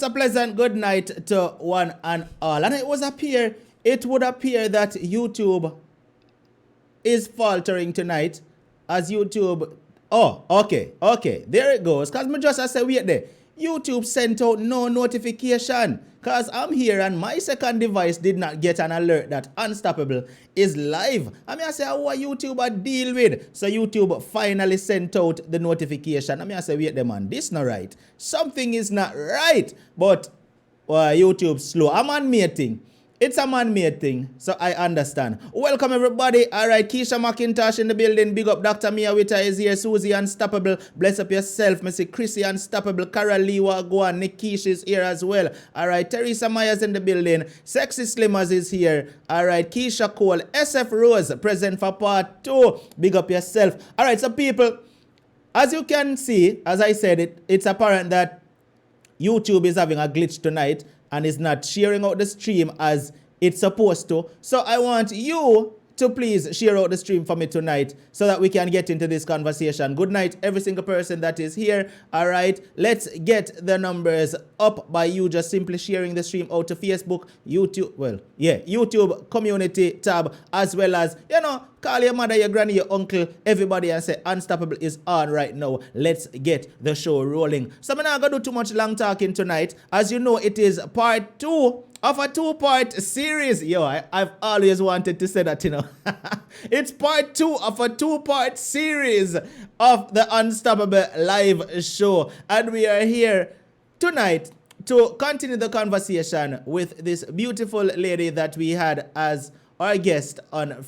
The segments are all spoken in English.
a pleasant good night to one and all. And it would appear that YouTube is faltering tonight as YouTube. Oh, okay. There it goes. Because me just I say wait there. YouTube sent out no notification. Because I'm here and my second device did not get an alert that Unstoppable is live. I say, what YouTube I deal with? So YouTube finally sent out the notification. I say, wait there, man, this not right. Something is not right. But YouTube slow. I'm man-made thing. It's a man-made thing, so I understand. Welcome, everybody. All right, Keisha McIntosh in the building. Big up. Dr. Mia Witta is here. Susie Unstoppable. Bless up yourself. Missy Chrissy Unstoppable. Carol Lee Wagwan. Nikish is here as well. All right, Teresa Myers in the building. Sexy Slimmers is here. All right, Keisha Cole. SF Rose present for part 2. Big up yourself. All right, so people, as you can see, as I said, it's apparent that YouTube is having a glitch tonight and is not sharing out the stream as it's supposed to. So I want you to please share out the stream for me tonight so that we can get into this conversation. Good night, every single person that is here. All right, let's get the numbers up by you just simply sharing the stream out to Facebook, YouTube, YouTube community tab, as well as, call your mother, your granny, your uncle, everybody, and say Unstoppable is on right now. Let's get the show rolling. So I'm not going to do too much long talking tonight. As you know, it is part 2 of a 2-part series. I've always wanted to say that, It's part 2 of a 2-part series of the Unstoppable live show. And we are here tonight to continue the conversation with this beautiful lady that we had as our guest on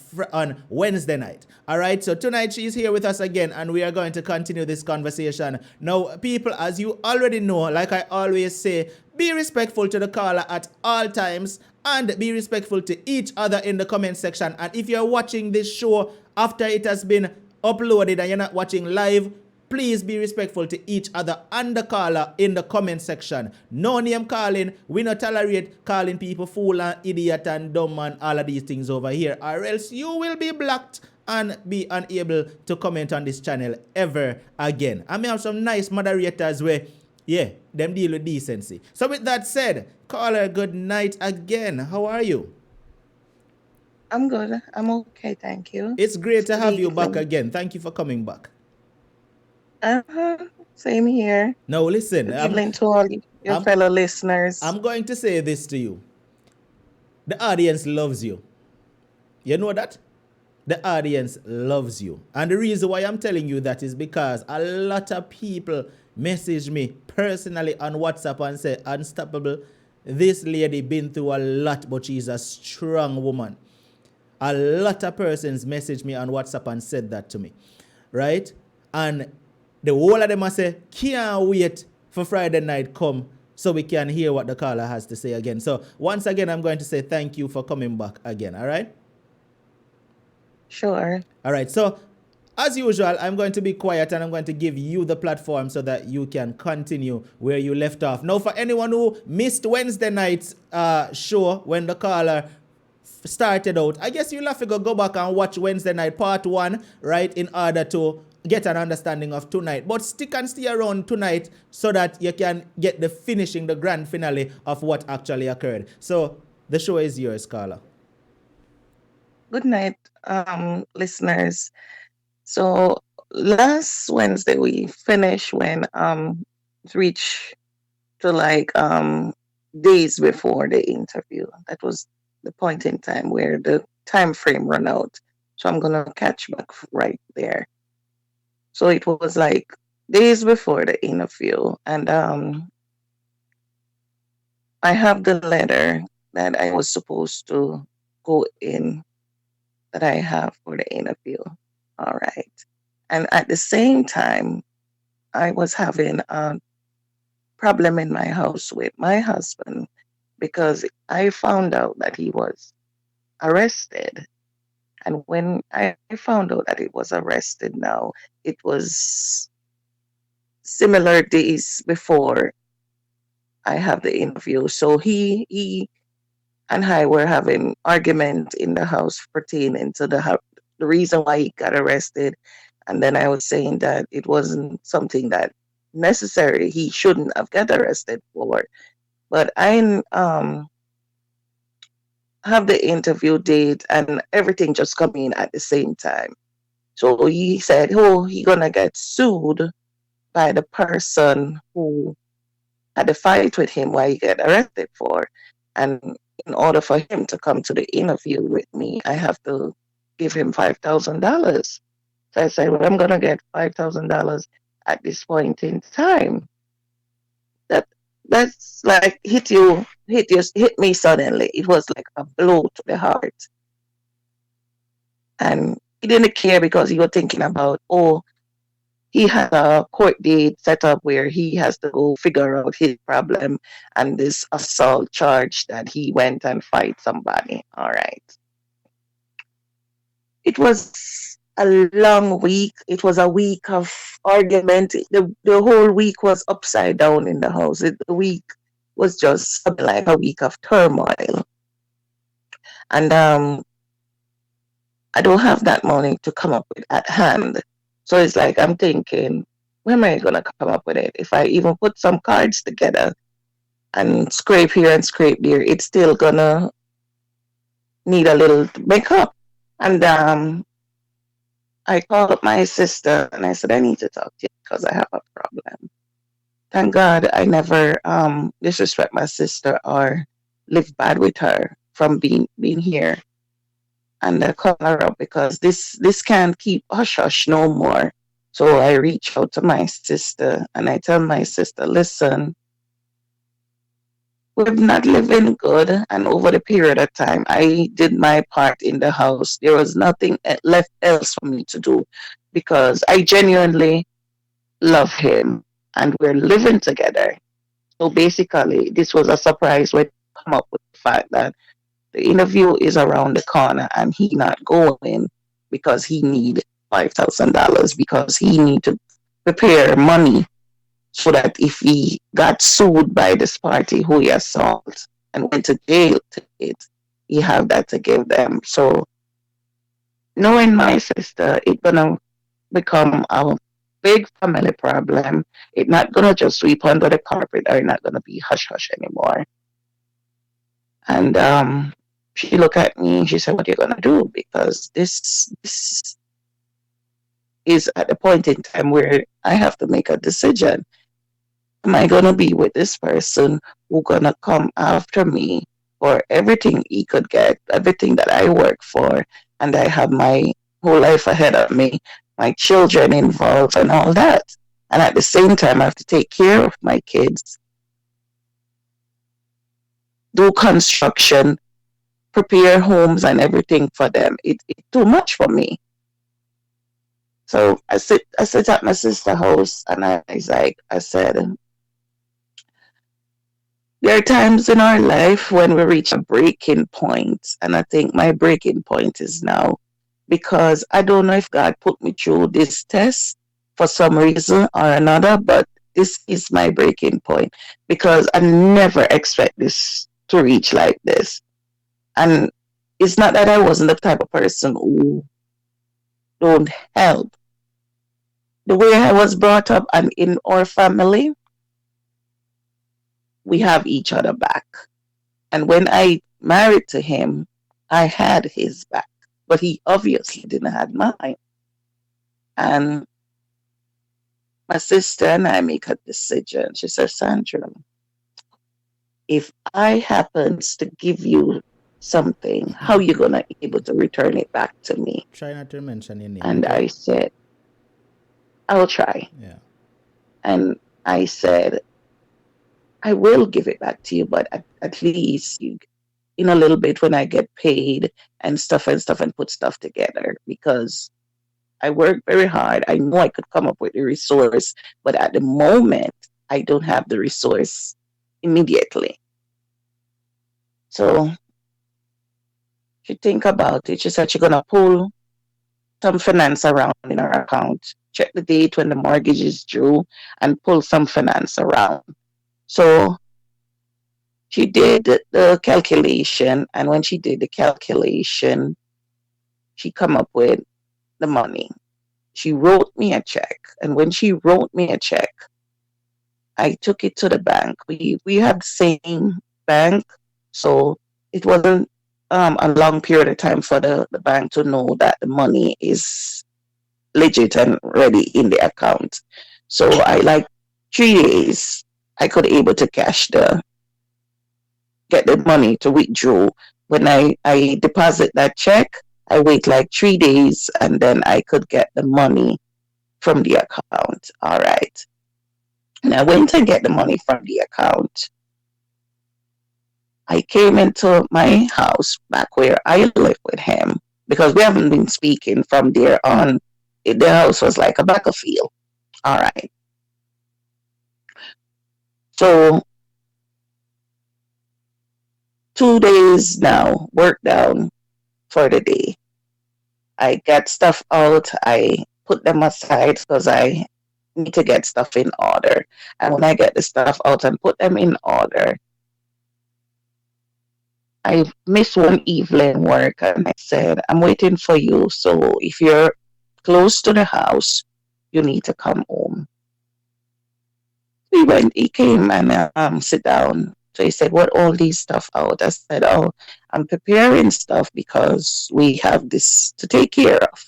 Wednesday night. All right, so tonight she's here with us again, and we are going to continue this conversation. Now, people, as you already know, like I always say, be respectful to the caller at all times and be respectful to each other in the comment section. And if you're watching this show after it has been uploaded and you're not watching live, please be respectful to each other and the caller in the comment section. No name calling. We not tolerate calling people fool and idiot and dumb and all of these things over here, or else you will be blocked and be unable to comment on this channel ever again. I may have some nice moderators where, them deal with decency. So with that said, caller, good night again. How are you? I'm good. I'm okay, thank you. It's great to have you back again. Thank you for coming back. Same here. Now listen, to all your fellow listeners. I'm going to say this to you. The audience loves you. You know that? The audience loves you. And the reason why I'm telling you that is because a lot of people message me personally on WhatsApp and say, Unstoppable, this lady been through a lot, but she's a strong woman. A lot of persons messaged me on WhatsApp and said that to me. Right? And the whole of them I say, can't wait for Friday night come so we can hear what the caller has to say again. So once again, I'm going to say thank you for coming back again. All right? Sure. All right. So as usual, I'm going to be quiet and I'm going to give you the platform so that you can continue where you left off. Now, for anyone who missed Wednesday night's show when the caller started out, I guess you'll have to go back and watch Wednesday night part 1, right, in order to get an understanding of tonight. But stick and stay around tonight so that you can get the grand finale of what actually occurred. So the show is yours, Carla. Good night, listeners. So last Wednesday we finished when it reached to days before the interview. That was the point in time where the time frame ran out. So I'm gonna catch back right there. So it was like days before the interview, and I have the letter that I was supposed to go in that I have for the interview. All right. And at the same time, I was having a problem in my house with my husband because I found out that he was arrested. And when I found out that he was arrested now, it was similar days before I have the interview. So he and I were having argument in the house pertaining to the reason why he got arrested. And then I was saying that it wasn't something that necessary he shouldn't have got arrested for. But I have the interview date and everything just come in at the same time. So he said, oh, he gonna get sued by the person who had a fight with him why he get arrested for. And in order for him to come to the interview with me, I have to give him $5,000. So I said, well, I'm gonna get $5,000 at this point in time. That that's like hit me suddenly. It was like a blow to the heart. And he didn't care because he was thinking about, oh, he has a court date set up where he has to go figure out his problem and this assault charge that he went and fight somebody. All right. It was a long week. It was a week of argument. The whole week was upside down in the house. The week was just something like a week of turmoil. And I don't have that money to come up with at hand. So it's like I'm thinking, where am I gonna come up with it? If I even put some cards together and scrape here and scrape there, it's still gonna need a little makeup. And I called up my sister and I said, I need to talk to you because I have a problem. Thank God I never disrespect my sister or live bad with her from being here. And I call her up because this can't keep hush hush no more. So I reach out to my sister and I tell my sister, listen, we're not living good. And over the period of time, I did my part in the house. There was nothing left else for me to do because I genuinely love him and we're living together. So basically, this was a surprise when I come up with the fact that the interview is around the corner and he not going because he need $5,000 because he need to prepare money so that if he got sued by this party who he assaulted and went to jail to it, he have that to give them. So knowing my sister, it gonna become a big family problem. It not gonna just sweep under the carpet or not gonna be hush hush anymore. And she looked at me. She said, "What are you gonna do? Because this is at the point in time where I have to make a decision. Am I gonna be with this person who gonna come after me for everything he could get, everything that I work for, and I have my whole life ahead of me, my children involved, and all that. And at the same time, I have to take care of my kids, do construction, prepare homes and everything for them. It's too much for me. So I sit at my sister's house and I said, there are times in our life when we reach a breaking point, and I think my breaking point is now because I don't know if God put me through this test for some reason or another, but this is my breaking point because I never expect this to reach like this. And it's not that I wasn't the type of person who don't help. The way I was brought up and in our family, we have each other back. And when I married to him, I had his back, but he obviously didn't have mine. And my sister and I make a decision. She says, Sandra, if I happens to give you something, how you gonna able to return it back to me? Try not to mention your name, And okay? I said, I'll try. Yeah. And I said, I will give it back to you, but at least you in a little bit when I get paid and stuff and put stuff together because I work very hard. I know I could come up with the resource, but at the moment I don't have the resource immediately. So she think about it. She said she's gonna pull some finance around in her account, check the date when the mortgage is due, and pull some finance around. So she did the calculation, and when she did the calculation, she come up with the money. She wrote me a check, and when she wrote me a check, I took it to the bank. We had the same bank, so it wasn't a long period of time for the bank to know that the money is legit and ready in the account. So I like 3 days I could able to cash the get the money to withdraw. When I deposit that check, I wait like 3 days and then I could get the money from the account. All right. And I went and get the money from the account. I came into my house back where I live with him because we haven't been speaking from there on. The house was like a battlefield. All right. So 2 days now, work down for the day. I get stuff out. I put them aside because I need to get stuff in order. And when I get the stuff out and put them in order, I missed one evening work and I said, I'm waiting for you. So if you're close to the house, you need to come home. He came and sit down. So he said, what all these stuff out? I said, oh, I'm preparing stuff because we have this to take care of.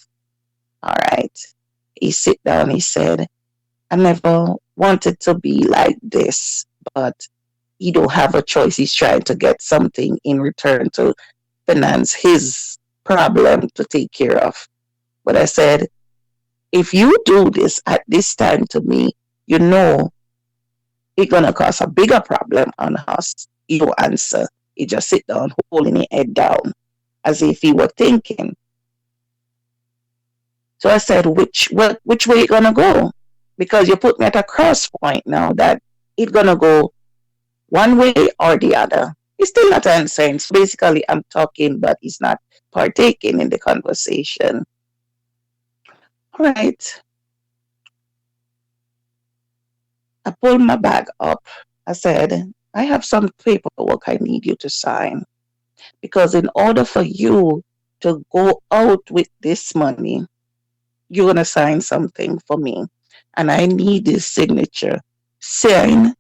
All right. He sit down, he said, I never wanted to be like this, but he don't have a choice. He's trying to get something in return to finance his problem to take care of. But I said, if you do this at this time to me, you know it's gonna cause a bigger problem on us. He don't answer. He just sit down, holding his head down, as if he were thinking. So I said, which way you gonna go? Because you put me at a cross point now that it's gonna go one way or the other. He's still not answering. So basically, I'm talking, but he's not partaking in the conversation. All right. I pulled my bag up. I said, I have some paperwork I need you to sign. Because in order for you to go out with this money, you're going to sign something for me. And I need this signature saying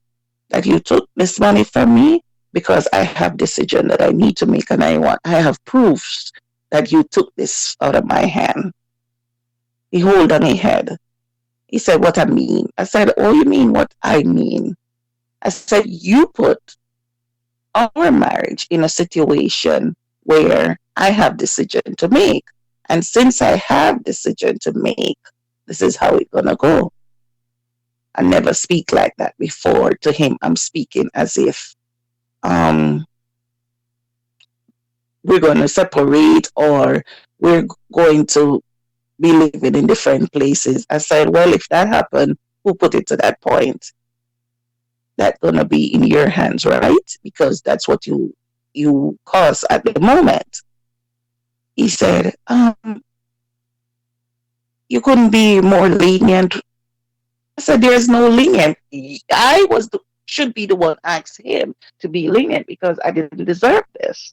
that you took this money from me because I have decision that I need to make and I have proofs that you took this out of my hand. He hold on his head. He said, what I mean? I said, oh, you mean what I mean? I said, you put our marriage in a situation where I have decision to make. And since I have decision to make, this is how it's gonna go. I never speak like that before. To him, I'm speaking as if we're going to separate or we're going to be living in different places. I said, well, if that happened, who put it to that point? That's going to be in your hands, right? Because that's what you cause at the moment. He said, you couldn't be more lenient. I said, there's no lenient. Should be the one asked him to be lenient because I didn't deserve this.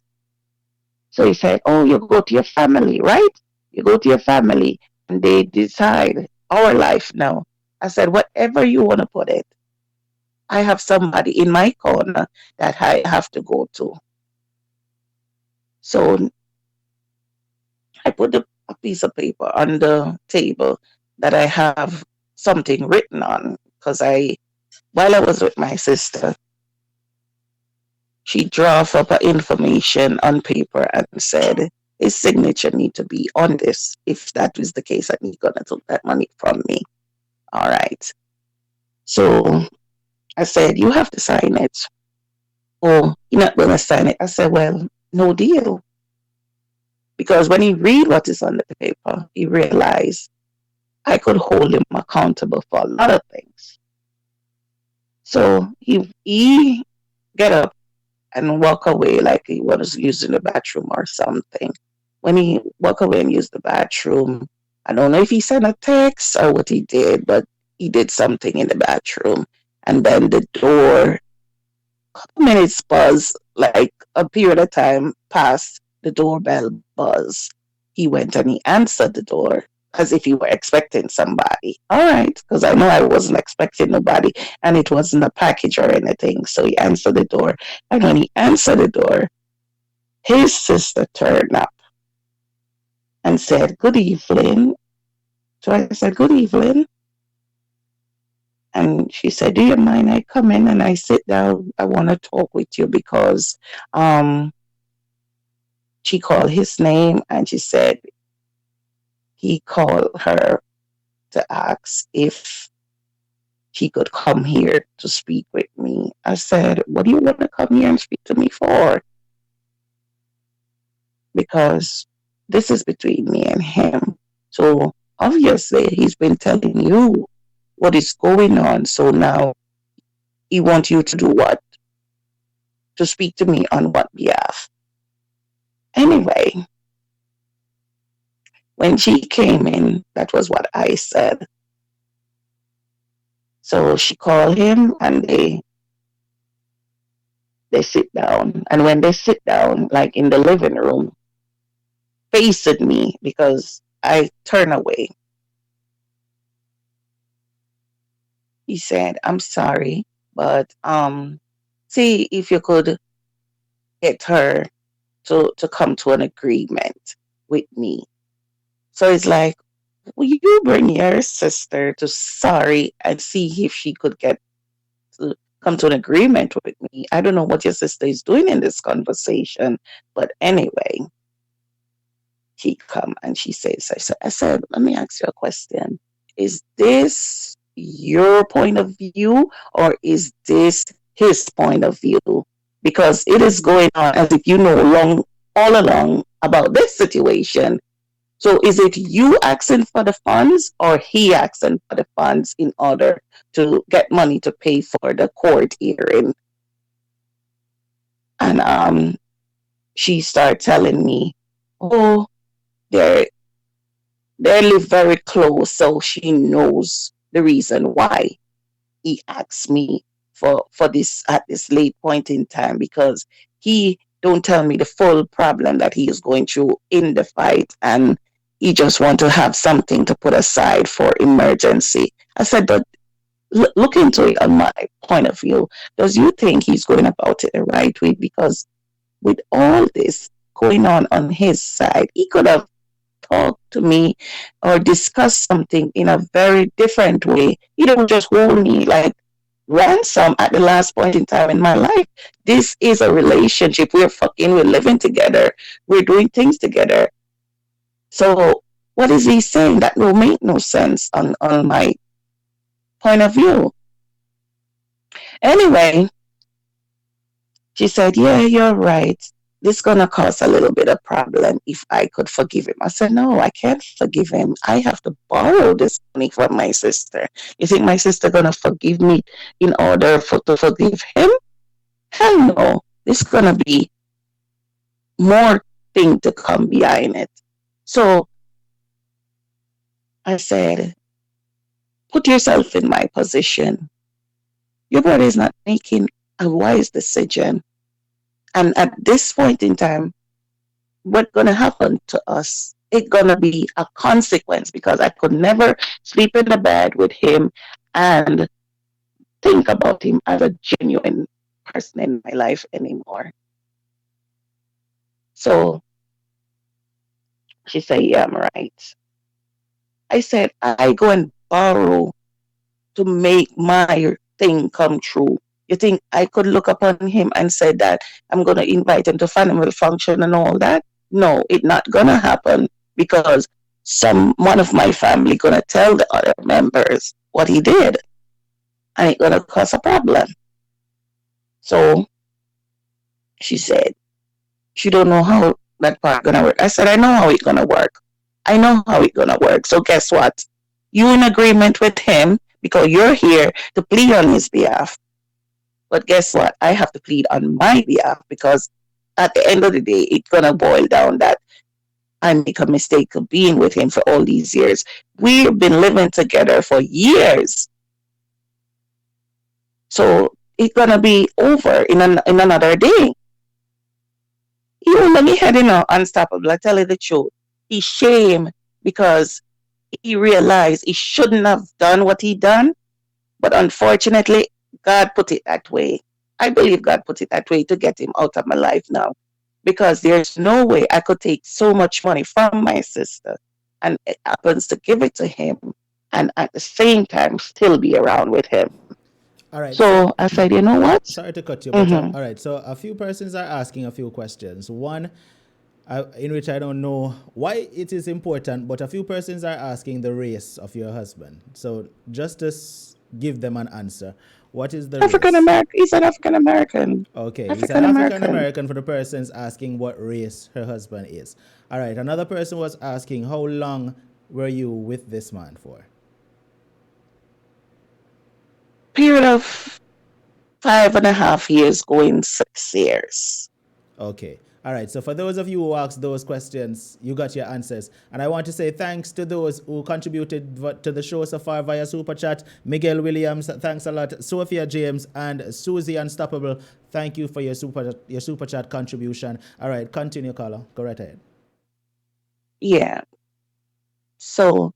So he said, oh, you go to your family, right? You go to your family and they decide our life now. I said, whatever you want to put it, I have somebody in my corner that I have to go to. So I put a piece of paper on the table that I have something written on because while I was with my sister, she drew up information on paper and said, his signature need to be on this. If that is the case, and he's gonna take that money from me. All right. So I said, you have to sign it. Oh, you're not gonna sign it. I said, well, no deal. Because when he read what is on the paper, he realized I could hold him accountable for a lot of things. So he get up and walk away like he was using the bathroom or something. When he walk away and use the bathroom, I don't know if he sent a text or what he did, but he did something in the bathroom. And then the door, a couple minutes buzz, like a period of time passed, the doorbell buzzed. He went and he answered the door. as if you were expecting somebody. All right, because I know I wasn't expecting nobody and it wasn't a package or anything. So he answered the door. And when he answered the door, his sister turned up and said, "Good evening." So I said, "Good evening." And she said, "Do you mind I come in and I sit down? I want to talk with you because um, she called his name and she said he called her to ask if he could come here to speak with me." I said, "What do you want to come here and speak to me for? Because this is between me and him. So obviously he's been telling you what is going on. So now he wants you to do what? To speak to me on what behalf?" Anyway, when she came in, that was what I said. So she called him and they sit down. And when they sit down, like in the living room, facing me because I turn away, he said, "I'm sorry, but see if you could get her to come to an agreement with me." So it's like, will you bring your sister to sorry and see if she could get to come to an agreement with me? I don't know what your sister is doing in this conversation, but anyway, she come and she says, I said, "Let me ask you a question. Is this your point of view or is this his point of view? Because it is going on as if you know all along about this situation. So is it you asking for the funds or he asking for the funds in order to get money to pay for the court hearing?" And she started telling me, "Oh, they're they live very close, so she knows the reason why he asked me for this at this late point in time, because he don't tell me the full problem that he is going through in the fight, and he just want to have something to put aside for emergency." I said, "But look into it on my point of view. Does you think he's going about it the right way? Because with all this going on his side, he could have talk to me or discuss something in a very different way. You don't just hold me like ransom at the last point in time in my life. This is a relationship. We're living together, we're doing things together. So what is he saying? That will make no sense on my point of view." Anyway, she said, "Yeah, you're right. This gonna cause a little bit of problem if I could forgive him." I said, "No, I can't forgive him. I have to borrow this money from my sister. You think my sister gonna forgive me in order to forgive him? Hell no. This gonna be more thing to come behind it." So I said, "Put yourself in my position. Your brother is not making a wise decision. And at this point in time, what's gonna happen to us? It's gonna be a consequence, because I could never sleep in the bed with him and think about him as a genuine person in my life anymore." So she said, "Yeah, I'm right." I said, "I go and borrow to make my thing come true. You think I could look upon him and say that I'm gonna invite him to family function and all that? No, it's not gonna happen, because one of my family gonna tell the other members what he did, and it's gonna cause a problem." So she said she don't know how that part gonna work. I said, "I know how it's gonna work. I know how it's gonna work. So guess what? You in agreement with him because you're here to plead on his behalf. But guess what? I have to plead on my behalf, because at the end of the day, it's gonna boil down that I make a mistake of being with him for all these years. We've been living together for years. So it's gonna be over in another day." You let me head, unstoppable. I tell you the truth. He shame because he realized he shouldn't have done what he done, but unfortunately, God put it that way. I believe God put it that way to get him out of my life now. Because there's no way I could take so much money from my sister and it happens to give it to him and at the same time still be around with him. All right. So So I said, you know what? sorry to cut you, but Mm-hmm. all right. So a few persons are asking a few questions. One, in which I don't know why it is important, but a few persons are asking the race of your husband. So just to give them an answer. What is the African race? American. He's an African American. Okay, he's an African African American. American for the persons asking what race her husband is. All right, another person was asking how long were you with this man for? Period of 5.5 years, going 6 years. Okay. All right. So for those of you who asked those questions, you got your answers. And I want to say thanks to those who contributed to the show so far via Super Chat. Miguel Williams, thanks a lot. Sophia James and Susie Unstoppable, thank you for your Super Chat contribution. All right. Continue, caller. Go right ahead. Yeah. So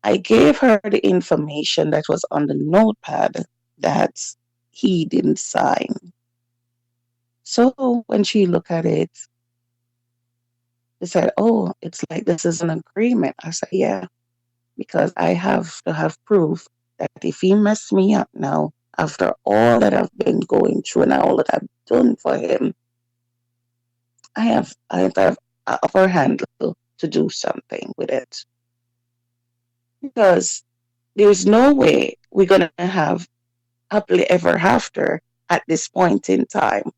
I gave her the information that was on the notepad that he didn't sign. So when she looked at it, she said, "Oh, it's like this is an agreement." I said, "Yeah, because I have to have proof that if he messed me up now, after all that I've been going through and all that I've done for him, I have a upper hand to do something with it. Because there's no way we're gonna have happily ever after at this point in time."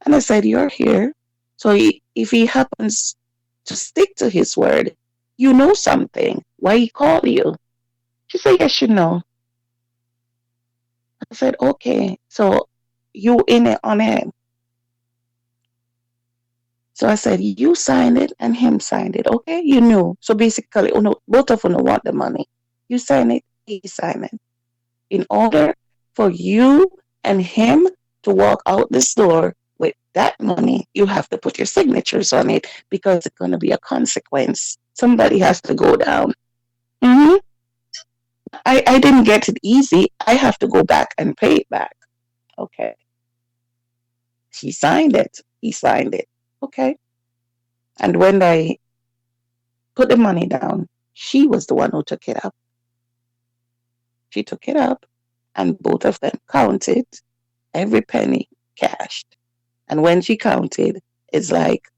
And I said, "You're here. So if he happens to stick to his word, you know something. Why he called you?" She said, "Yes, you know." I said, "Okay, so you in it on him." So I said, "You signed it and him signed it. Okay, you knew. So basically, both of you want the money. You sign it, he signed it. In order for you and him to walk out this door with that money, you have to put your signatures on it because it's going to be a consequence. Somebody has to go down." hmm I didn't get it easy. I have to go back and pay it back. Okay. She signed it. He signed it. Okay. And when I put the money down, she was the one who took it up. She took it up and both of them counted every penny cashed. And when she counted, it's like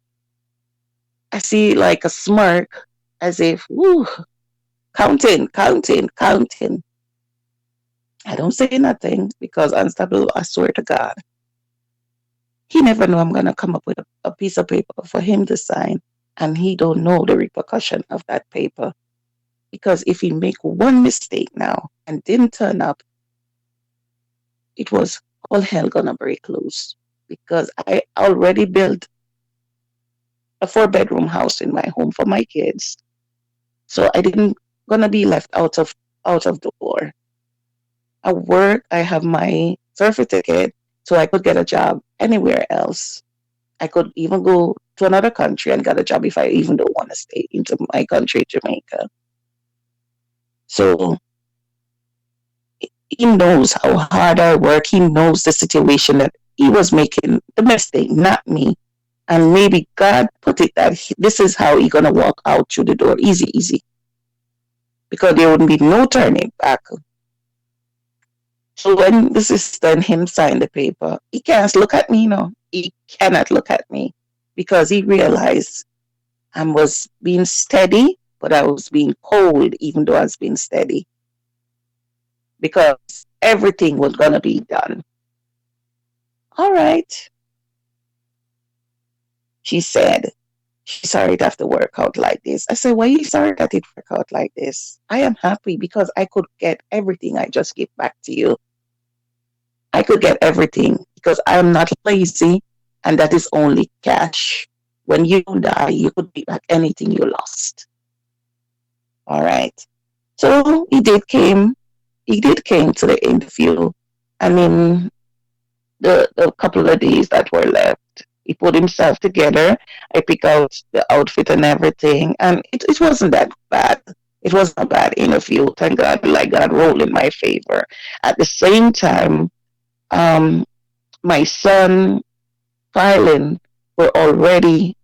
I see like a smirk as if, woo, counting, counting, counting. I don't say nothing because Unstoppable, I swear to God, he never know I'm gonna come up with a piece of paper for him to sign, and he don't know the repercussion of that paper. Because if he make one mistake now and didn't turn up, it was all hell gonna break loose. Because I already built a 4-bedroom house in my home for my kids. So I didn't gonna be left out of door. I work, I have my certificate, so I could get a job anywhere else. I could even go to another country and get a job if I even don't want to stay into my country, Jamaica. So he knows how hard I work. He knows the situation that he was making the mistake, not me. And maybe God put it that this is how he's gonna walk out through the door, easy, easy, because there wouldn't be no turning back. So when the sister and him signed the paper, he can't look at me, no. He cannot look at me because he realized I was being steady, but I was being cold, even though I was being steady. Because everything was gonna be done. All right, she said. She's sorry to have to work out like this. I said, why are you sorry that it work out like this? I am happy because I could get everything I just give back to you. I could get everything because I am not lazy and that is only cash. When you die, you could get back anything you lost. All right. So he did came to the interview. I mean, the couple of days that were left, He put himself together. I pick out the outfit and everything, and it wasn't that bad. It wasn't a bad interview. Thank God, like God rolled in my favor. At the same time, um, my son filing were already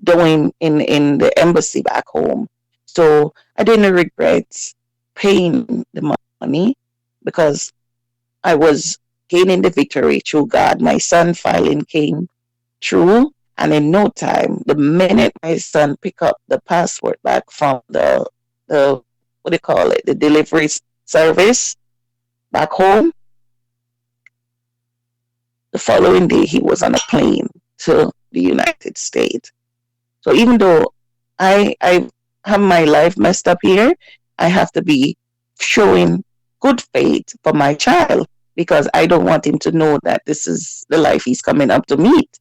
doing in the embassy back home. So I didn't regret paying the money because I was gaining the victory through God. My son filing came true, and in no time, the minute my son picked up the passport back from the what do you call it, the delivery service back home, the following day he was on a plane to the United States. So even though I have my life messed up here, I have to be showing good faith for my child because I don't want him to know that this is the life he's coming up to meet.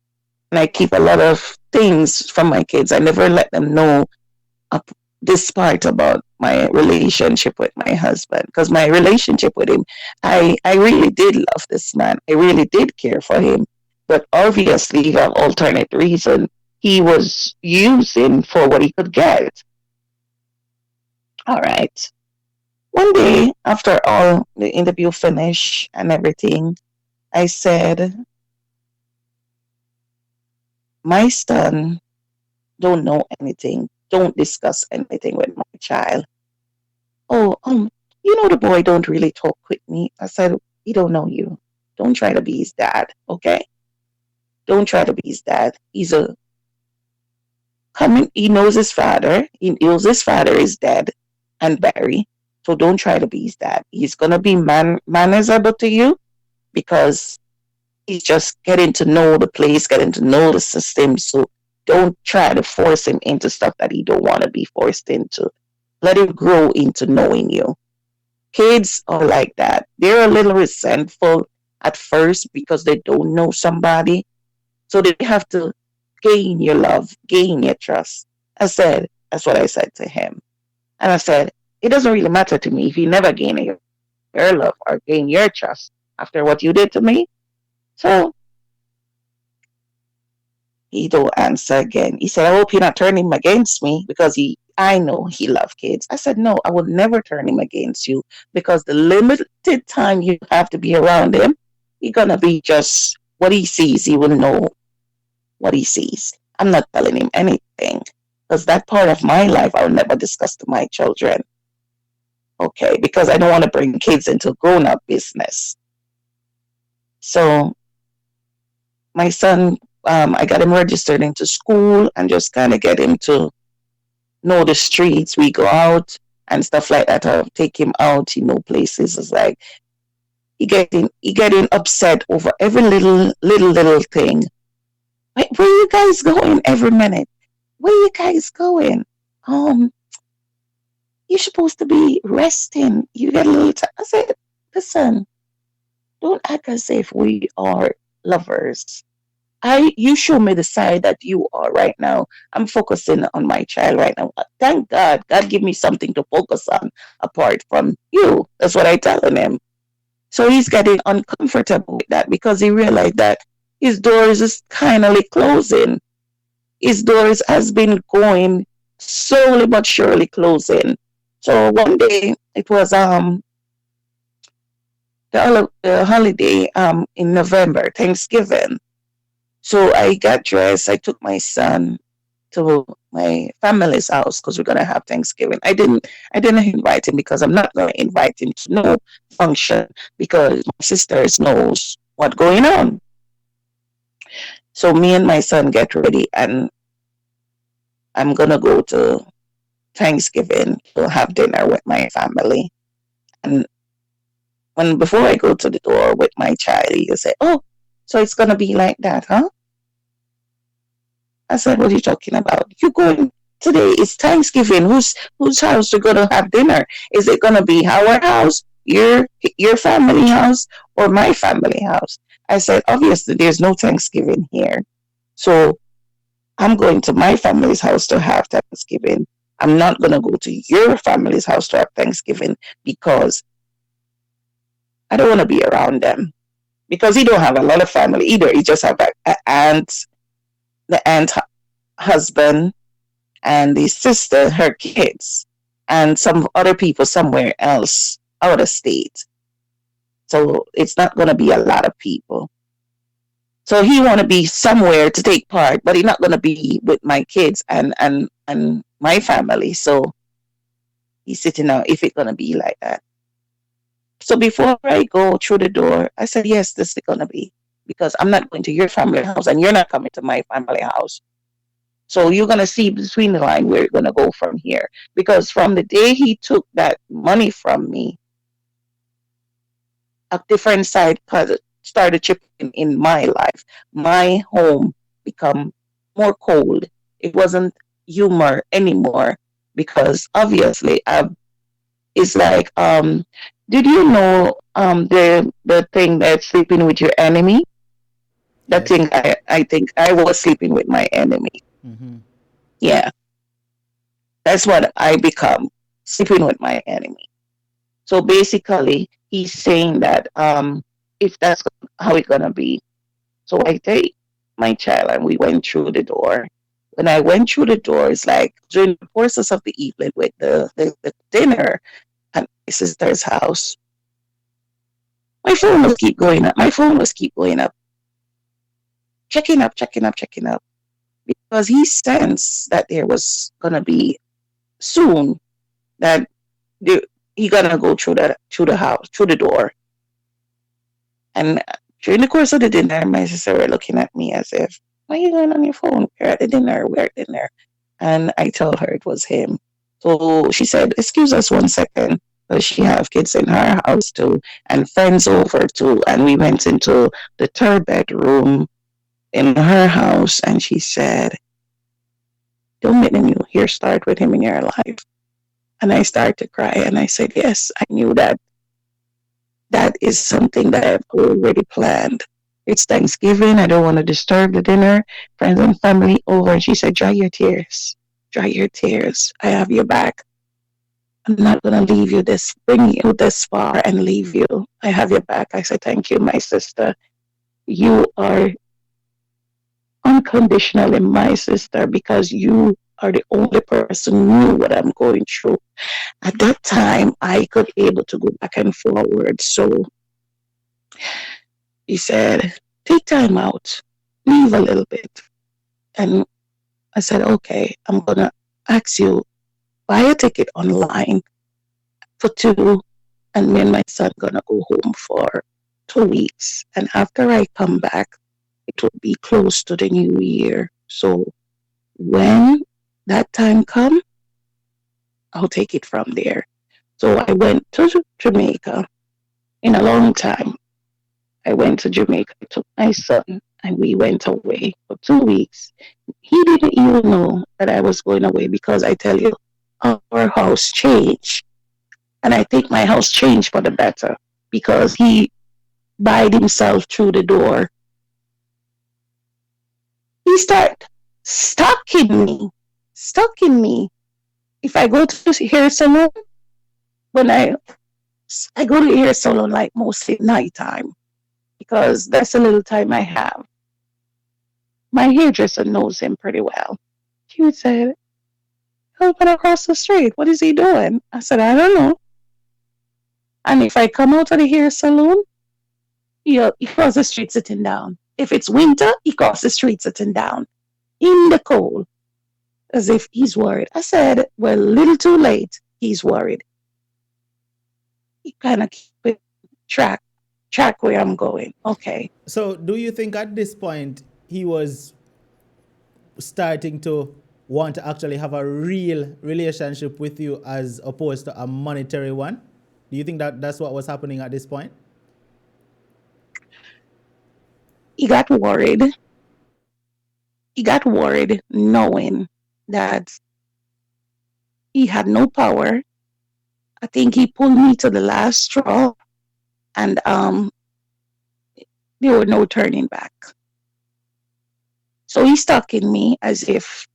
And I keep a lot of things from my kids. I never let them know this part about my relationship with my husband because my relationship with him, I really did love this man. I really did care for him. But obviously, for alternate reason, he was using for what he could get. All right. One day, after all the interview finished and everything, I said, my son don't know anything. Don't discuss anything with my child. Oh, the boy don't really talk with me. I said, he don't know you. Don't try to be his dad, okay? Don't try to be his dad. He's a coming. He knows his father. He knows his father is dead and buried. So don't try to be his dad. He's gonna be manageable to you because he's just getting to know the place, getting to know the system. So don't try to force him into stuff that he don't want to be forced into. Let him grow into knowing you. Kids are like that. They're a little resentful at first because they don't know somebody. So they have to gain your love, gain your trust. That's what I said to him. And I said, it doesn't really matter to me if you never gain your love or gain your trust after what you did to me. So he don't answer again. He said, I hope you're not turning him against me because I know he loves kids. I said, no, I would never turn him against you because the limited time you have to be around him, he's going to be just what he sees. He will know what he sees. I'm not telling him anything because that part of my life I will never discuss to my children. Okay, because I don't want to bring kids into grown-up business. So my son, I got him registered into school and just kind of get him to know the streets. We go out and stuff like that. I'll take him out, places. It's like he getting upset over every little thing. Where you guys going every minute? Where you guys going? You're supposed to be resting. You get a little time. I said, listen, don't act as if we are lovers. You show me the side that you are right now. I'm focusing on my child right now. Thank God. God give me something to focus on apart from you. That's what I telling him. So he's getting uncomfortable with that because he realized that his doors is kind of closing. His doors has been going slowly but surely closing. So one day it was the holiday in November, Thanksgiving. So I got dressed. I took my son to my family's house because we're gonna have Thanksgiving. I didn't invite him because I'm not gonna invite him to no function because my sisters knows what's going on. So me and my son get ready and I'm gonna go to Thanksgiving to have dinner with my family. And before I go to the door with my child, he say, "Oh, so it's gonna be like that, huh?" I said, "What are you talking about? You going today? It's Thanksgiving. Whose house you gonna have dinner? Is it gonna be our house, your family house, or my family house?" I said, "Obviously, there's no Thanksgiving here, so I'm going to my family's house to have Thanksgiving. I'm not gonna go to your family's house to have Thanksgiving because I don't want to be around them." because he don't have a lot of family either. He just have a aunt, the aunt husband, and the sister, her kids, and some other people somewhere else out of state. So it's not going to be a lot of people. So he want to be somewhere to take part, but he's not going to be with my kids and my family. So he's sitting out if it's going to be like that. So before I go through the door, I said, yes, this is going to be, because I'm not going to your family house and you're not coming to my family house. So you're going to see between the line where you're going to go from here. Because from the day he took that money from me, a different side started chipping in my life. My home become more cold. It wasn't humor anymore, because obviously it's like, did you know the thing that sleeping with your enemy? That Yes. thing, I think I was sleeping with my enemy. Mm-hmm. Yeah, that's what I become, sleeping with my enemy. So basically, he's saying that if that's how it's gonna be, so I take my child and we went through the door. When I went through the door, it's like during the process of the evening with the dinner at my sister's house, my phone was keep going up. My phone was keep going up, checking up, checking up, checking up, because he sensed that there was gonna be soon that the, he gonna go through the house, through the door. And during the course of the dinner, my sister were looking at me as if, why are you going on your phone? We're at the dinner, we're at dinner. And I told her it was him. So she said, excuse us 1 second. Because she have kids in her house too, and friends over too. And we went into the third bedroom in her house, and she said, don't let him here start with him in your life. And I started to cry, and I said, yes, I knew that that is something that I've already planned. It's Thanksgiving. I don't want to disturb the dinner. Friends and family over. And she said, dry your tears. Dry your tears. I have your back. I'm not going to leave you bring you this far and leave you. I have your back. I said, thank you, my sister. You are unconditionally my sister, because you are the only person who knew what I'm going through. At that time, I could able to go back and forward. So he said, take time out, leave a little bit. And I said, okay, I'm going to ask you, buy a ticket online for two, and me and my son going to go home for 2 weeks. And after I come back, it will be close to the new year. So when that time come, I'll take it from there. So I went to Jamaica in a long time. I went to Jamaica, I took my son, and we went away for 2 weeks. He didn't even know that I was going away, because I tell you, our house changed. And I think my house changed for the better, because he buyed himself through the door. He started stalking me. If I go to hair salon, when I go to hair salon like mostly nighttime, because that's the little time I have. My hairdresser knows him pretty well. She would say, helping across the street. What is he doing? I said, I don't know. And if I come out of the hair salon, he cross the street sitting down. If it's winter, he cross the street sitting down in the cold, as if he's worried. I said, well, little too late. He's worried. He kind of keep it track where I'm going. Okay. So, do you think at this point he was starting to want to actually have a real relationship with you as opposed to a monetary one? Do you think that that's what was happening at this point? He got worried. He got worried knowing that he had no power. I think he pulled me to the last straw, and there were no turning back. So he's stalking me as if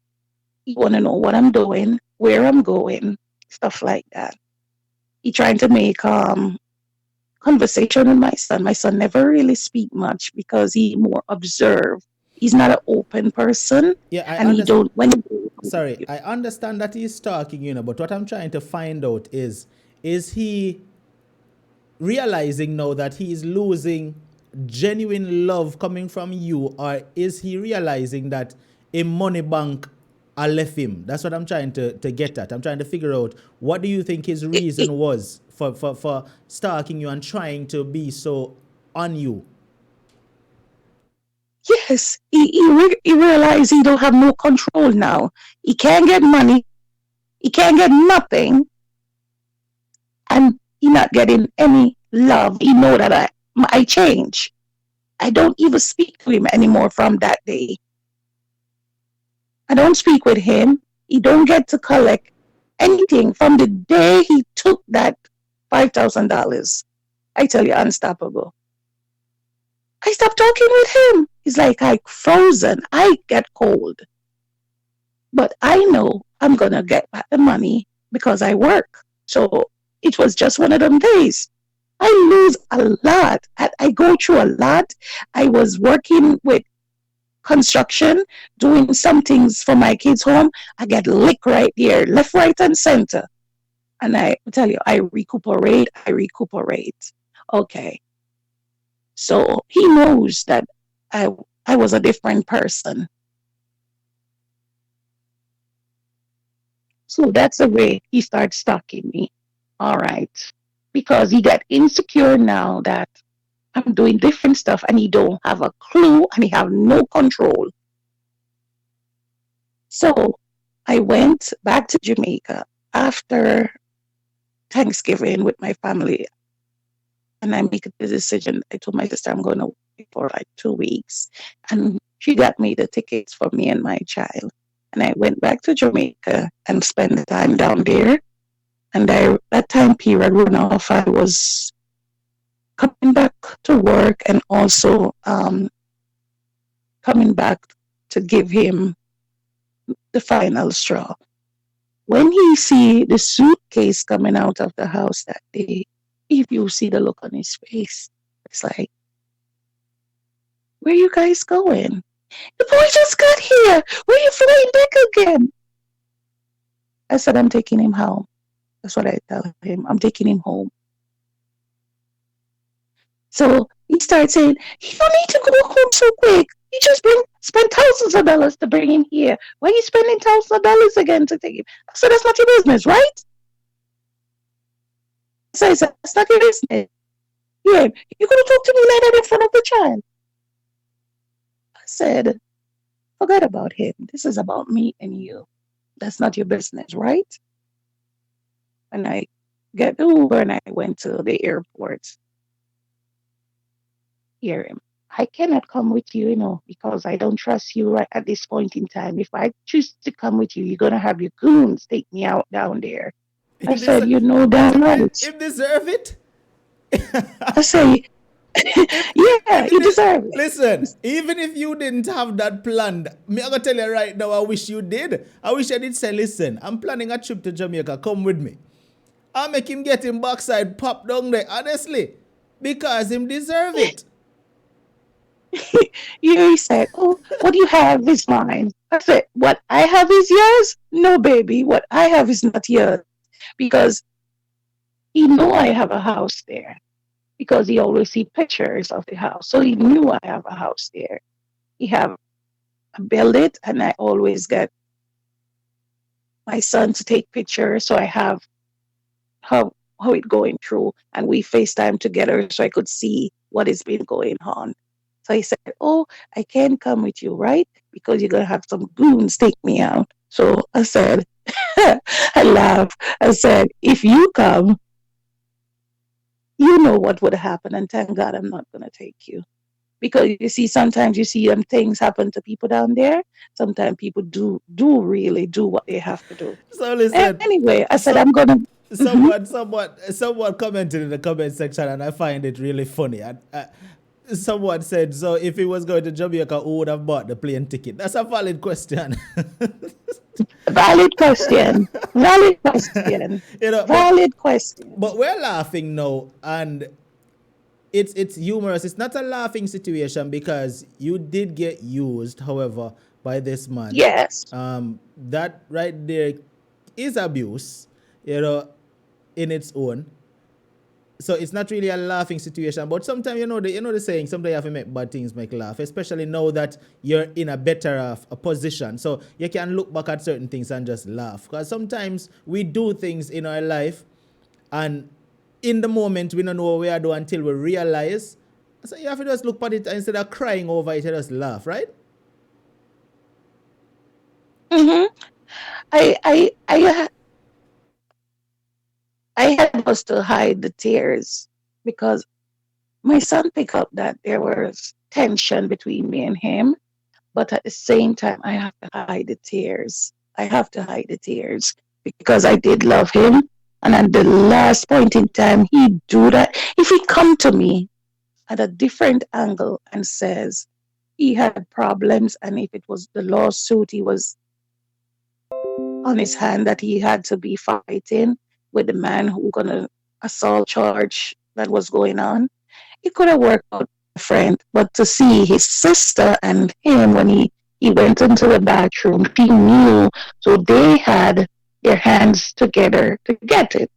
he want to know what I'm doing, where I'm going, stuff like that. He trying to make conversation with my son. My son never really speak much because he more observe. He's not an open person, Yeah, I and he understand. don't when Sorry, I understand that he's talking, but what I'm trying to find out is he realizing now that he is losing genuine love coming from you, or is he realizing that a money bank I left him? That's what I'm trying to get at. I'm trying to figure out, what do you think his it, reason was for stalking you and trying to be so on you? yes, he realized he don't have no control now. He can't get money. He can't get nothing, and he not getting any love. He know that I change. I don't even speak to him anymore from that day. I don't speak with him. He don't get to collect anything from the day he took that $5,000. I tell you, unstoppable. I stopped talking with him. He's like frozen. I get cold. But I know I'm going to get back the money because I work. So it was just one of them days. I lose a lot. I go through a lot. I was working with construction, doing some things for my kids' home. I get licked right there, left, right, and center. And I tell you, I recuperate. Okay. So he knows that I I was a different person. So that's the way he starts stalking me. All right. Because he got insecure now that I'm doing different stuff and he don't have a clue and he have no control. So I went back to Jamaica after Thanksgiving with my family and I make the decision. I told my sister I'm going to wait for like 2 weeks. And she got me the tickets for me and my child. And I went back to Jamaica and spent the time down there. And that time period run off, I was coming back to work and also coming back to give him the final straw. When he see the suitcase coming out of the house that day, if you see the look on his face, it's like, where you guys going? The boy just got here. Where you flying back again? I said, I'm taking him home. That's what I tell him. I'm taking him home. So he starts saying, you don't need to go home so quick. You just spend thousands of dollars to bring him here. Why are you spending thousands of dollars again to take him? I said, that's not your business, right? So I said, that's not your business. Yeah, you're going to talk to me like that in front of the child. I said, forget about him. This is about me and you. That's not your business, right? And I get the Uber and I went to the airport. Hear him. I cannot come with you, because I don't trust you right at this point in time. If I choose to come with you, you're gonna have your goons take me out down there. I said, you know damn right. Him deserve it. I say, yeah, you deserve it. Listen, even if you didn't have that planned, me I'm gonna tell you right now, I wish you did. I wish I did say, listen, I'm planning a trip to Jamaica. Come with me. I'll make him get him backside pop down there, honestly. Because him deserve it. He said, oh, what you have is mine. I said, what I have is yours? No, baby, what I have is not yours. Because he know I have a house there. Because he always see pictures of the house. So he knew I have a house there. I build it and I always get my son to take pictures. So I have how it going through and we FaceTime together so I could see what has been going on. So he said, oh, I can't come with you, right? Because you're going to have some goons take me out. So I said, I laughed. I said, if you come, you know what would happen. And thank God I'm not going to take you. Because you see, sometimes you see things happen to people down there. Sometimes people do really do what they have to do. So listen. Anyway, I said, I'm going to. Someone commented in the comment section and I find it really funny. And someone said, so if he was going to Jamaica, who would have bought the plane ticket? That's a valid question. Valid question. Valid question. Valid question. But we're laughing now, and it's humorous. It's not a laughing situation because you did get used, however, by this man. Yes. That right there is abuse, you know, in its own. So it's not really a laughing situation, but sometimes you know the saying. Sometimes you have to make bad things make laugh, especially now that you're in a better a position. So you can look back at certain things and just laugh. Because sometimes we do things in our life, and in the moment we don't know what we are doing until we realize. So you have to just look at it instead of crying over it, you just laugh, right? Mm-hmm. I I I ha- I had was to hide the tears because my son picked up that there was tension between me and him, but at the same time I have to hide the tears. I have to hide the tears because I did love him. And at the last point in time, he do that. If he come to me at a different angle and says he had problems, and if it was the lawsuit he was on his hand that he had to be fighting with the man who gonna assault charge that was going on, it could have worked out different. But to see his sister and him when he went into the bathroom, she knew, so they had their hands together to get it.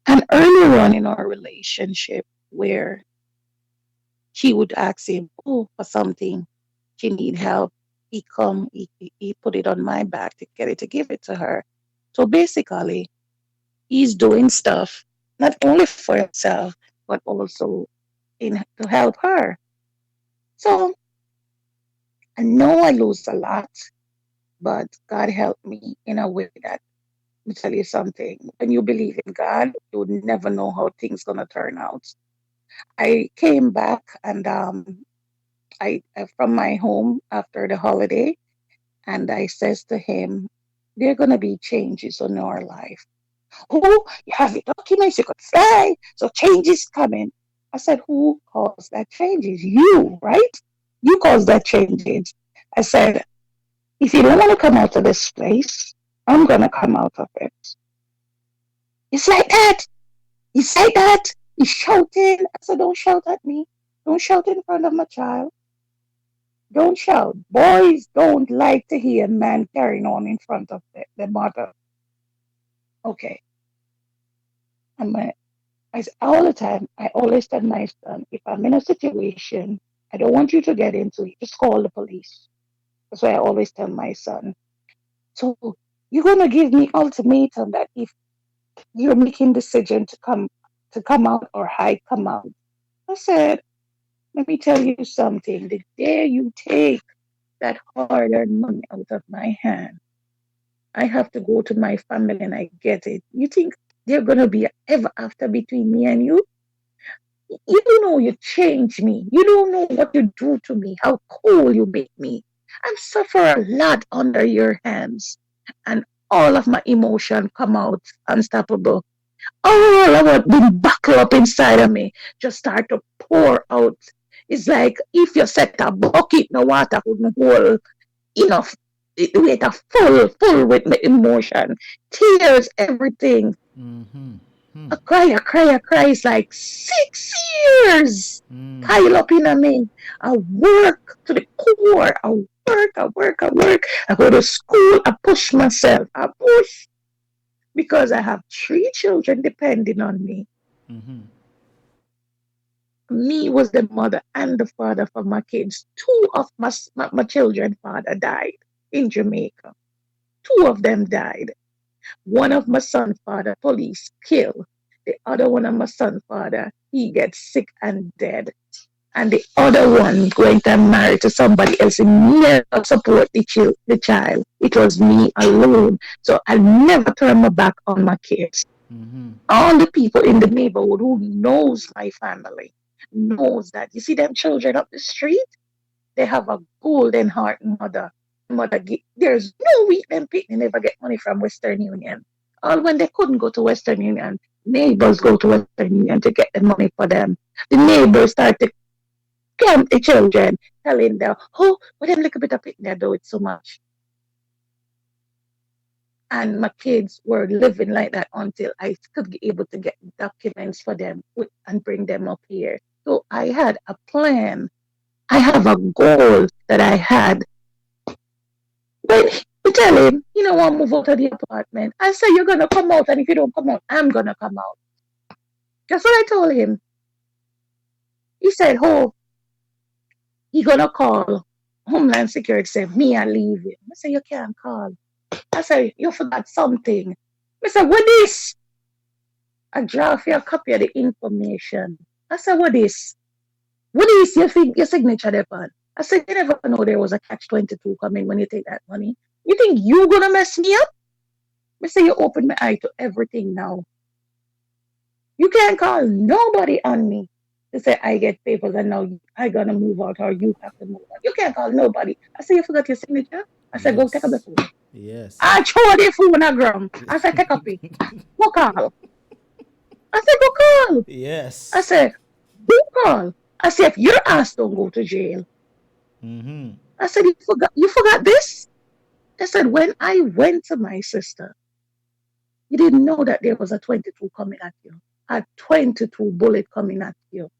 And earlier on in our relationship, where she would ask him, oh, for something, she need help. He come, he put it on my back to get it to give it to her. So basically, he's doing stuff not only for himself, but also in to help her. So I know I lose a lot, but God helped me in a way that, let me tell you something. When you believe in God, you would never know how things gonna turn out. I came back and I from my home after the holiday, and I says to him, "There are gonna be changes in our life. Oh, you have your documents, you could fly, so change is coming." I said, "Who caused that changes? You, right? You caused that changes." I said, "If you don't want to come out of this place, I'm gonna come out of it." It's like that. He's like that. He's shouting. I said, "Don't shout at me. Don't shout in front of my child. Don't shout. Boys don't like to hear a man carrying on in front of the mother." Okay. I'm a, all the time, I always tell my son, if I'm in a situation I don't want you to get into it, just call the police. That's why I always tell my son. So you're gonna give me ultimatum that if you're making decision to come out or I come out. I said, let me tell you something. The day you take that hard-earned money out of my hand, I have to go to my family and I get it. You think they're gonna be ever after between me and you? You don't know you change me. You don't know what you do to me, how cool you make me. I suffer a lot under your hands. And all of my emotion come out unstoppable. All of what been buckle up inside of me just start to pour out. It's like if you set a bucket in the water couldn't hold enough with a full with my emotion. Tears, everything. Mm-hmm. Hmm. I cry. It's like 6 years Mm. pile up in me. I work to the core. I work. I go to school. I push myself. I push because I have three children depending on me. Mm-hmm. Me was the mother and the father for my kids. Two of my children father died in Jamaica. Two of them died. One of my son father police kill. The other one of my son father he gets sick and dead. And the other one going to marry to somebody else and never support the child. It was me alone. So I never turn my back on my kids. Mm-hmm. All the people in the neighborhood who knows my family knows that. You see them children up the street, they have a golden heart mother. There's no week them people never get money from Western Union. All when they couldn't go to Western Union, neighbors go to Western Union to get the money for them. The neighbors start to camp the children, telling them, oh, but them little bit of it, they do it so much. And my kids were living like that until I could be able to get documents for them and bring them up here. So I had a plan. I have a goal that I had. But we tell him, you know, I'll move out of the apartment. I said, you're going to come out. And if you don't come out, I'm going to come out. That's what I told him. He said, oh, he going to call Homeland Security, say, me, I leave him. I said, you can't call. I said, you forgot something. I said, what is? I draft you a copy of the information. I said, what is? What is your signature there? I said, you never know there was a catch 22 coming when you take that money. You think you gonna mess me up? I say you open my eye to everything now. You can't call nobody on me to say I get papers and now I gonna move out or you have to move out. You can't call nobody. I say you forgot your signature. I said go take up the Yes. phone. Yes. I throw the phone on the ground. I said take up it. Go call. I said go call. I Yes. said go call. I said if your ass don't go to jail. Mm-hmm. I said you forgot this? I said when I went to my sister, you didn't know that there was a 22 coming at you. A 22 bullet coming at you.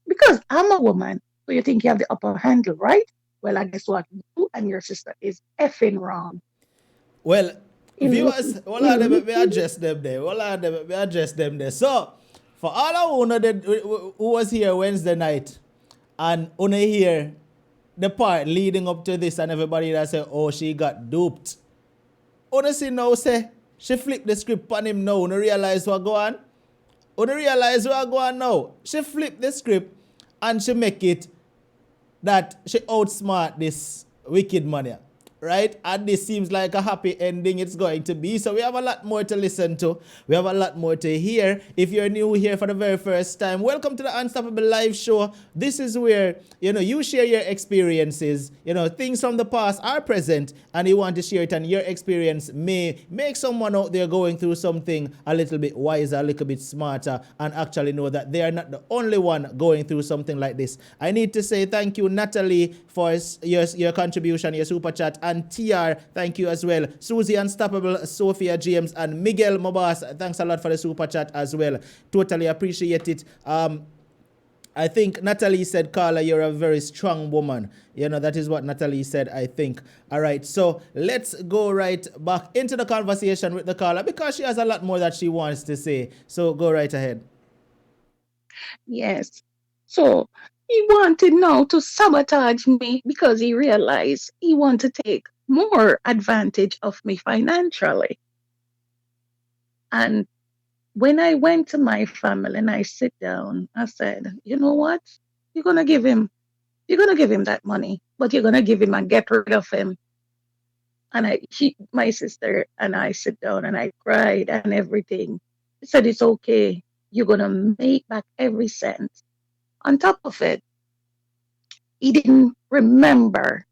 Because I'm a woman, so you think you have the upper handle, right? Well, I guess what? You and your sister is effing wrong. Well, He, viewers, all of them, he, we address them there. All of them, we address them there. So, for all of who, know that, who was here Wednesday night and only hear the part leading up to this and everybody that said, oh, she got duped. Honestly, now say, she flipped the script on him now. No realize what go on. Don't realize what go on now. She flipped the script and she make it that she outsmart this wicked money, right? And this seems like a happy ending it's going to be. So we have a lot more to listen to. We have a lot more to hear. If you're new here for the very first time, welcome to the Unstoppable Live Show. This is where, you share your experiences. Things from the past are present and you want to share it, and your experience may make someone out there going through something a little bit wiser, a little bit smarter, and actually know that they are not the only one going through something like this. I need to say thank you, Natalie, for your contribution, your super chat, and TR, thank you as well. Susie Unstoppable, Sophia James, and Miguel Mobas, thanks a lot for the super chat as well. Totally appreciate it. I think Natalie said, Carla, you're a very strong woman. That is what Natalie said, I think. All right, so let's go right back into the conversation with the Carla because she has a lot more that she wants to say. So go right ahead. yes. So he wanted now to sabotage me because he realized he wanted to take more advantage of me financially. And when I went to my family and I sit down, I said, you know what? You're gonna give him you're gonna give him that money, but you're gonna give him and get rid of him. And my sister and I sit down and I cried and everything. I said, it's okay. You're going to make back every cent. On top of it, he didn't remember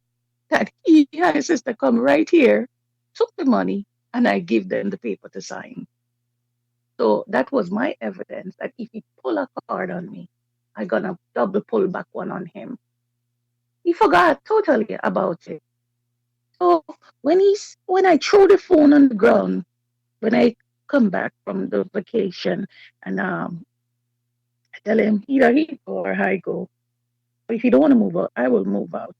that he and his sister come right here, took the money, and I give them the paper to sign. So that was my evidence that if he pull a card on me, I'm going to double pull back one on him. He forgot totally about it. So when I threw the phone on the ground, when I come back from the vacation and I tell him either he go or I go. But if you don't want to move out, I will move out.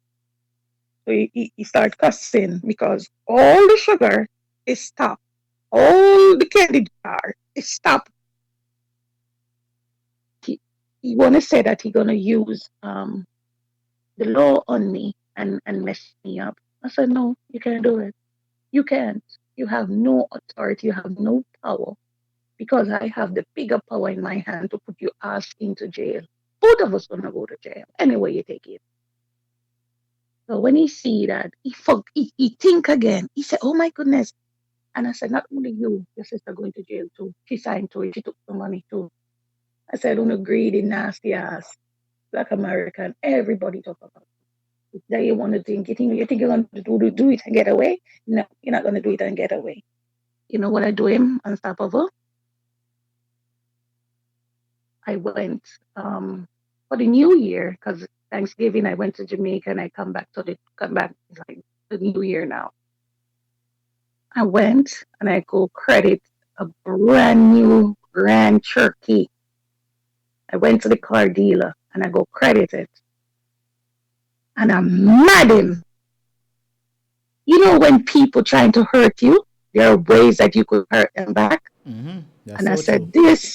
So he starts cussing because all the sugar is stopped. All the candy jar is stopped. He, he wanna say that he gonna use the law on me and mess me up. I said, no, you can't do it. You can't. You have no authority, you have no power because I have the bigger power in my hand to put your ass into jail. Both of us gonna go to jail. Anyway, you take it. So when he see that, he think again. He said, "Oh my goodness!" And I said, "Not only you, your sister going to jail too. She signed to it. She took the money too." I said, "On a greedy, nasty ass, Black American. Everybody talk about it. That you want to think. You think you're going to do it and get away? No, you're not going to do it and get away. You know what I do him unstoppable? I went for the New Year because Thanksgiving I went to Jamaica and I come back like the New Year now. I went and I go credit a brand new Grand Cherokee. I went to the car dealer and I go credit it. And I'm mad him. You know when people trying to hurt you, there are ways that you could hurt them back. That's And I so true. said,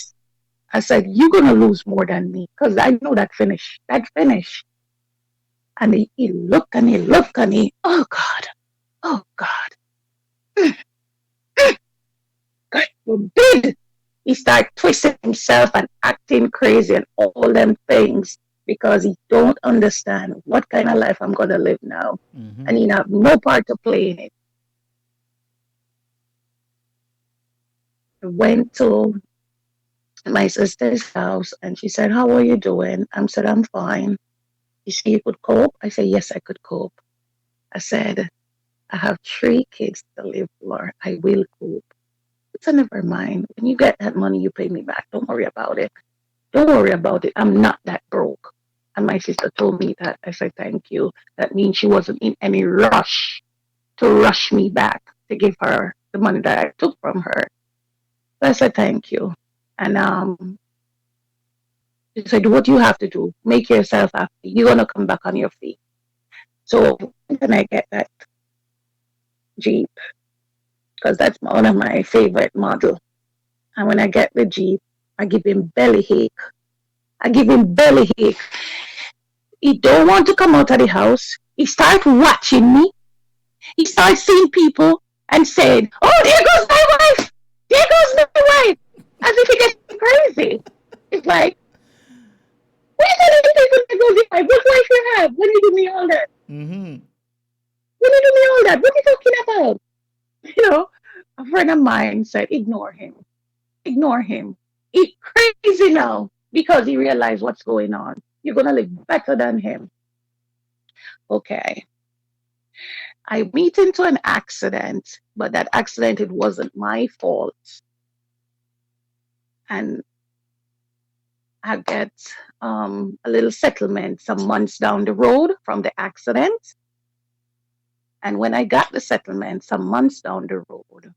I said, you're going to lose more than me because I know that finish. That finish. And he looked and he looked and oh God, oh God, God forbid. He started twisting himself and acting crazy and all them things because he don't understand what kind of life I'm going to live now. And he have no part to play in it. I went to my sister's house and she said, how are you doing? I said, I'm fine. You said you could cope? I said, yes, I could cope. I said, I have 3 kids to live for. I will cope. I said, never mind. When you get that money, you pay me back. Don't worry about it. Don't worry about it. I'm not that broke. And my sister told me that. I said, thank you. That means she wasn't in any rush to rush me back to give her the money that I took from her. So I said, thank you. And she said, what you have to do, make yourself happy. You're going to come back on your feet. So when can I get that Jeep? Because that's one of my favorite models. And when I get the Jeep, I give him belly ache. I give him belly ache. He don't want to come out of the house. He starts watching me. He starts seeing people and saying, oh, there goes my wife. There goes my wife. As if he gets crazy. It's like, where goes your wife? What wife you have? When you do me all that? When you do me all that? What are you talking about? You know, a friend of mine said, ignore him. Ignore him. He's crazy now because he realized what's going on. You're going to live better than him. Okay. I meet into an accident, but that accident, it wasn't my fault. And I get a little settlement some months down the road from the accident. And when I got the settlement some months down the road,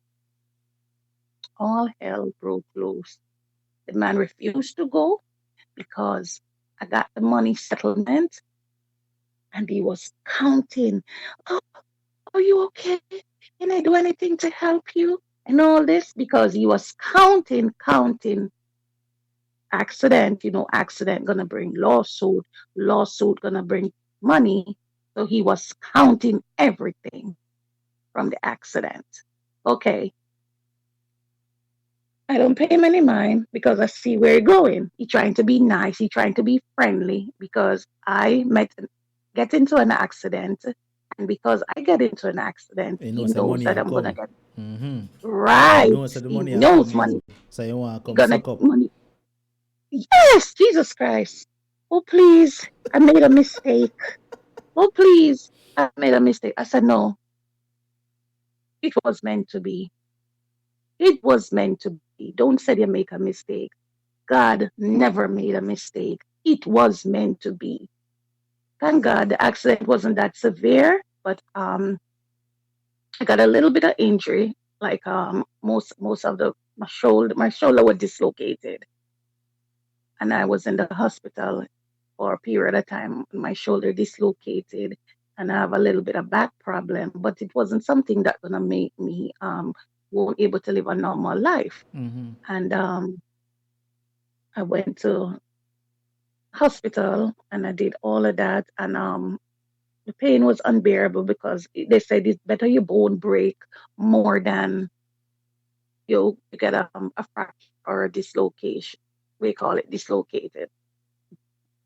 all hell broke loose. The man refused to go because I got the money settlement and he was counting. Oh, are you okay? Can I do anything to help you? And all this because he was counting. Accident, accident gonna bring lawsuit gonna bring money. So he was counting everything from the accident. Okay. I don't pay him any mind because I see where he's going. He's trying to be nice. He's trying to be friendly because get into an accident. And because I get into an accident, He he knows the knows money that I I'm gonna come. get He right. knows that the He money I come knows money. you. So you want to He's come gonna suck up. money. Yes, Jesus Christ. Oh please, I made a mistake. Oh please, I made a mistake. I said no. It was meant to be. It was meant to be. Don't say you make a mistake. God never made a mistake. It was meant to be. Thank God the accident wasn't that severe, but I got a little bit of injury, like most of my shoulder was dislocated, and I was in the hospital for a period of time. My shoulder dislocated, and I have a little bit of back problem, but it wasn't something that gonna make me won't able to live a normal life. And I went to hospital and I did all of that, and the pain was unbearable because they said it's better your bone break more than you get a fracture or a dislocation. We call it dislocated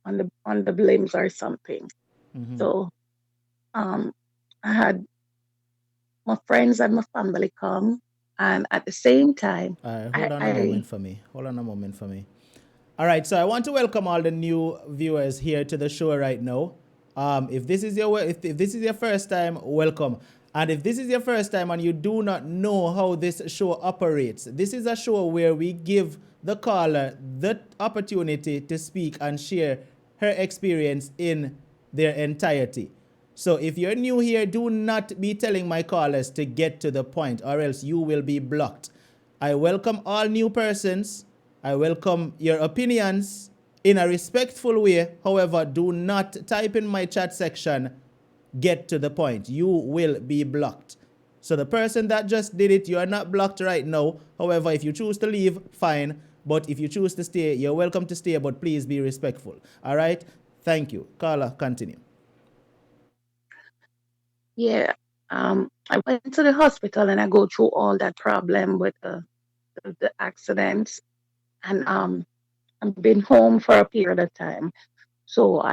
on the limbs or something. So um, I had my friends and my family come, and at the same time, All right, I, hold on a I moment for me. All right, so I want to welcome all the new viewers here to the show right now. If this is if this is your first time, welcome. And if this is your first time and you do not know how this show operates, this is a show where we give the caller the opportunity to speak and share her experience in their entirety. So if you're new here, do not be telling my callers to get to the point, or else you will be blocked. I welcome all new persons. I welcome your opinions in a respectful way. However, do not type in my chat section, get to the point. You will be blocked. So the person that just did it, you are not blocked right now. However, if you choose to leave, fine. But if you choose to stay, you're welcome to stay, but please be respectful. All right? Thank you. Carla, continue. Yeah. I went to the hospital and I go through all that problem with the accidents, and I've been home for a period of time. So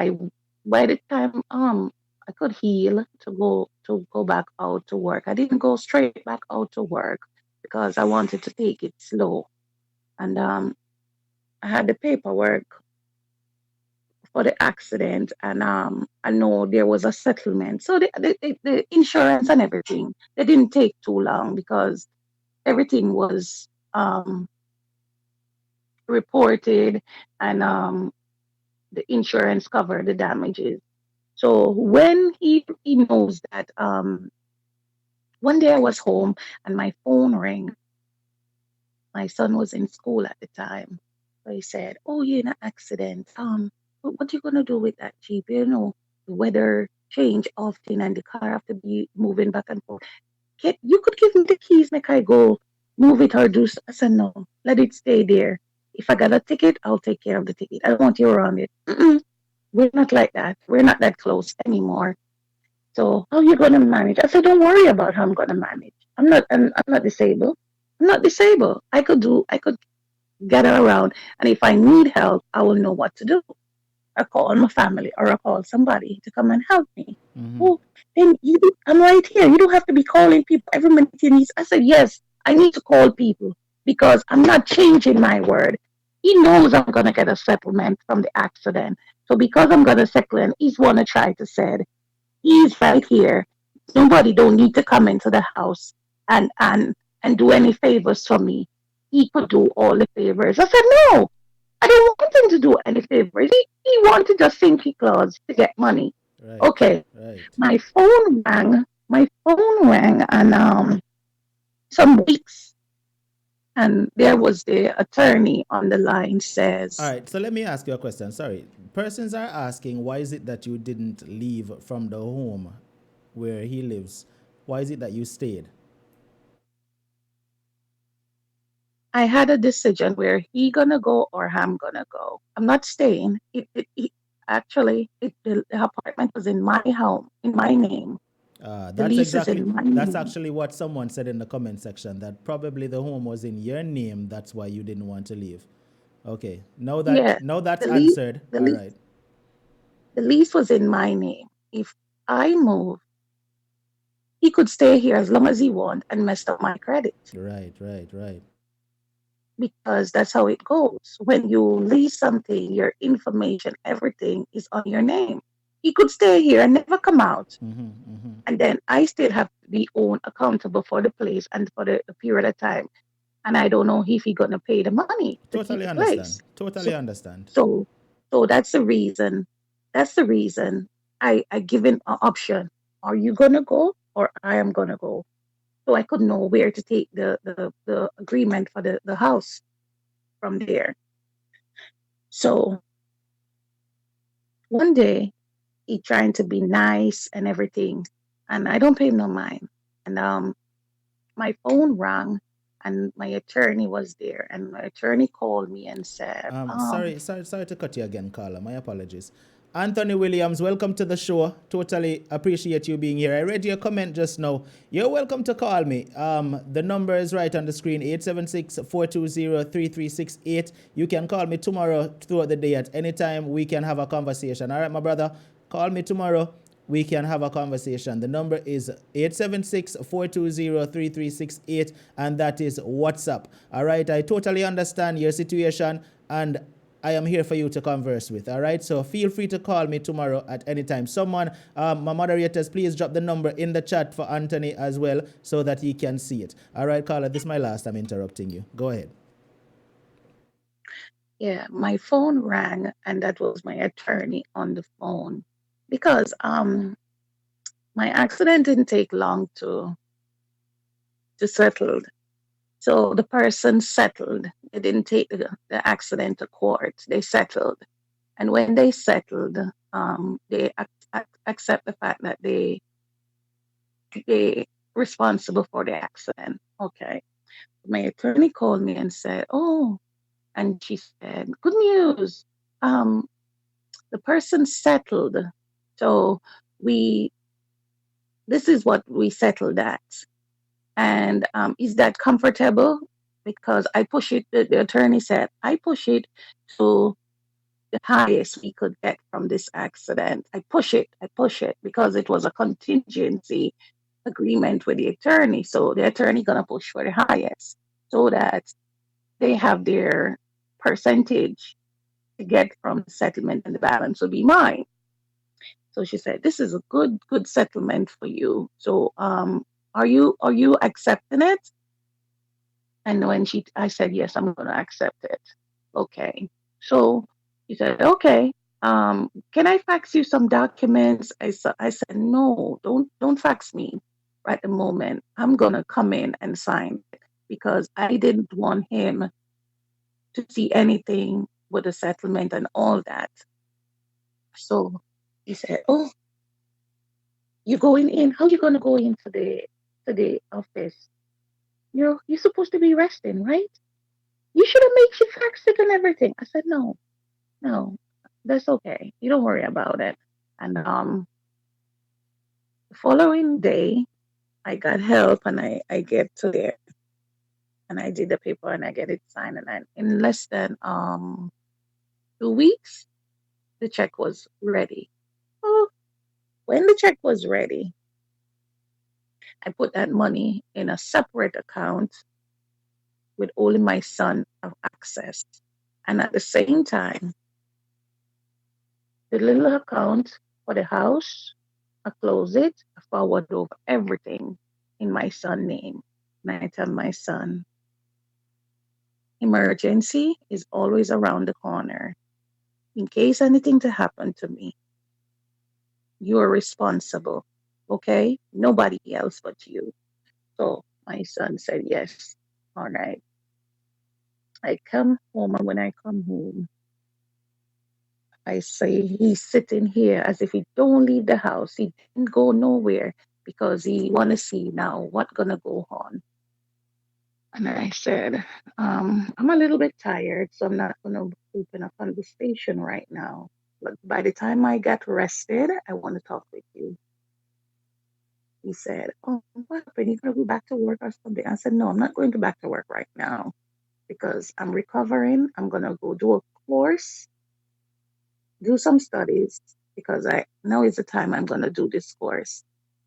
by the time I could heal to go back out to work, I didn't go straight back out to work because I wanted to take it slow. And I had the paperwork for the accident, and I know there was a settlement. So the insurance and everything, they didn't take too long because everything was reported, and the insurance covered the damages. So when he knows that, one day I was home and my phone rang. My son was in school at the time. So he said, "Oh, you're in an accident. What you gonna do with that Jeep? You know, the weather change often and the car have to be moving back and forth. You could give me the keys, make I go move it or do." I said, "No, let it stay there. If I got a ticket, I'll take care of the ticket. I don't want you around it." Mm-mm, we're not like that. We're not that close anymore. So how you gonna manage? I said, "Don't worry about how I'm gonna manage. I'm not disabled. I'm not disabled. I could gather around, and if I need help, I will know what to do. I call my family or I call somebody to come and help me." Mm-hmm. "Oh, then I'm right here. You don't have to be calling people every minute you need." I said, "Yes, I need to call people because I'm not changing my word." He knows I'm gonna get a settlement from the accident. So because I'm gonna settle and he's wanna try to say he's right here. Nobody don't need to come into the house and do any favors for me. He could do all the favors. I said, "No, I don't want him to do any favors. He wanted just Santa Claus to get money." Right. Okay. Right. My phone rang. My phone rang, and some weeks, and there was the attorney on the line All says, right. So let me ask you a question. Sorry. Persons are asking, why is it that you didn't leave from the home where he lives? Why is it that you stayed? "I had a decision where he gonna go or I'm gonna go. I'm not staying." Actually, the apartment was in my home, in my name. The lease is in my That's name. actually what someone said in the comment section, that probably the home was in your name. That's why you didn't want to leave. Okay. Yeah, Now that's the lease, answered. the All lease, right. the lease was in my name. If I move, he could stay here as long as he want and mess up my credit, Right. Right. Right. because that's how it goes. When you lease something, your information, everything is on your name. He could stay here and never come out. Mm-hmm. Mm-hmm. And then I still have to be own accountable for the place and for the period of time. And I don't know if he's gonna pay the money to keep Totally the understand. place. Totally So understand. so so that's the reason. That's the reason I give him an option. Are you gonna go or I am gonna go? So I could know where to take the agreement for the house from there. So one day he trying to be nice and everything, and I don't pay him no mind. And my phone rang, and my attorney was there, and my attorney called me and said, Sorry to cut you again, Carla. My apologies. Anthony Williams, welcome to the show. Totally appreciate you being here. I read your comment just now. You're welcome to call me. The number is right on the screen, 876-420-3368. You can call me tomorrow throughout the day at any time. We can have a conversation. All right, my brother? Call me tomorrow. We can have a conversation. The number is 876-420-3368, and that is WhatsApp. All right, I totally understand your situation, and I am here for you to converse with. All right, so feel free to call me tomorrow at any time. Someone, my moderators, please drop the number in the chat for Anthony as well so that he can see it. All right, Carla, this is my last time interrupting you. Go ahead. yeah, my phone rang, and that was my attorney on the phone, because my accident didn't take long to settle. So the person settled. They didn't take the accident to court. They settled. And when they settled, they accept the fact that they responsible for the accident. Okay. My attorney called me and said, "Oh," and she said, "Good news. Um, the person settled. So we this is what we settled at. And is that comfortable? Because I push it, the attorney said, I push it to the highest we could get from this accident. I push it because it was a contingency agreement with the attorney. So the attorney gonna push for the highest so that they have their percentage to get from the settlement and the balance will be mine. So she said, "This is a good settlement for you. So are you accepting it?" And when I said, "Yes, I'm going to accept it." Okay. So he said, "Okay. Can I fax you some documents?" I said, "No, don't fax me right at the moment. I'm going to come in and sign it because I didn't want him to see anything with the settlement and all that." So he said, "Oh, you're going in? How you going to go into the office? You're supposed to be resting, right? You should have made your fax it and everything." I said, "No, no, that's okay. You don't worry about it." And the following day, I got help and I get to there and I did the paper and I get it signed. And in less than 2 weeks, the check was ready. Oh, when the check was ready, I put that money in a separate account with only my son have access. And at the same time, the little account for the house, I close it, I forward over everything in my son's name. And I tell my son, emergency is always around the corner. In case anything to happen to me, you are responsible. Okay? Nobody else but you. So my son said, yes. All right. I come home, and when I come home, I say he's sitting here as if he don't leave the house. He didn't go nowhere because he want to see now what gonna go on. And I said, I'm a little bit tired, so I'm not gonna open a conversation right now. But by the time I get rested, I want to talk with you. He said, "Oh, what happened? You gonna go back to work or something?" I said, "No, I'm not going to back to work right now because I'm recovering. I'm gonna go do a course, do some studies because I now is the time I'm gonna do this course."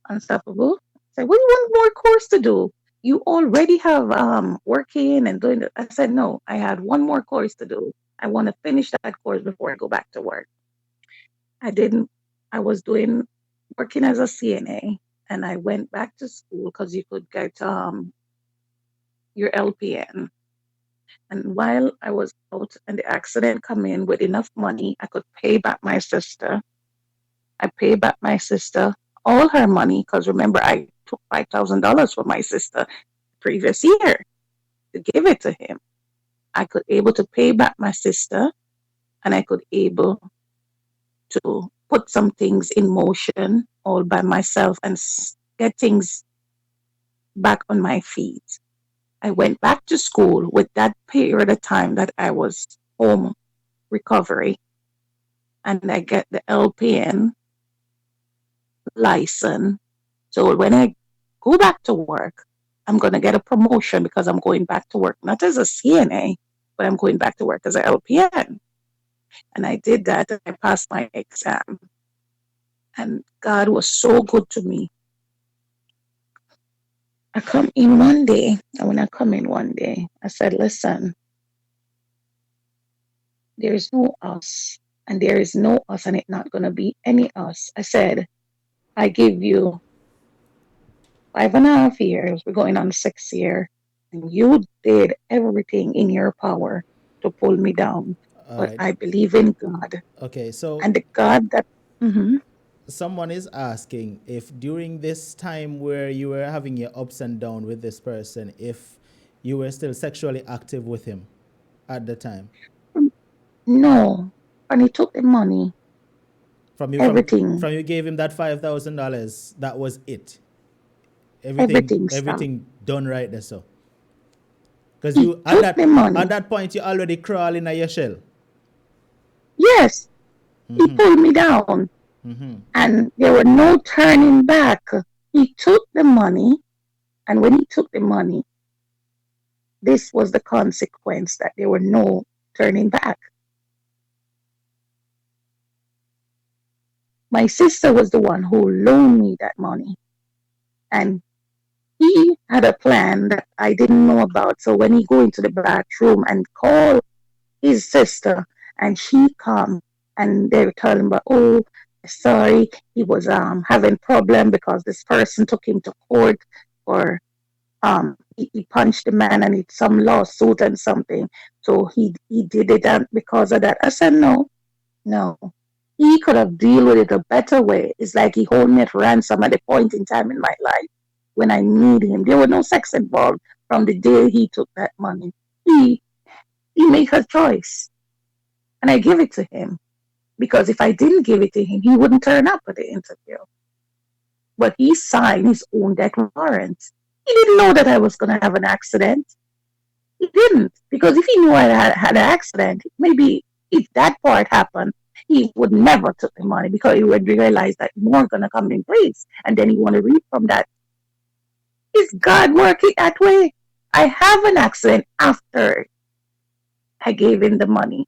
Unstoppable. I said, "What do you want more course to do? You already have working and doing it." I said, "No, I had one more course to do. I want to finish that course before I go back to work." I didn't. I was doing working as a CNA, and I went back to school because you could get your LPN. And while I was out and the accident come in with enough money, I could pay back my sister. I paid back my sister all her money because remember I took $5,000 from my sister previous year to give it to him. I could able to pay back my sister and I could able to put some things in motion all by myself and get things back on my feet. I went back to school with that period of time that I was home recovery and I get the LPN license. So when I go back to work, I'm going to get a promotion because I'm going back to work, not as a CNA, but I'm going back to work as an LPN. And I did that. And I passed my exam. And God was so good to me. I come in one day, and when I come in one day, I said, "Listen, there is no us, and there is no us, and it's not going to be any us." I said, "I give you 5.5 years. We're going on the 6th year. And you did everything in your power to pull me down. All But right. I believe in God. Okay. So And the God that, Mhm. someone is asking if during this time where you were having your ups and downs with this person, if you were still sexually active with him at the time. No. And he took the money, From you from everything, from you gave him that $5,000. That was it. Everything everything stopped. everything done right there. So because He you took the at money. that point you already crawling in your shell. Yes, he pulled me down. And there were no turning back. He took the money, and when he took the money, this was the consequence that there were no turning back. My sister was the one who loaned me that money, and he had a plan that I didn't know about. So when he go into the bathroom and call his sister, and she come, and they were telling about, oh, sorry, he was having problem because this person took him to court for he punched the man and it's some lawsuit and something. So he did it, and because of that, I said no. He could have deal with it a better way. It's like he hold me at ransom at a point in time in my life when I need him. There was no sex involved from the day he took that money. He he made a choice, and I give it to him because if I didn't give it to him, he wouldn't turn up at the interview. But he signed his own death warrant. He didn't know that I was going to have an accident. He didn't, because if he knew I had an accident, maybe if that part happened, he would never took the money because he would realize that more gonna come in place, and then he want to reap from that. Is God working that way? I have an accident after I gave him the money,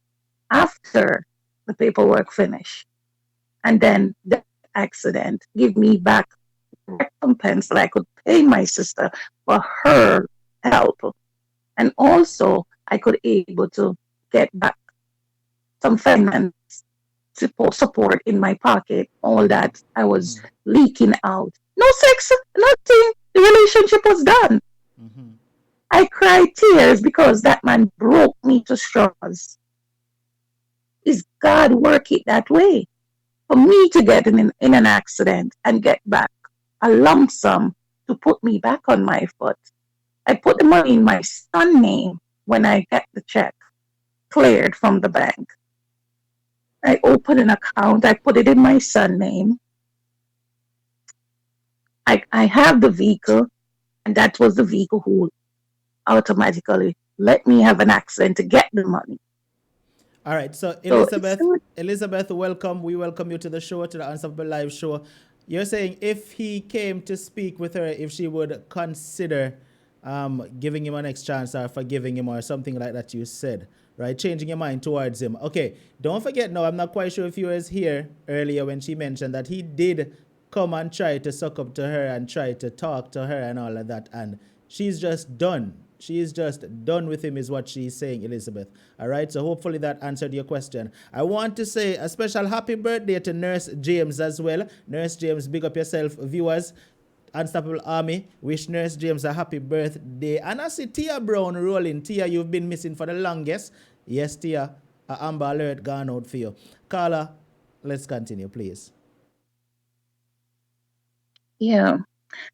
after the paperwork finished, and then the accident give me back recompense that I could pay my sister for her help, and also I could able to get back some finance support in my pocket, all that I was leaking out. No sex, nothing. The relationship was done. I cried tears because that man broke me to straws. Is God working that way? For me to get in an accident and get back a lump sum to put me back on my foot. I put the money in my son's name when I get the check cleared from the bank. I opened an account, I put it in my son's name. I have the vehicle, and that was the vehicle who automatically let me have an accident to get the money. All right. So So it's Elizabeth, welcome. We welcome you to the show, to the Unstoppable Live show. You're saying if he came to speak with her, if she would consider giving him a next chance or forgiving him or something like that, you said, right? Changing your mind towards him. Okay. Don't forget now, I'm not quite sure if you was here earlier when she mentioned that he did come and try to suck up to her and try to talk to her and all of that. And she's just done. She is just done with him, is what she's saying, Elizabeth. All right. So hopefully that answered your question. I want to say a special happy birthday to Nurse James as well. Nurse James, big up yourself, viewers. Unstoppable Army, wish Nurse James a happy birthday. And I see Tia Brown rolling. Tia, you've been missing for the longest. Yes, Tia, a Amber Alert gone out for you. Carla, let's continue, please. yeah.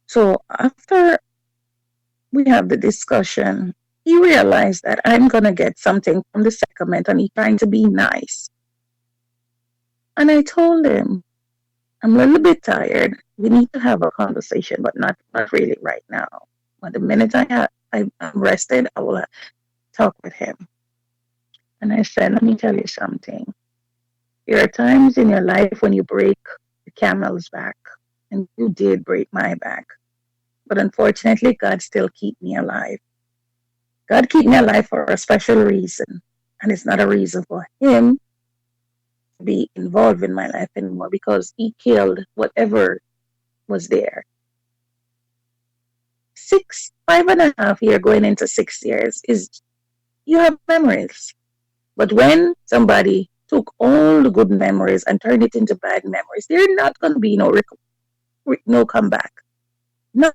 So after we have the discussion, he realized that I'm gonna get something from the settlement, and he's trying to be nice. And I told him, I'm a little bit tired. We need to have a conversation, but not really right now. But the minute I'm rested, I will talk with him. And I said, let me tell you something. There are times in your life when you break the camel's back, and you did break my back. But unfortunately, God still keep me alive. God keep me alive for a special reason. And it's not a reason for him to be involved in my life anymore, because he killed whatever was there. 5.5 years going into 6 years is, you have memories. But when somebody took all the good memories and turned it into bad memories, there's not going to be no comeback. No.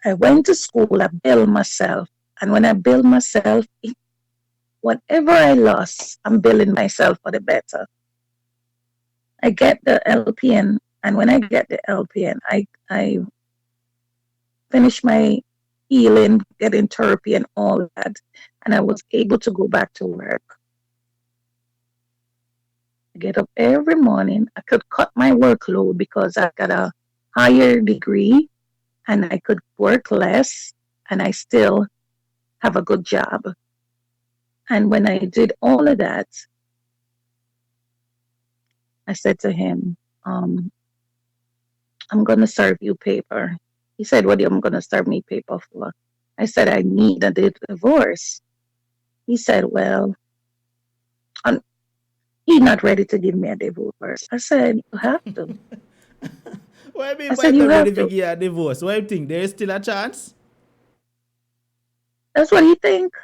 I went to school, I built myself. And when I build myself, whatever I lost, I'm building myself for the better. I get the LPN, and when I get the LPN, I finish my healing, getting therapy, and all that, and I was able to go back to work. I get up every morning. I could cut my workload because I got a higher degree, and I could work less, and I still have a good job. And when I did all of that, I said to him, I'm going to serve you paper. He said, what am I going to serve me paper for? I said, I need a divorce. He said, well, I'm, he's not ready to give me a divorce. I said, you have to. What I mean I by said, you not ready have to to. get a divorce? What do you think? There is still a chance? That's what he think.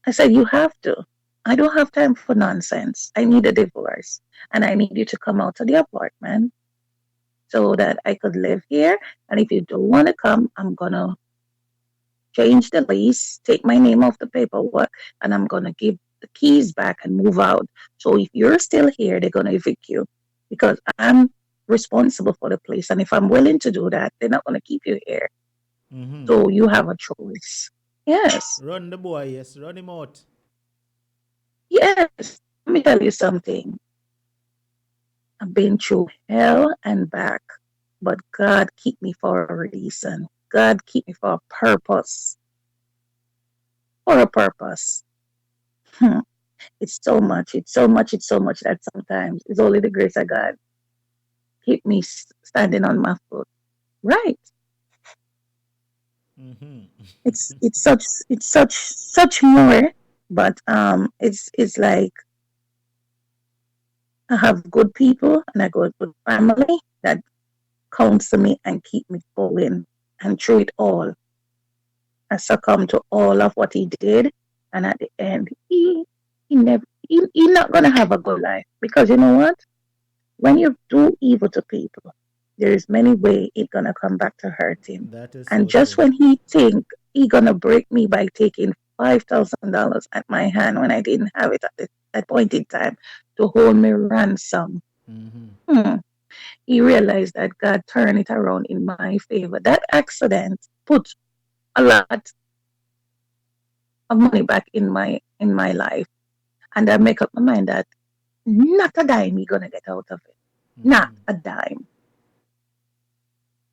I said, you have to. I don't have time for nonsense. I need a divorce. And I need you to come out of the apartment so that I could live here. And if you don't want to come, I'm going to change the lease, take my name off the paperwork, and I'm going to give the keys back and move out. So if you're still here, they're going to evict you because I'm responsible for the place. And if I'm willing to do that, they're not going to keep you here. Mm-hmm. So you have a choice. Yes. Run the boy, yes. Run him out. Yes. Let me tell you something. I've been through hell and back, but God keep me for a reason. God keep me for a purpose. For a purpose. Hmm. It's so much. It's so much. It's so much that sometimes it's only the grace of God keep me standing on my foot. Right. Mm-hmm. It's such more. But it's like I have good people and I got good family that counsel me and keep me going. And through it all, I succumbed to all of what he did. And at the end, he never he not gonna have a good life because you know what? When you do evil to people, there is many way it gonna come back to hurt him. That is And so just true. when he think he gonna break me by taking $5,000 at my hand when I didn't have it at that point in time to hold me ransom, Mm-hmm. hmm, he realized that God turned it around in my favor. That accident put a lot of money back in my life, and I make up my mind that not a dime he gonna get out of it, not Mm-hmm. a dime.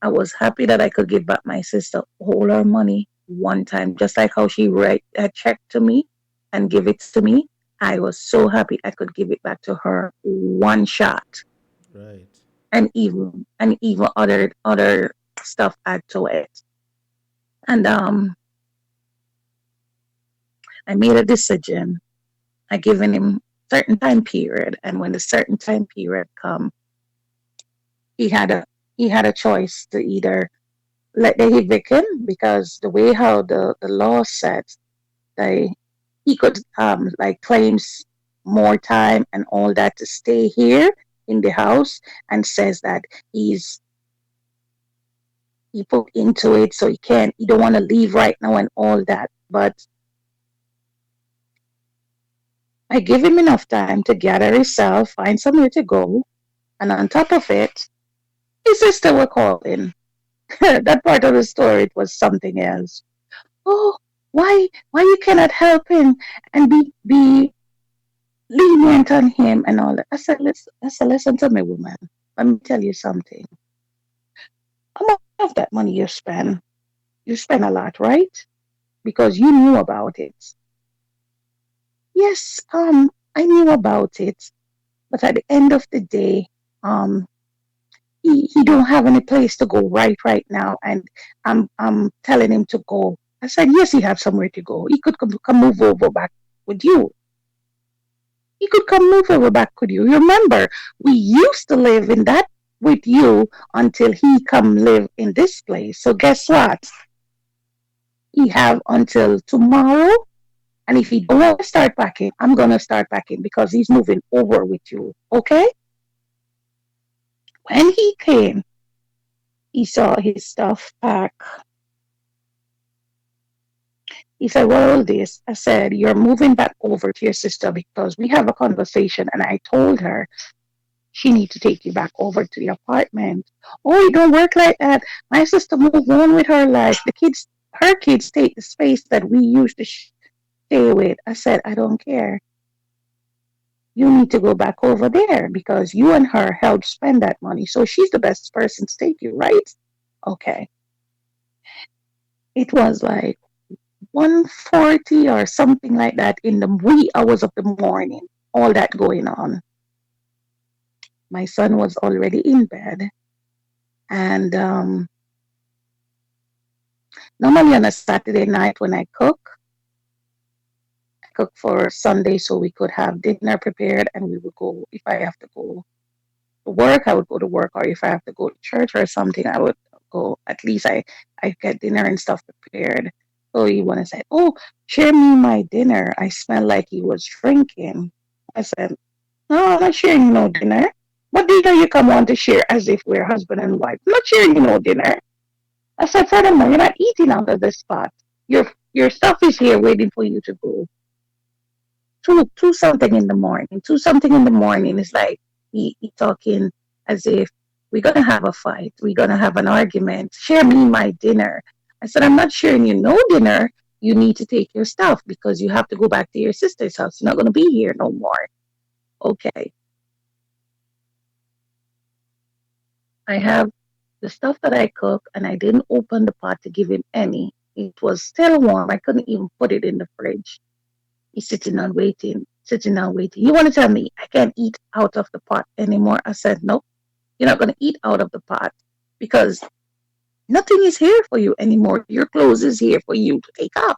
I was happy that I could give back my sister all her money one time, just like how she write a check to me and give it to me. I was so happy I could give it back to her one shot, Right. and even other stuff add to it. And I made a decision. I given him certain time period, and when the certain time period come, he had a he had a choice to either let the evict him because the way how the law said they he could like claims more time and all that to stay here in the house and says that he put into it so he don't want to leave right now and all that. But I give him enough time to gather himself, find somewhere to go, and on top of it, his sister were calling. That part of the story it was something else. Oh, why you cannot help him and be lenient on him and all that. I said, listen to me, woman. Let me tell you something. How much of that money you spend? You spend a lot, right? Because you knew about it. Yes, I knew about it, but at the end of the day, um, he don't have any place to go right now, and I'm telling him to go. I said, yes, he have somewhere to go. He could come move over back with you. He could come move over back with you. Remember, we used to live in that with you until he come live in this place. So guess what? He have until tomorrow. And if he don't want to start packing, I'm gonna start packing because he's moving over with you. Okay? When he came, he saw his stuff pack. He said, what all this? I said, you're moving back over to your sister because we have a conversation and I told her she need to take you back over to the apartment. Oh, it don't work like that. My sister moved on with her life. Her kids take the space that we used to stay with. I said, I don't care. You need to go back over there because you and her helped spend that money. So she's the best person to take you, right? Okay. It was like 1:40 or something like that in the wee hours of the morning. All that going on. My son was already in bed. And normally on a Saturday night when I cook for Sunday so we could have dinner prepared and we would go, if I have to go to work, I would go to work, or if I have to go to church or something, I would go. At least I get dinner and stuff prepared. So he wanna say, "Oh, share me my dinner." I smell like he was drinking. I said, "No, I'm not sharing no dinner. What dinner you come on to share as if we're husband and wife? I'm not sharing no dinner." I said, "Furthermore, you're not eating out of this pot. Your stuff is here waiting for you to go." Two something in the morning. Two something in the morning is like he talking as if we're gonna have a fight, we're gonna have an argument. Share me my dinner. I said, I'm not sharing you no dinner. You need to take your stuff because you have to go back to your sister's house. You're not gonna be here no more. Okay. I have the stuff that I cook and I didn't open the pot to give him any. It was still warm. I couldn't even put it in the fridge. He's sitting on waiting, sitting on waiting. You want to tell me I can't eat out of the pot anymore? I said, no, you're not going to eat out of the pot because nothing is here for you anymore. Your clothes is here for you to take up.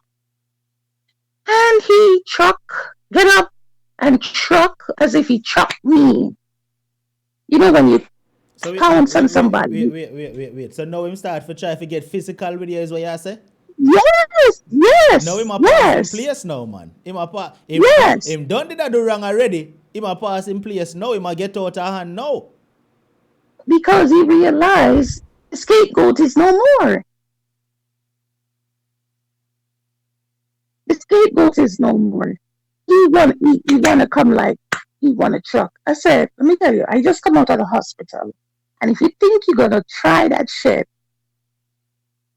And he get up and truck as if he chucked me. You know when you So pounce on somebody? So now him start for try to get physical with you is what you say? Yes, Now him yes, a pass in yes, place now, man. Him a pass. yes. Him done did that do wrong already. Him a pass in place now. Him a get out of hand now. Because he realized the scapegoat is no more. The scapegoat is no more. He wanna come like he wanna truck. I said, let me tell you, I just come out of the hospital. And if you think you're gonna try that shit,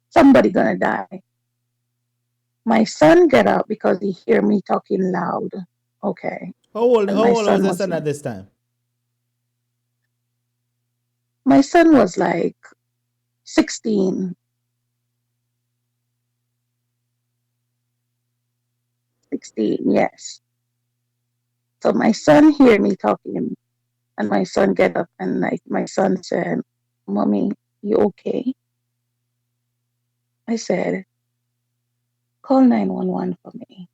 somebody gonna die. My son get up because he hear me talking loud. Okay. And How old was the son at this time? my son was like 16. 16, yes. So my son hear me talking and my son get up and like my son said, Mommy, you okay? I said, call 911 for me.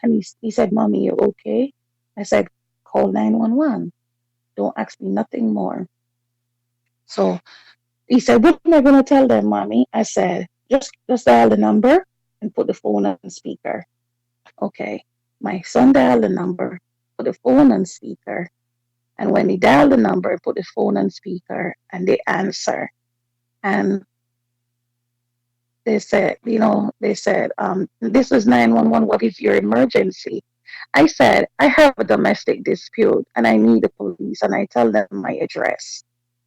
And he said, Mommy, you okay? I said, call 911. Don't ask me nothing more. So he said, what am I going to tell them, Mommy? I said, just dial the number and put the phone on speaker. Okay. My son dialed the number, put the phone on speaker. And when he dialed the number, put the phone on speaker, and they answer. And they said, this is 911. What is your emergency? I said, I have a domestic dispute and I need the police. And I tell them my address.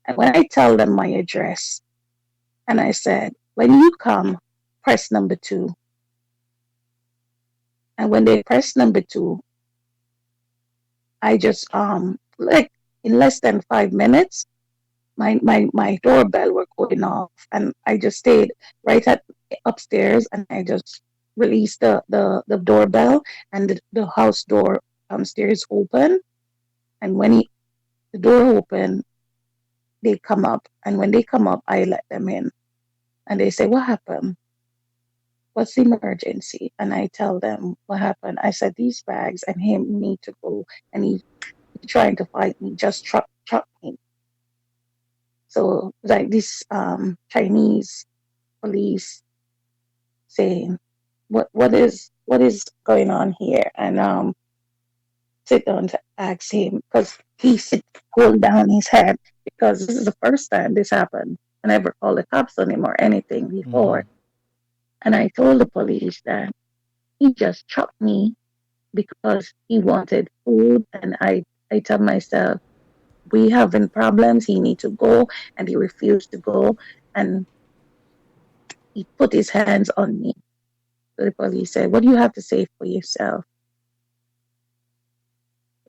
And when I tell them my address, and I said, when you come, press number 2. And when they press number 2, I just, like in less than 5 minutes, my doorbell were going off and I just stayed right at upstairs and I just released the doorbell and the house door downstairs open and when the door opened they come up and when they come up I let them in and they say what happened, what's the emergency, and I tell them what happened. I said these bags and him need to go and he trying to fight me, just truck me. So like this Chinese police saying what is going on here and sit down to ask him because he hold down his head because this is the first time this happened. I never called the cops on him or anything Mm-hmm. before. And I told the police that he just chopped me because he wanted food and I I tell myself, we having problems, he need to go, and he refused to go, and he put his hands on me. So the police said, what do you have to say for yourself?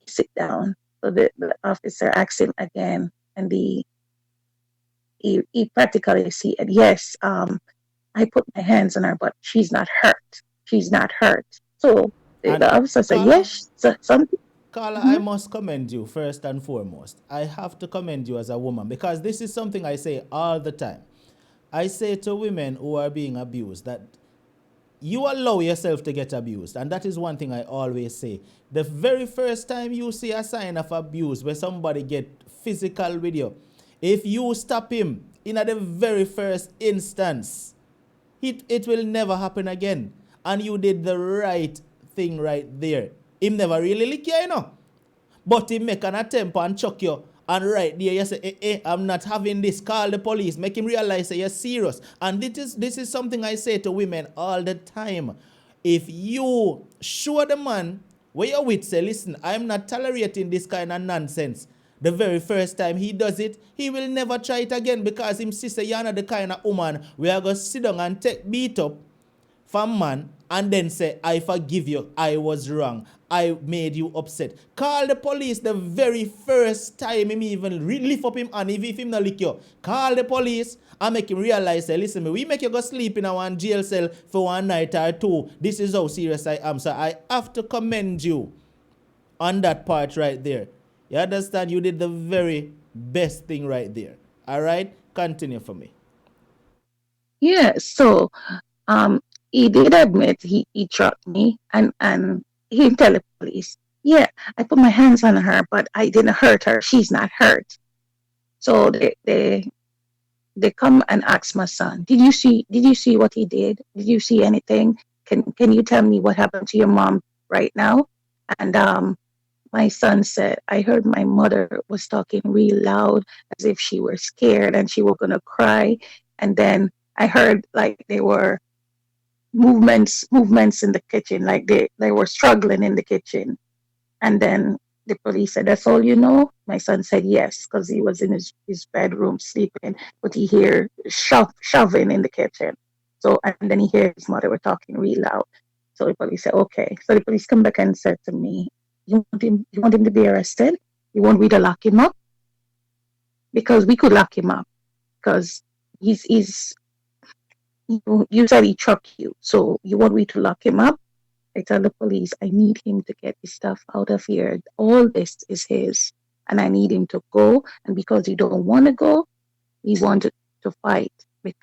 Sit down. So the officer asked him again, and he practically said, yes, I put my hands on her, but she's not hurt. She's not hurt. So And the officer said, Carla, yes, so, something. Carla, I Mhm. must commend you first and foremost. I have to commend you as a woman because this is something I say all the time. I say to women who are being abused that you allow yourself to get abused. And that is one thing I always say. The very first time you see a sign of abuse where somebody get physical with you, if you stop him in the very first instance, it will never happen again. And you did the right thing right there. Him never really lick you, you know. But he make an attempt and chuck you. And right there, you say, I'm not having this. Call the police. Make him realize that you're serious. And this is something I say to women all the time. If you show the man where you're with, say, listen, I'm not tolerating this kind of nonsense. The very first time he does it, he will never try it again because him sister, you're not the kind of woman where I go sit down and take beat up from man and then say, I forgive you, I was wrong, I made you upset. Call the police the very first time him even lift up him and if him not lick you. Call the police and make him realize, say, listen, we make you go sleep in a one jail cell for one night or two. This is how serious I am. So I have to commend you on that part right there. You understand? You did the very best thing right there. All right? Continue for me. Yeah, so um, he did admit he dropped me, and he tell the police, yeah, I put my hands on her, but I didn't hurt her. She's not hurt. So they come and ask my son, did you see what he did? Did you see anything? Can you tell me what happened to your mom right now? And my son said, I heard my mother was talking real loud as if she were scared and she was gonna cry. And then I heard like there were movements in the kitchen, like they were struggling in the kitchen. And then the police said, that's all you know? My son said yes, because he was in his bedroom sleeping, but he hear shoving in the kitchen. So and then he heard his mother were talking real loud. So the police said, okay. So the police come back and said to me, you want him to be arrested? You want me to lock him up? Because we could lock him up because he's you said he struck you. So you want me to lock him up? I tell the police, I need him to get his stuff out of here. All this is his, and I need him to go. And because he don't want to go, he wanted to fight.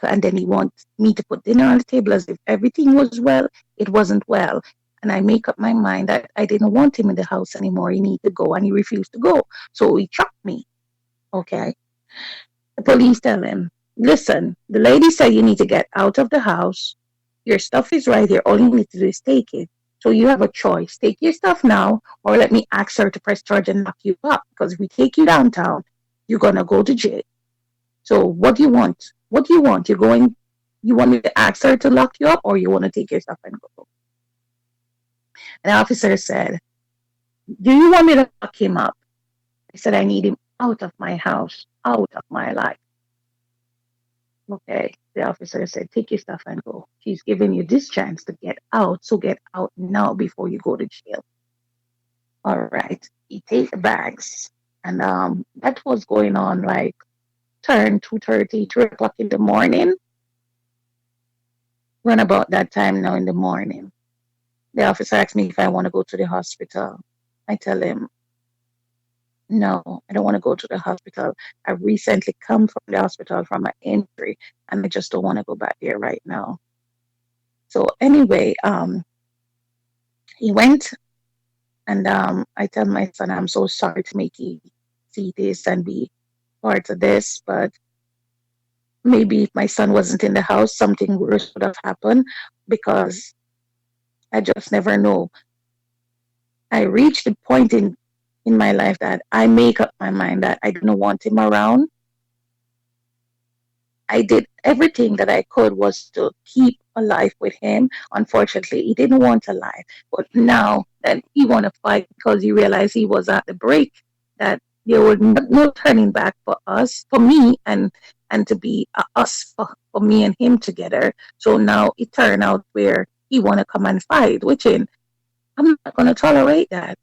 And then he wants me to put dinner on the table as if everything was well. It wasn't well. And I make up my mind that I didn't want him in the house anymore. He need to go, and he refused to go. So he chucked me. Okay. The police tell him, listen, the lady said you need to get out of the house. Your stuff is right here. All you need to do is take it. So you have a choice. Take your stuff now, or let me ask her to press charge and lock you up. Because if we take you downtown, you're going to go to jail. So what do you want? What do you want? You want me to ask her to lock you up, or you want to take your stuff and go? And the officer said, do you want me to lock him up? I said, I need him out of my house, out of my life. Okay. The officer said, take your stuff and go. She's giving you this chance to get out. So get out now before you go to jail. All right. He take the bags. And that was going on like turn 2:30, 3 o'clock in the morning. Run about that time now in the morning. The officer asked me if I want to go to the hospital. I tell him, no, I don't want to go to the hospital. I recently come from the hospital from an injury, and I just don't want to go back there right now. So anyway, he went, and I tell my son, I'm so sorry to make you see this and be part of this, but maybe if my son wasn't in the house, something worse would have happened because I just never know. I reached the point in my life that I make up my mind that I don't want him around. I did everything that I could was to keep a life with him. Unfortunately, he didn't want a life. But now that he want to fight because he realized he was at the break. that there was no turning back for us, for me, and to be us for me and him together. So now it turned out where he want to come and fight, which I'm not going to tolerate that.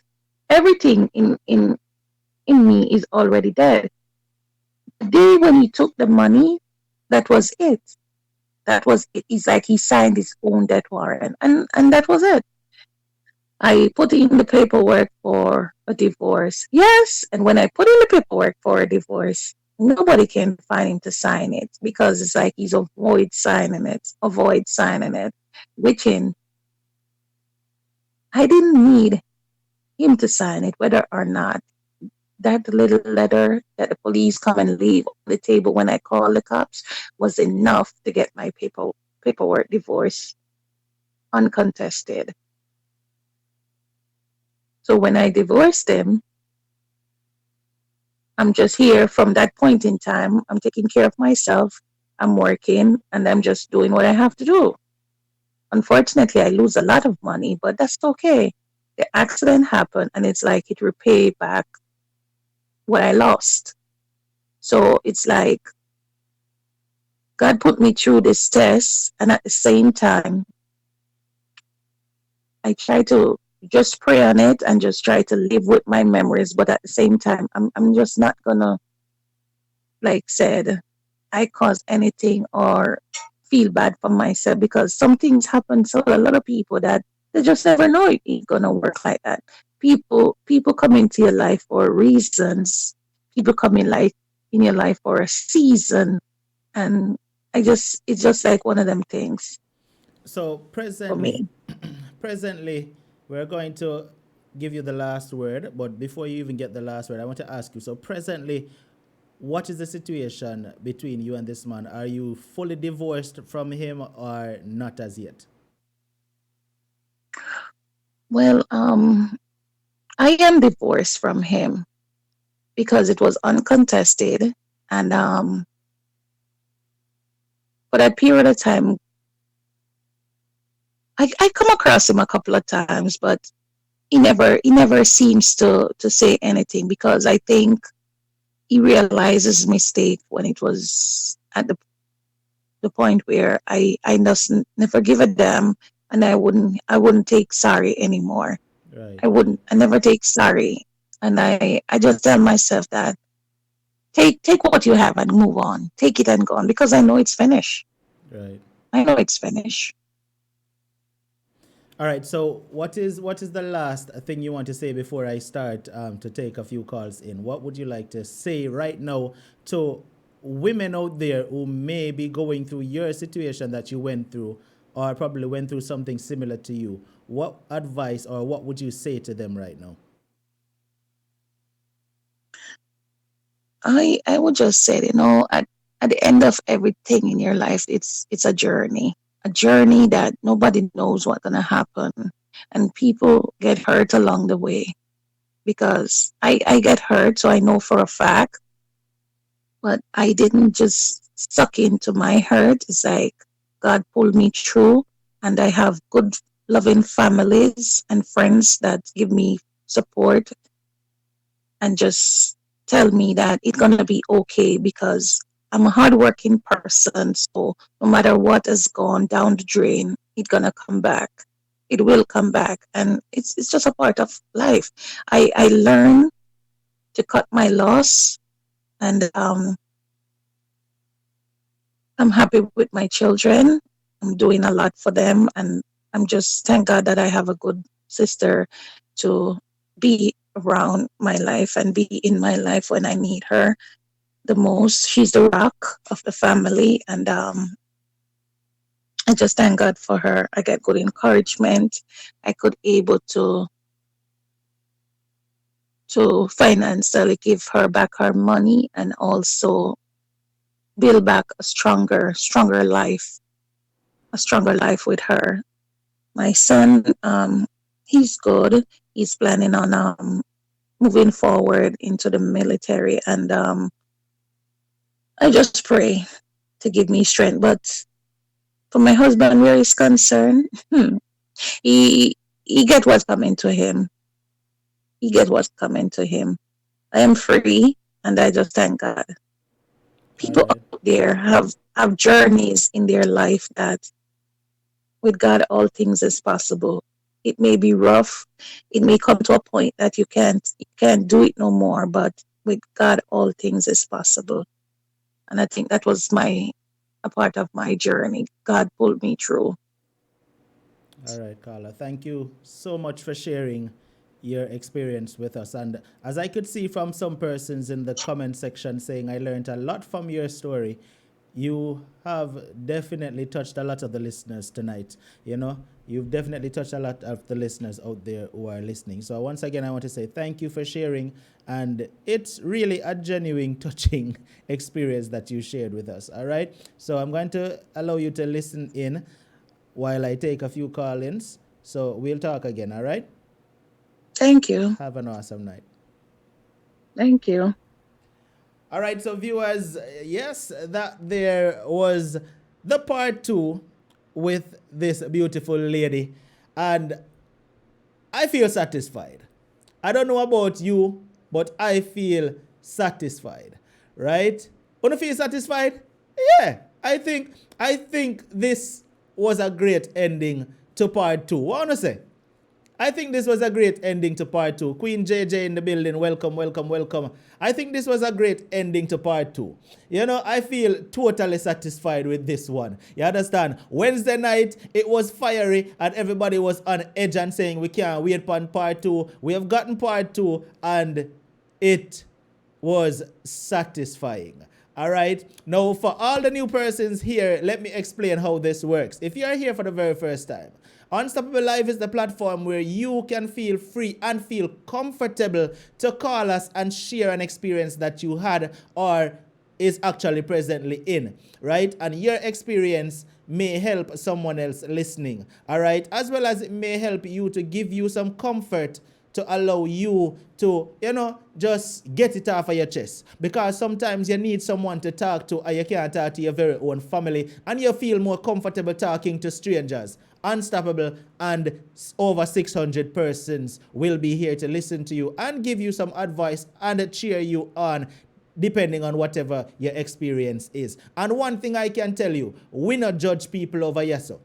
Everything in me is already dead. The day when he took the money, that was it. That was it. It's like he signed his own death warrant, and that was it. I put in the paperwork for a divorce. Yes, and when I put in the paperwork for a divorce, nobody can find him to sign it because it's like he's avoid signing it, which in I didn't need him to sign it, whether or not that little letter that the police come and leave on the table when I call the cops was enough to get my paperwork divorce uncontested. So when I divorced him, I'm just here from that point in time. I'm taking care of myself. I'm working and I'm just doing what I have to do. Unfortunately, I lose a lot of money, but that's okay. The accident happened and it's like it repay back what I lost. So it's like God put me through this test, and at the same time, I try to just pray on it and just try to live with my memories. But at the same time, I'm just not gonna, like said, I cause anything or feel bad for myself because some things happen to a lot of people that they just never know it ain't gonna work like that. People come into your life for reasons. People come in your life for a season, and it's just like one of them things So for presently, me. presently, we're going to give you the last word. But before you even get the last word, I want to ask you. So presently, what is the situation between you and this man? Are you fully divorced from him or not as yet? Well, I am divorced from him because it was uncontested, and for that period of time, I come across him a couple of times, but he never seems to say anything because I think he realizes mistake when it was at the point where I just never give a damn, and I wouldn't take sorry anymore. Right, I never take sorry, and I just tell myself that take what you have and move on, take it and go on because I know it's finished. right. I know it's finished. All right. So, what is the last thing you want to say before I start to take a few calls in? What would you like to say right now to women out there who may be going through your situation that you went through, or probably went through something similar to you? What advice or what would you say to them right now? I would just say, at the end of everything in your life, it's a journey that nobody knows what's gonna happen, and people get hurt along the way because I get hurt, so I know for a fact, but I didn't just suck into my hurt. It's like God pulled me through, and I have good, loving families and friends that give me support and just tell me that it's gonna be okay because I'm a hardworking person. So no matter what has gone down the drain, it's gonna come back. It will come back, and it's just a part of life. I learn to cut my loss, and I'm happy with my children. I'm doing a lot for them, and I'm just thank God that I have a good sister to be around my life and be in my life when I need her the most. She's the rock of the family, and I just thank God for her. I get good encouragement. I could able to financially give her back her money and also build back a stronger life with her. My son, he's good. He's planning on moving forward into the military, and I just pray to give me strength. But for my husband, where he's concerned, he he get what's coming to him. He get what's coming to him. I am free, and I just thank God. All People right. out there have journeys in their life that with God all things is possible. It may be rough. It may come to a point that you can't do it no more, but with God all things is possible. And I think that was a part of my journey. God pulled me through. All right, Carla. Thank you so much for sharing your experience with us. And as I could see from some persons in the comment section saying, I learned a lot from your story, you have definitely touched a lot of the listeners tonight. You know, you've definitely touched a lot of the listeners out there who are listening. So, once again, I want to say thank you for sharing. And it's really a genuine, touching experience that you shared with us. All right. So, I'm going to allow you to listen in while I take a few call ins. So we'll talk again, all right? Thank you. Have an awesome night. Thank you. All right, so viewers, yes, that there was the part two with this beautiful lady. And I feel satisfied. I don't know about you, but I feel satisfied, right? Wanna feel satisfied? Yeah, I think this was a great ending to part two. What wanna say? I think this was a great ending to part two. Queen JJ in the building. Welcome, welcome, welcome. I think this was a great ending to part two. You know, I feel totally satisfied with this one. You understand? Wednesday night, it was fiery and everybody was on edge and saying we can't wait for part two. We have gotten part two and it was satisfying. All right. Now, for all the new persons here, let me explain how this works. If you are here for the very first time, Unstoppable Live is the platform where you can feel free and feel comfortable to call us and share an experience that you had or is actually presently in, right? And your experience may help someone else listening, all right? As well as it may help you to give you some comfort to allow you to, just get it off of your chest. Because sometimes you need someone to talk to and you can't talk to your very own family and you feel more comfortable talking to strangers. Unstoppable and over 600 persons will be here to listen to you and give you some advice and cheer you on depending on whatever your experience is. And one thing I can tell you, we not judge people over here, so.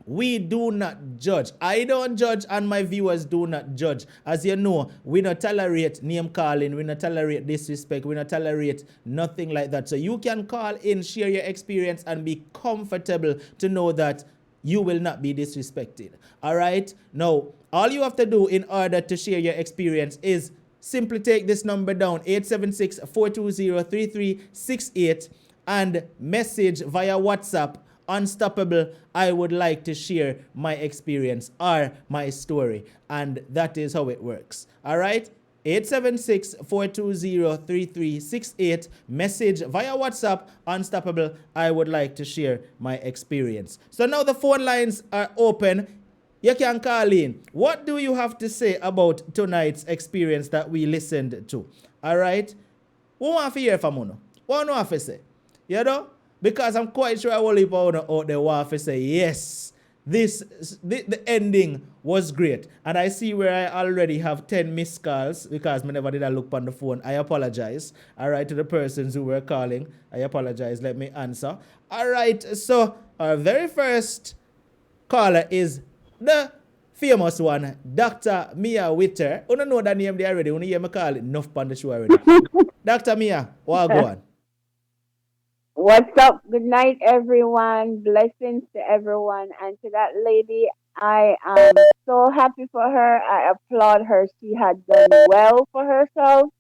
We do not judge. I don't judge and my viewers do not judge. As you know, we not tolerate name calling, we not tolerate disrespect, we not tolerate nothing like that. So you can call in, share your experience and be comfortable to know that you will not be disrespected. All right? Now, all you have to do in order to share your experience is simply take this number down, 876-420-3368 and message via WhatsApp, Unstoppable, I would like to share my experience or my story. And that is how it works. All right? 876-420-3368. Message via WhatsApp, Unstoppable, I would like to share my experience. So now the phone lines are open. You can call in. What do you have to say about tonight's experience that we listened to? All right? Who want to hear from you? What do you have to say? You know? Because I'm quite sure I will leave out there want to say, yes, the ending was great. And I see where I already have 10 missed calls because I never did I look on the phone. I apologize. All right, to the persons who were calling. I apologize. Let me answer. All right, so our very first caller is the famous one, Dr. Mia Witter. You don't know that name there already. You hear me call it enough on the show already. Dr. Mia, what go on? What's up? Good night, everyone. Blessings to everyone. And to that lady, I am so happy for her. I applaud her. She had done well for herself.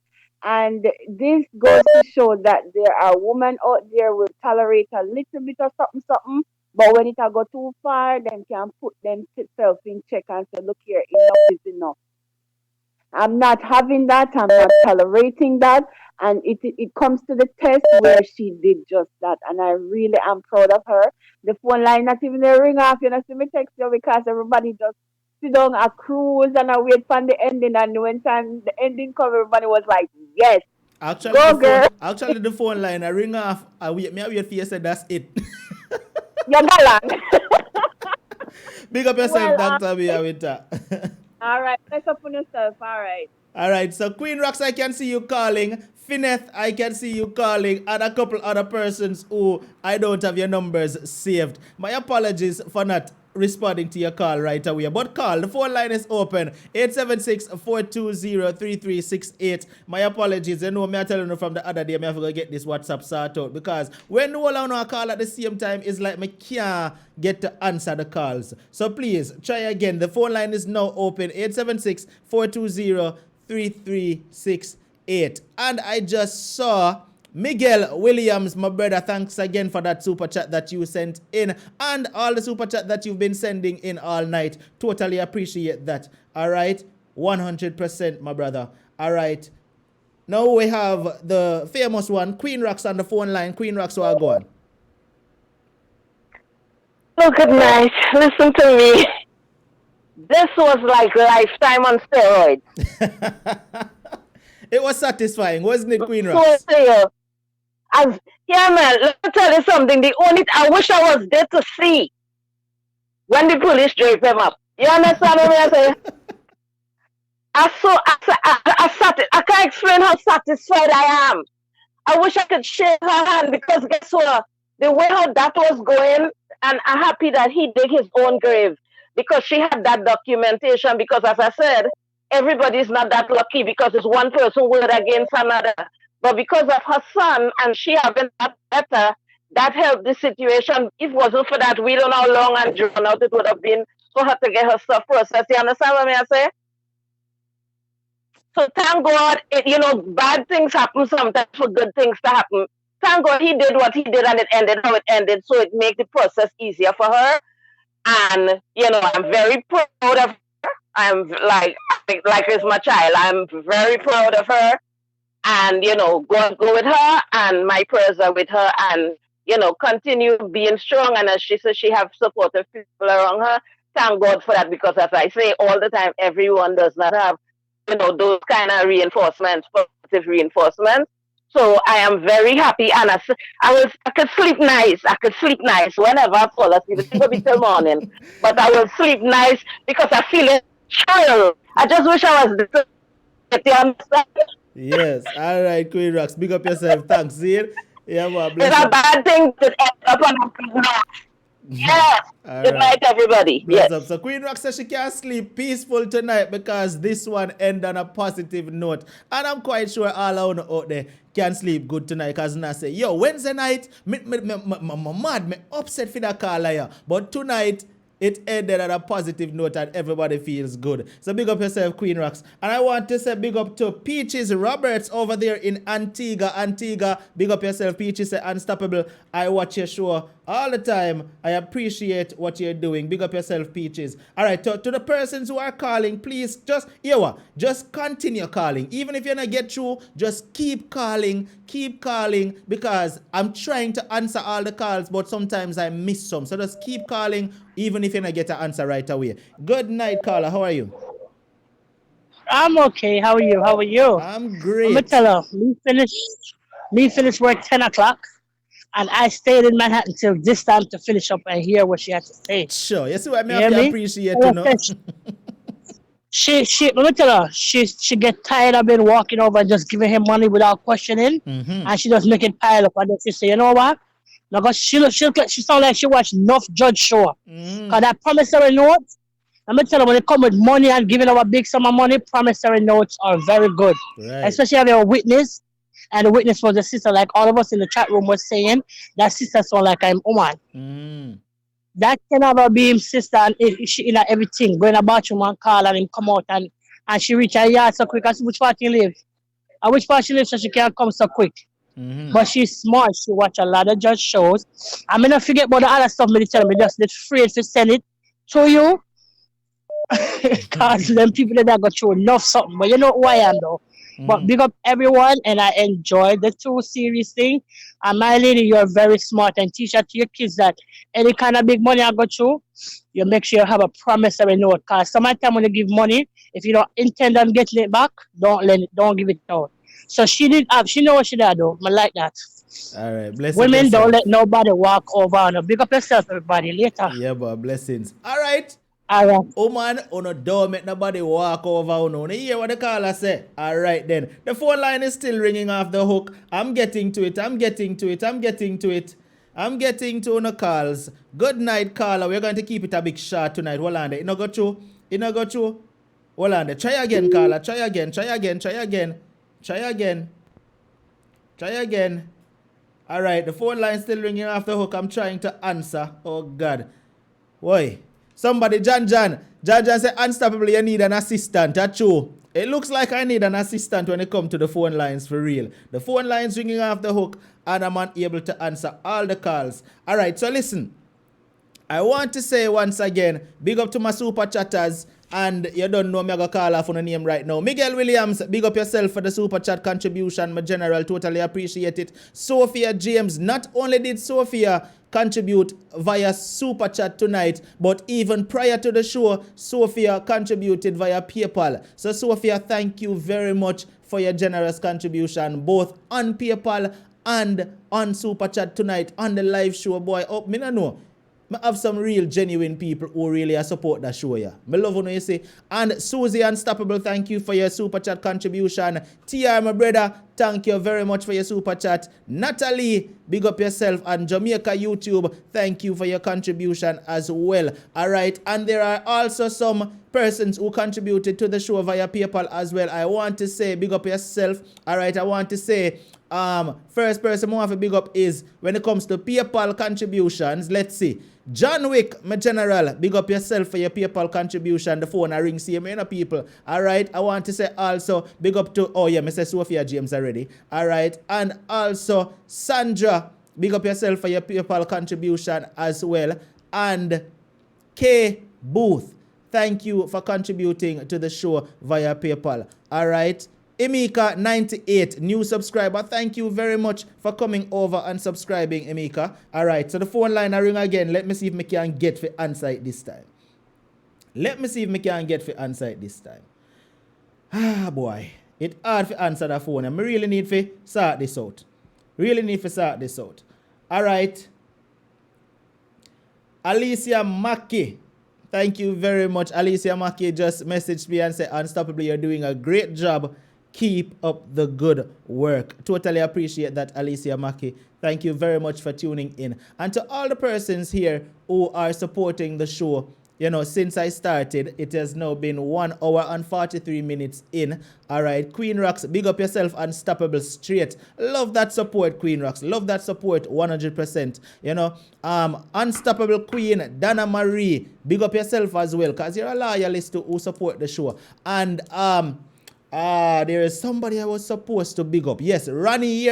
And this goes to show that there are women out there will tolerate a little bit of something, something. But when it a go too far, them can put themselves in check and say, look here, enough is enough. I'm not having that. I'm not tolerating that. And it comes to the test where she did just that. And I really am proud of her. The phone line not even a ring off. You know, see me text you because everybody just sit down a cruise and I wait for the ending. And when time the ending come, everybody was like, yes, go girl. Actually the phone line I ring off. I wait for you say that's it. You got long. Big up yourself, Well, Dr. Mia Witter. all right. Let's up on yourself. All right. All right, so Queen Rocks, I can see you calling. Fineth, I can see you calling, and a couple other persons who I don't have your numbers saved. My apologies for not responding to your call right away. But call, the phone line is open. 876-420-3368. My apologies. You know, me I telling you from the other day, me have to get this WhatsApp sorted out because when no one on call at the same time, it's like me can't get to answer the calls. So please, try again. The phone line is now open. 876-420-3368. And I just saw Miguel Williams, my brother, thanks again for that super chat that you sent in and all the super chat that you've been sending in all night. Totally appreciate that. All right. 100%, my brother. All right. Now we have the famous one, Queen Rocks on the phone line. Queen Rocks, so I'll go on. Oh, good night. Listen to me. This was like lifetime on steroids. It was satisfying, wasn't it, Queen Rocks? So, yeah, man, let me tell you something. I wish I was there to see when the police drape him up. You understand what I'm saying? I can't explain how satisfied I am. I wish I could shake her hand because guess what? The way how that was going, and I'm happy that he did his own grave because she had that documentation. Because as I said, everybody's not that lucky because it's one person word against another. But because of her son and she having that letter, that helped the situation. If it wasn't for that, we don't know how long and drawn out it would have been for her to get her stuff processed. You understand what I say? So thank God, bad things happen sometimes for good things to happen. Thank God he did what he did and it ended how it ended. So it made the process easier for her. And, I'm very proud of her. I'm like it's my child. I'm very proud of her. And, go with her, and my prayers are with her, and, continue being strong. And as she says, she have supportive people around her. Thank God for that, because as I say all the time, everyone does not have, those kind of reinforcements, positive reinforcements. So I am very happy, and I could sleep nice. I could sleep nice whenever I fall asleep. It's going to be till morning, but I will sleep nice because I feel it chill. I just wish I was there. You understand? Yes. All right, Queen Rocks. Big up yourself. Thanks, Zir. Yeah, well, it's a bad thing to end up on a good night. Yes. Good night, everybody. Bless yes. Up. So Queen Rock says she can't sleep peaceful tonight because this one end on a positive note. And I'm quite sure all out there can sleep good tonight because I say, yo, Wednesday night, me mad, me upset for the call here. But tonight, it ended on a positive note and everybody feels good. So big up yourself, Queen Rocks. And I want to say big up to Peaches Roberts over there in Antigua. Big up yourself, Peaches. Say unstoppable. I watch your show all the time. I appreciate what you're doing. Big up yourself, Peaches. All right, to the persons who are calling, please just continue calling. Even if you're not get through, just keep calling because I'm trying to answer all the calls, but sometimes I miss some. So just keep calling, even if you don't get an answer right away. Good night, caller. How are you? I'm okay. How are you? I'm great. I'm gonna tell her. Me finish work 10 o'clock. And I stayed in Manhattan till this time to finish up and hear what she had to say. Sure. You see what I mean? I appreciate you know. Let me tell her, she get tired of being walking over and just giving him money without questioning. And she just make it pile up. And then she say, you know what? Now, cause she sound like she watched enough judge show. Cause that promissory note, let me tell her, when they come with money and giving her a big sum of money, promissory notes are very good. Right. Especially having a witness. And the witness was a sister, like all of us in the chat room was saying, that sister sound like I'm woman. That can never be his sister, and she in everything, going to bathroom and call and him come out, and she reach her yard so quick. I said, which part you live? And which part she live so she can't come so quick. But she's smart. She watch a lot of judge shows. I'm going to forget about the other stuff me tell me, just let afraid to send it to you. Because them people that go through enough something. But you know who I am though. But big up everyone, and I enjoyed the 2 series thing. And my lady, you're very smart, and teach that to your kids that any kind of big money I go through, you make sure you have a promissory note. Because sometimes when you give money, if you don't intend on getting it back, don't give it out. So she know what she did though. I like that. All right, blessings. Women don't let nobody walk over. No, big up yourself, everybody. Later. Yeah, but blessings. All right. All right. Oh man, uno don't make nobody walk over uno. You hear what the caller say? Alright then. The phone line is still ringing off the hook. I'm getting to it. I'm getting to uno calls. Good night, caller. We're going to keep it a big shot tonight. Hold on there. You know go through. Hold on there. Try again, caller. Try again. Alright, the phone line still ringing off the hook. I'm trying to answer. Oh God. Why? Somebody, John said, unstoppable, you need an assistant. That's true. It looks like I need an assistant when it comes to the phone lines for real. The phone lines ringing off the hook and I'm unable to answer all the calls. All right, so listen. I want to say once again, big up to my super chatters. And you don't know me, I go call off on a name right now. Miguel Williams, big up yourself for the super chat contribution. My general, totally appreciate it. Sophia James, not only did Sophia contribute via super chat tonight, but even prior to the show, Sophia contributed via PayPal. So Sophia, thank you very much for your generous contribution, both on PayPal and on super chat tonight on the live show. Boy, oh, me no know. I have some real genuine people who really support that show. Yeah. I love when you say. And Susie Unstoppable, thank you for your super chat contribution. TR, my brother, thank you very much for your super chat. Natalie, big up yourself. And Jamaica YouTube, thank you for your contribution as well. All right. And there are also some persons who contributed to the show via PayPal as well. I want to say big up yourself. All right. I want to say first person I want to big up is when it comes to PayPal contributions. Let's see. John Wick, my general, big up yourself for your PayPal contribution. The phone I ring, see you, many people. All right. I want to say also big up to, oh yeah, Mr. Sophia James already. All right. And also Sandra, big up yourself for your PayPal contribution as well. And K Booth, thank you for contributing to the show via PayPal. All right. Emika98, new subscriber. Thank you very much for coming over and subscribing, Emika. All right, so the phone line I ring again. Let me see if I can get for answer it this time. Ah, boy. It's hard to answer the phone. I really need to sort this out. All right. Alicia Mackey. Thank you very much. Alicia Mackey just messaged me and said, Unstoppable, you're doing a great job. Keep up the good work. Totally appreciate that, Alicia Mackey. Thank you very much for tuning in. And to all the persons here who are supporting the show, you know, since I started, it has now been 1 hour and 43 minutes in. All right, Queen Rocks, big up yourself, Unstoppable straight. Love that support, Queen Rocks. Love that support 100%. You know, Unstoppable Queen, Dana Marie, big up yourself as well, because you're a loyalist who support the show. And there is somebody I was supposed to big up. Yes, Ronnie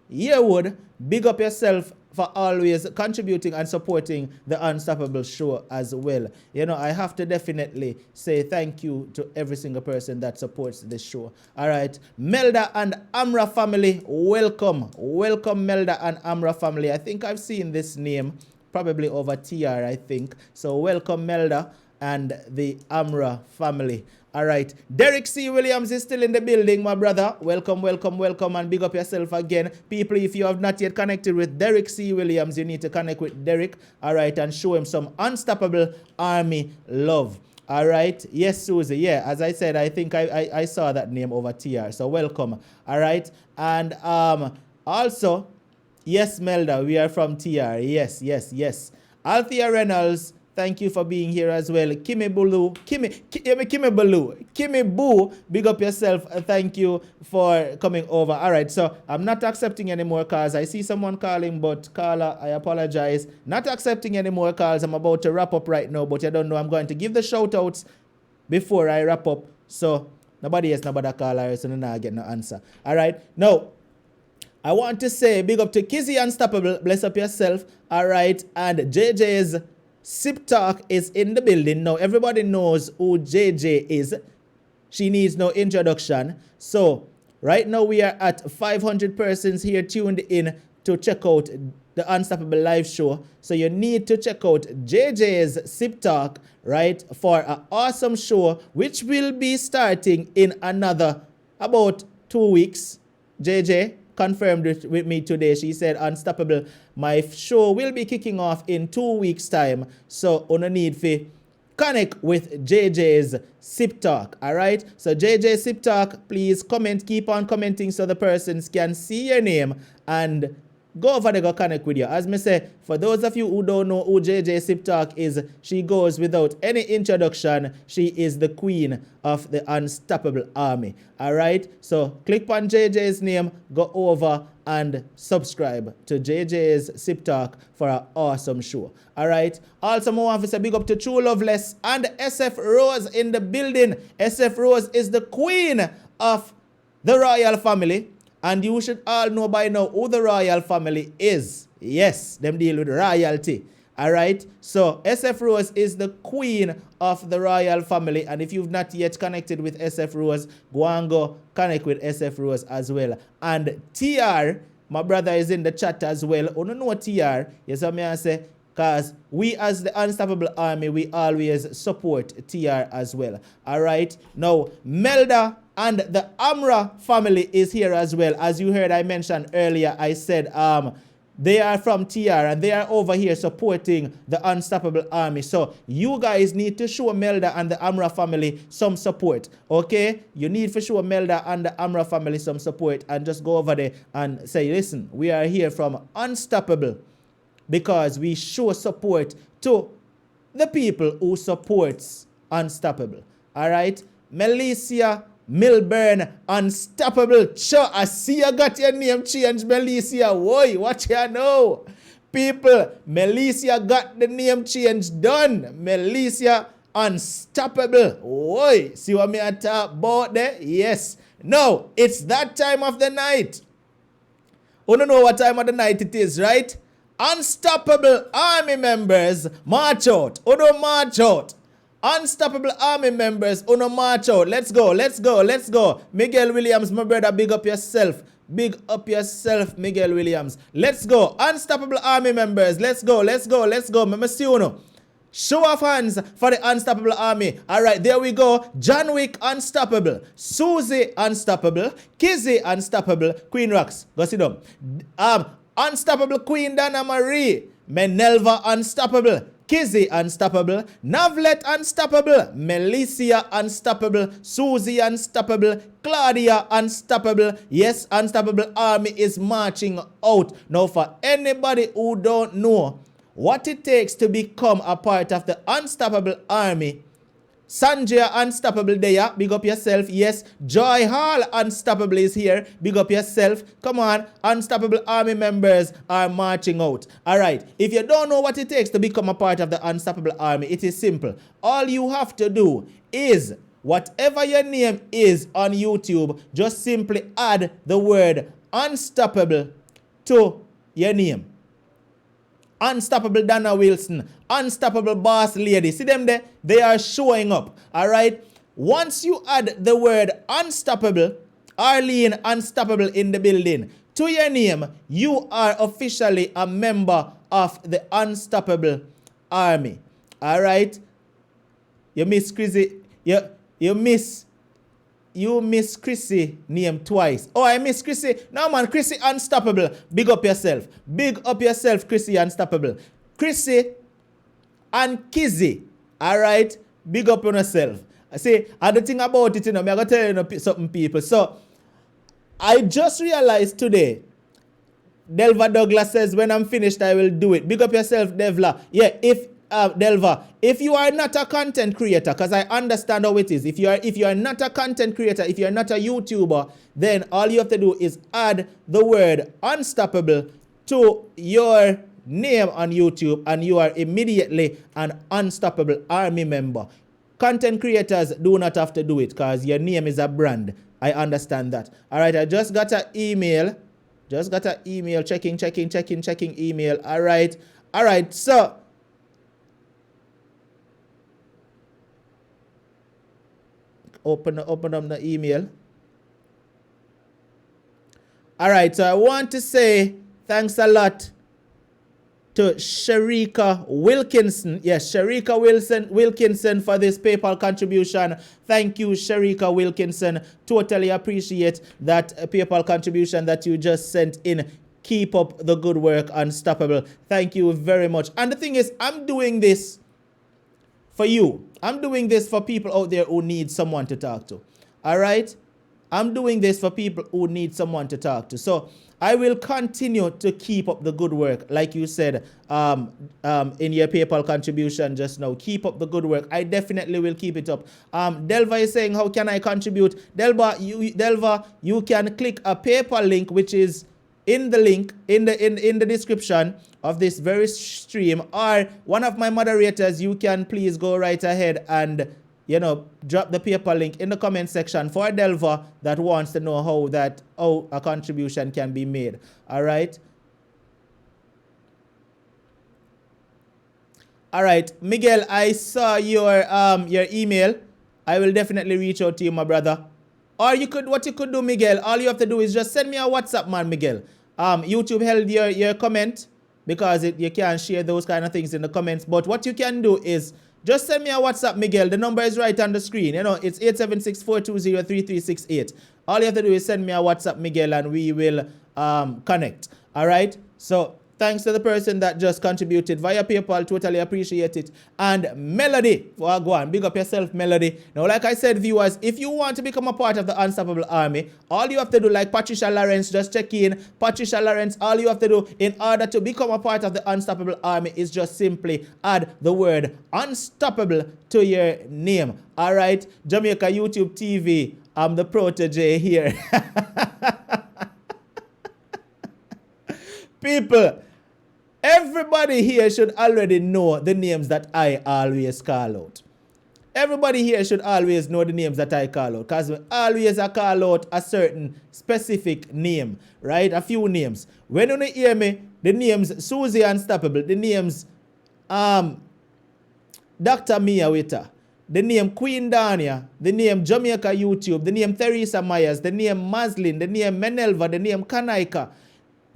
Yearwood, big up yourself for always contributing and supporting the Unstoppable show as well. You know, I have to definitely say thank you to every single person that supports this show. All right, Melda and Amra family, welcome. Welcome, Melda and Amra family. I think I've seen this name probably over TR, I think. So welcome, Melda and the Amra family. All right. Derek C. Williams is still in the building, my brother. Welcome, and big up yourself again. People, if you have not yet connected with Derek C. Williams, you need to connect with Derek, all right, and show him some Unstoppable Army love. All right. Yes, Susie. Yeah, as I said, I think I saw that name over TR. So welcome. All right. And also, yes, Melda, we are from TR. Yes. Althea Reynolds, thank you for being here as well. Kimi Boo, big up yourself. Thank you for coming over. All right, so I'm not accepting any more calls. I see someone calling, but caller, I apologize. Not accepting any more calls. I'm about to wrap up right now, but you don't know I'm going to give the shout outs before I wrap up. So nobody else, nobody caller, so now I get no answer. All right, now I want to say big up to Kizzy Unstoppable. Bless up yourself. All right, and JJ's Sip Talk is in the building. Now, everybody knows who JJ is. She needs no introduction. So, right now we are at 500 persons here tuned in to check out the Unstoppable live show. So, you need to check out JJ's Sip Talk, right, for an awesome show, which will be starting in another about 2 weeks. JJ, confirmed with me today. She said, Unstoppable, my show will be kicking off in 2 weeks' time. So, on a need for connect with JJ's Sip Talk. All right. So, JJ Sip Talk, please comment, keep on commenting so the persons can see your name and go over there, go connect with you. As me say, for those of you who don't know who JJ Sip Talk is, she goes without any introduction. She is the queen of the Unstoppable Army. All right. So click on JJ's name, go over and subscribe to JJ's Sip Talk for an awesome show. All right. Also, I want to say big up to True Loveless and SF Rose in the building. SF Rose is the queen of the royal family. And you should all know by now who the royal family is. Yes, them deal with royalty. All right. So SF Rose is the queen of the royal family. And if you've not yet connected with SF Rose, go and go connect with SF Rose as well. And TR, my brother is in the chat as well. You don't know TR. Yes, I may say, because we as the Unstoppable Army, we always support TR as well. All right. Now, Melda and the Amra family is here as well. As you heard, I mentioned earlier, I said they are from TR and they are over here supporting the Unstoppable Army. So you guys need to show Melda and the Amra family some support. Okay? You need to show Melda and the Amra family some support and just go over there and say, listen, we are here from Unstoppable because we show support to the people who supports Unstoppable. All right? Melissa Milburn, Unstoppable. Sure, I see you got your name changed, Melissa. Whoa, what you know? People, Melissa got the name change done. Melissa Unstoppable. Whoa, see what me I talk about there? Yes. No, it's that time of the night. You don't know what time of the night it is, right? Unstoppable Army members, march out. You don't march out. Unstoppable Army members, uno march out. Let's go, let's go, let's go. Miguel Williams, my brother, big up yourself. Big up yourself, Miguel Williams. Let's go. Unstoppable Army members, let's go, let's go, let's go. Mama see uno. Show of hands for the Unstoppable Army. All right, there we go. John Wick, Unstoppable. Susie, Unstoppable. Kizzy, Unstoppable. Queen Rocks, go sit down. Unstoppable Queen Dana Marie. Menelva, Unstoppable. Kizzy, Unstoppable. Navlet, Unstoppable. Melissa, Unstoppable. Susie, Unstoppable. Claudia, Unstoppable. Yes, Unstoppable Army is marching out. Now, for anybody who don't know what it takes to become a part of the Unstoppable Army, Sanjay Unstoppable there, big up yourself. Yes, Joy Hall Unstoppable is here, big up yourself. Come on, Unstoppable Army members are marching out. All right, if you don't know what it takes to become a part of the Unstoppable Army, it is simple. All you have to do is, whatever your name is on YouTube, just simply add the word Unstoppable to your name. Unstoppable Dana Wilson, Unstoppable Boss Lady. See them there? They are showing up. All right. Once you add the word Unstoppable, Arlene Unstoppable in the building, to your name, you are officially a member of the Unstoppable Army. All right. You miss Chrissy. You miss Chrissy name twice. Oh, I miss Chrissy. No, man, Chrissy Unstoppable. Big up yourself. Big up yourself, Chrissy Unstoppable. Chrissy and Kizzy. All right? Big up on yourself. I say, and the thing about it, I'm going to tell you something, people. So, I just realized today, Delva Douglas says, when I'm finished, I will do it. Big up yourself, Devla. Yeah, Delva, if you are not a content creator, because I understand how it is, if you are not a content creator, if you are not a YouTuber, then all you have to do is add the word Unstoppable to your name on YouTube, and you are immediately an Unstoppable Army member. Content creators do not have to do it because your name is a brand. I understand that. All right, I just got an email. Checking email. All right, so open up the email. All right, so I want to say thanks a lot to Sharika Wilkinson. Yes, Sharika Wilkinson for this PayPal contribution. Thank you, Sharika Wilkinson. Totally appreciate that PayPal contribution that you just sent in. Keep up the good work, Unstoppable. Thank you very much. And the thing is, I'm doing this for you. I'm doing this for people out there who need someone to talk to. All right? I'm doing this for people who need someone to talk to. So I will continue to keep up the good work, like you said in your PayPal contribution just now. Keep up the good work. I definitely will keep it up. Delva is saying, how can I contribute? Delva, you can click a PayPal link, which is in the link in the description of this very stream, or one of my moderators. You can please go right ahead and drop the PayPal link in the comment section for Delva that wants to know how a contribution can be made. All right. All right, Miguel, I saw your email. I will definitely reach out to you, my brother. Or what you could do, Miguel, all you have to do is just send me a WhatsApp, man, Miguel. YouTube held your comment because you can't share those kind of things in the comments. But what you can do is just send me a WhatsApp, Miguel. The number is right on the screen. It's 876-420-3368. All you have to do is send me a WhatsApp, Miguel, and we will connect. All right? So thanks to the person that just contributed via PayPal. Totally appreciate it. And Melody, well, go on, big up yourself, Melody. Now, like I said, viewers, if you want to become a part of the Unstoppable Army, all you have to do, like Patricia Lawrence, just check in. Patricia Lawrence, all you have to do in order to become a part of the Unstoppable Army is just simply add the word Unstoppable to your name. All right? Jamaica YouTube TV, I'm the protege here. People, everybody here should already know the names that I always call out. Everybody here should always know the names that I call out, because always I call out a certain specific name, right? A few names. When you hear me, the names Susie Unstoppable, the names Dr. Mia Witter, the name Queen Dania, the name Jamaica YouTube, the name Theresa Myers, the name Maslin, the name Menelva, the name Kanaika,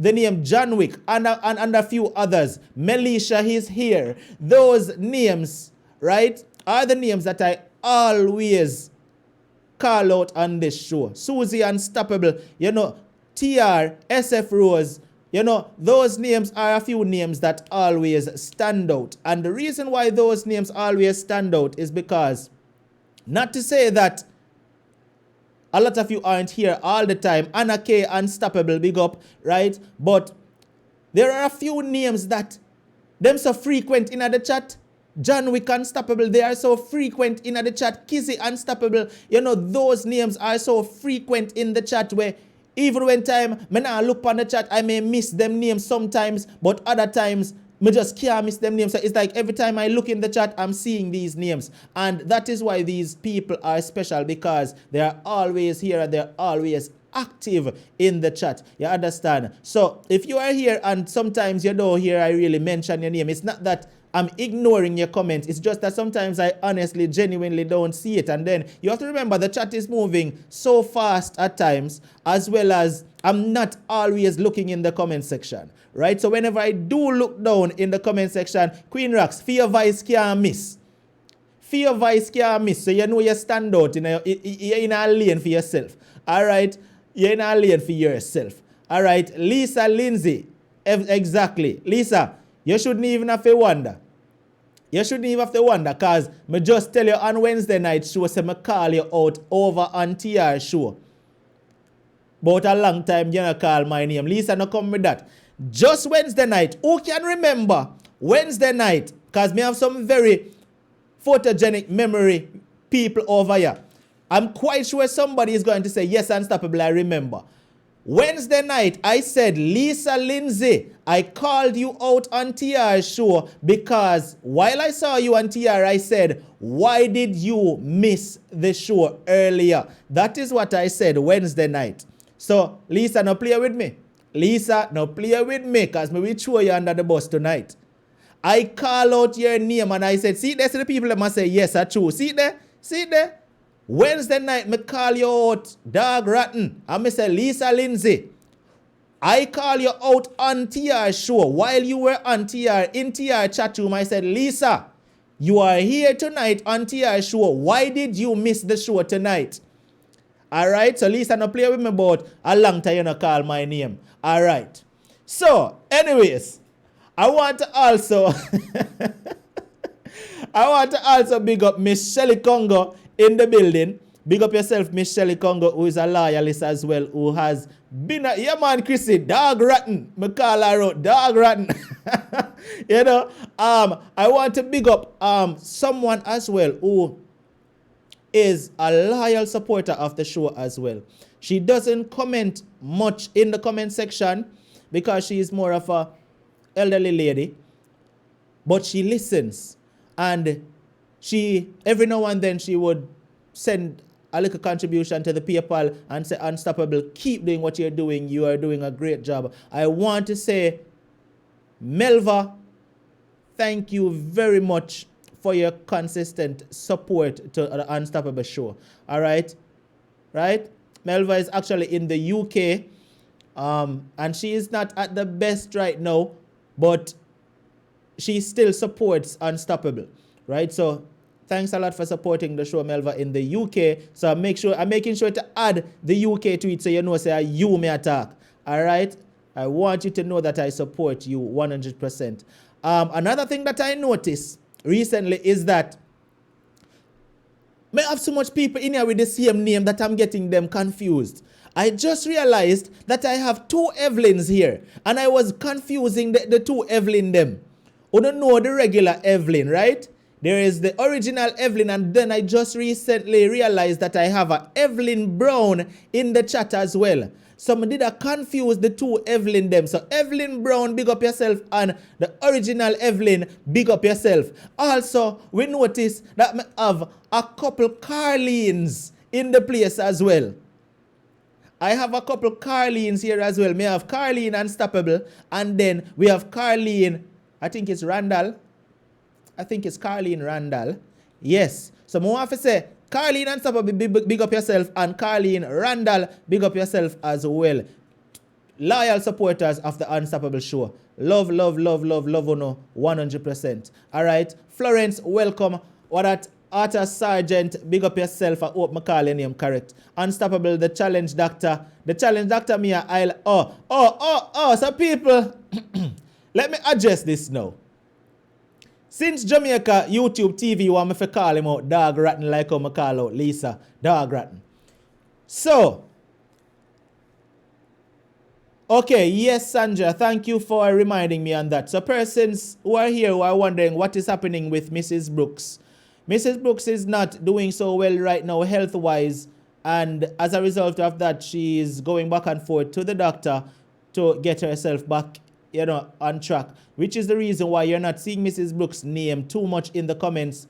the name John Wick, and a few others. Melisha, he's here. Those names, right, are the names that I always call out on this show. Susie Unstoppable, TR, SF Rose, those names are a few names that always stand out. And the reason why those names always stand out is because, not to say that a lot of you aren't here all the time. Anna K, Unstoppable, big up, right? But there are a few names that them so frequent in the chat. John Wick Unstoppable, they are so frequent in the chat. Kizzy Unstoppable, those names are so frequent in the chat where even when time when I look on the chat, I may miss them names sometimes, but other times me just can't miss them names. So it's like every time I look in the chat, I'm seeing these names. And that is why these people are special, because they are always here and they're always active in the chat. You understand? So if you are here and sometimes you don't hear I really mention your name, it's not that I'm ignoring your comments. It's just that sometimes I honestly, genuinely don't see it. And then you have to remember the chat is moving so fast at times, as well as I'm not always looking in the comment section, right? So whenever I do look down in the comment section, Queen Rocks, fear vice can't miss. Fear vice can't miss. So you know you stand out. You're in a lane for yourself. All right? You're in a lane for yourself. All right? Lisa Lindsay. Exactly. Lisa, you shouldn't even have to wonder. You shouldn't even have to wonder, because me just tell you on Wednesday night show, so me call you out over on TR show. About a long time you not call my name. Lisa, no come with that. Just Wednesday night. Who can remember Wednesday night? Because me have some very photogenic memory people over here. I'm quite sure somebody is going to say, yes, Unstoppable, I remember. Wednesday night, I said, Lisa Lindsay, I called you out on TR's show because while I saw you on TR, I said, why did you miss the show earlier? That is what I said Wednesday night. So, Lisa, now play with me. Lisa, now play with me, because we will throw you under the bus tonight. I call out your name and I said, see, there's the people that must say, yes, that's true. See there? See there? Wednesday night, me call you out, dog rotten. And me say, Lisa Lindsay, I call you out on TR show. While you were on TR, in TR chat room, I said, Lisa, you are here tonight on TR show. Why did you miss the show tonight? All right. So Lisa, no play with me about a long time you no call my name. All right. So, anyways, I want to also big up Miss Shelly Congo in the building. Big up yourself, Miss Shelly Congo, who is a loyalist as well, who has been a, yeah man, Chrissy, dog rotten. Me call her out, dog rotten. You know, I want to big up someone as well who is a loyal supporter of the show as well. She doesn't comment much in the comment section because she is more of a elderly lady, but she listens, and she every now and then she would send a little contribution to the PayPal and say, Unstoppable, keep doing what you're doing. You are doing a great job. I want to say, Melva, thank you very much for your consistent support to the Unstoppable show. All right? Right? Melva is actually in the UK, and she is not at the best right now, but she still supports Unstoppable, right? So thanks a lot for supporting the show, Melva, in the UK. So I'm making sure to add the UK to it so you know, say, you may attack. All right? I want you to know that I support you 100%. Another thing that I noticed recently is that I have so much people in here with the same name that I'm getting them confused. I just realized that I have two Evelyns here, and I was confusing the two Evelyn them. You don't know the regular Evelyn, right? There is the original Evelyn, and then I just recently realized that I have a Evelyn Brown in the chat as well. So I did confuse the two Evelyn them. So Evelyn Brown, big up yourself, and the original Evelyn, big up yourself. Also, we notice that I have a couple Carleens in the place as well. I have a couple Carleens here as well. May have Carleen Unstoppable, and then we have Carleen, I think it's Randall. I think it's Carleen Randall. Yes. So I want to say, Carleen Unstoppable, big up yourself, and Carleen Randall, big up yourself as well. Loyal supporters of the Unstoppable show. Love, love, love, love, love, 100%. All right. Florence, welcome. What that Arthur Sargent, big up yourself. I hope I call your name correct. Unstoppable, the challenge doctor. The challenge doctor, Mia, so people, let me address this now. Since Jamaica YouTube TV want me to call him out dog rotten like how I call out Lisa dog rotten. So, okay, yes, Sandra, thank you for reminding me on that. So persons who are here who are wondering what is happening with Mrs. Brooks. Mrs. Brooks is not doing so well right now health-wise, and as a result of that, she is going back and forth to the doctor to get herself back, you know, on track, which is the reason why you're not seeing Mrs. Brooks' name too much in the comments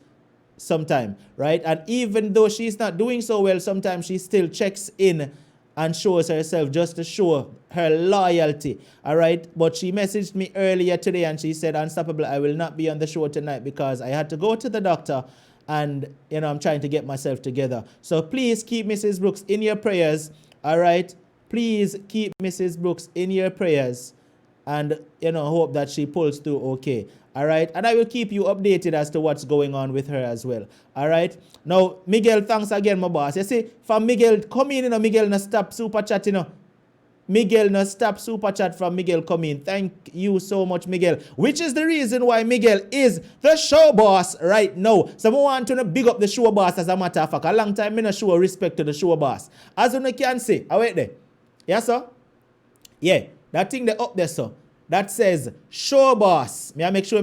sometime, right? And even though she's not doing so well, sometimes she still checks in and shows herself just to show her loyalty, all right? But she messaged me earlier today and she said, Unstoppable, I will not be on the show tonight because I had to go to the doctor and, you know, I'm trying to get myself together. So please keep Mrs. Brooks in your prayers, all right? Please keep Mrs. Brooks in your prayers. And, you know, hope that she pulls through okay. All right. And I will keep you updated as to what's going on with her as well. All right. Now, Miguel, thanks again, my boss. You see, for Miguel, come in, you know, Miguel, no stop super chat, you know. Miguel, no stop super chat from Miguel come in. Thank you so much, Miguel. Which is the reason why Miguel is the show boss right now. So I want to big up the show boss as a matter of fact. A long time, I not show respect to the show boss. As you can see, I wait there. Yes, sir? Yeah. That thing there up there, so that says show boss. May I make sure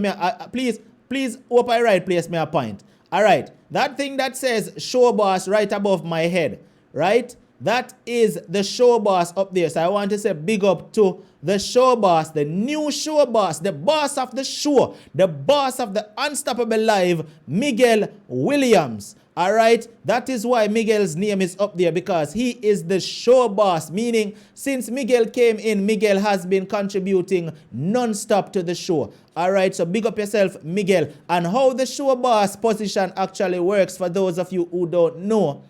please hope I right place me a point. All right. That thing that says show boss right above my head, right? That is the show boss up there. So I want to say big up to the show boss, the new show boss, the boss of the show, the boss of the Unstoppable Live, Miguel Williams. All right, that is why Miguel's name is up there, because he is the show boss, meaning since Miguel came in, Miguel has been contributing non-stop to the show. All right, so big up yourself, Miguel. And how the show boss position actually works, for those of you who don't know,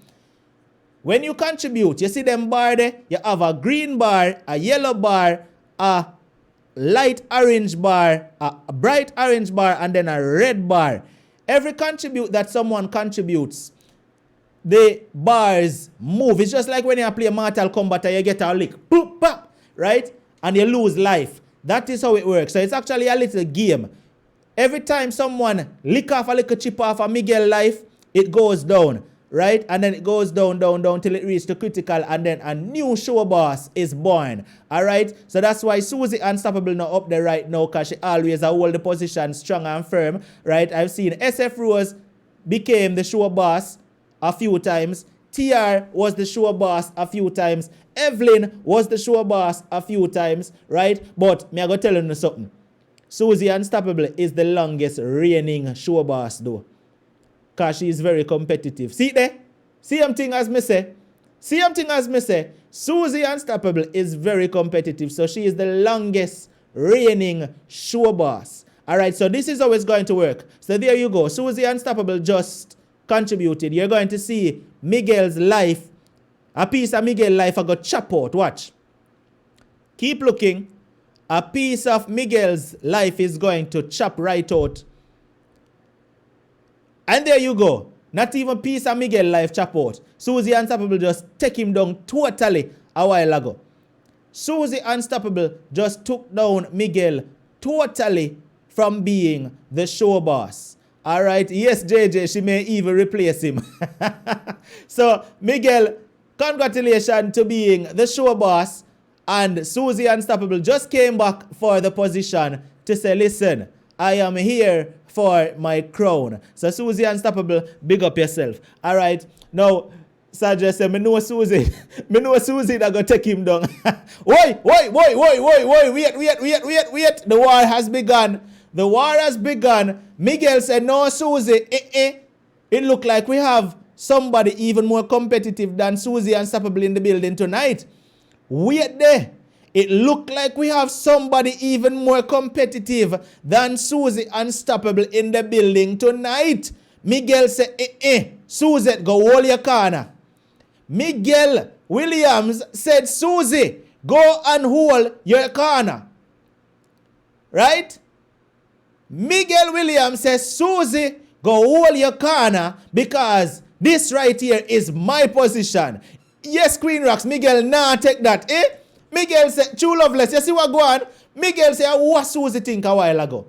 When you contribute, you see them bar there, you have a green bar, a yellow bar, a light orange bar, a bright orange bar, and then a red bar. Every contribute that someone contributes, the bars move. It's just like when you play Mortal Kombat and you get a lick, boop, pop, right? And you lose life. That is how it works. So it's actually a little game. Every time someone lick off a little chip off a Miguel life, it goes down, right? And then it goes down, down, down till it reaches the critical, and then a new show boss is born, all right? So that's why Susie Unstoppable not up there right now, because she always hold the position strong and firm, right? I've seen SF Rose became the show boss a few times. TR was the show boss a few times. Evelyn was the show boss a few times, right? But me I go tell you something. Susie Unstoppable is the longest reigning show boss though. Because she is very competitive. See there? Same thing as me say. Same thing as me say. Susie Unstoppable is very competitive. So she is the longest reigning show boss. Alright, so this is how it's going to work. So there you go. Susie Unstoppable just contributed. You're going to see Miguel's life. A piece of Miguel's life I got chop out. Watch. Keep looking. A piece of Miguel's life is going to chop right out. And there you go. Not even piece of Miguel's life chop out. Susie Unstoppable just take him down totally a while ago. Susie Unstoppable just took down Miguel totally from being the show boss. Alright, yes, JJ, she may even replace him. So, Miguel, congratulations to being the show boss. And Susie Unstoppable just came back for the position to say, listen, I am here for my crown. So Susie Unstoppable, big up yourself. All right. Now, Sajah said, me know Susie. Me know Susie that go take him down. Wait. Wait. The war has begun. The war has begun. Miguel said, no, Susie. It look like we have somebody even more competitive than Susie Unstoppable in the building tonight. Wait there. It look like we have somebody even more competitive than Susie Unstoppable in the building tonight. Miguel said, Susie, go hold your corner. Miguel Williams said, Susie, go and hold your corner. Right? Miguel Williams says, Susie, go hold your corner because this right here is my position. Yes, Queen Rocks, Miguel, nah, take that, Miguel said, true loveless, you see what go on? Miguel said, what Susie think a while ago?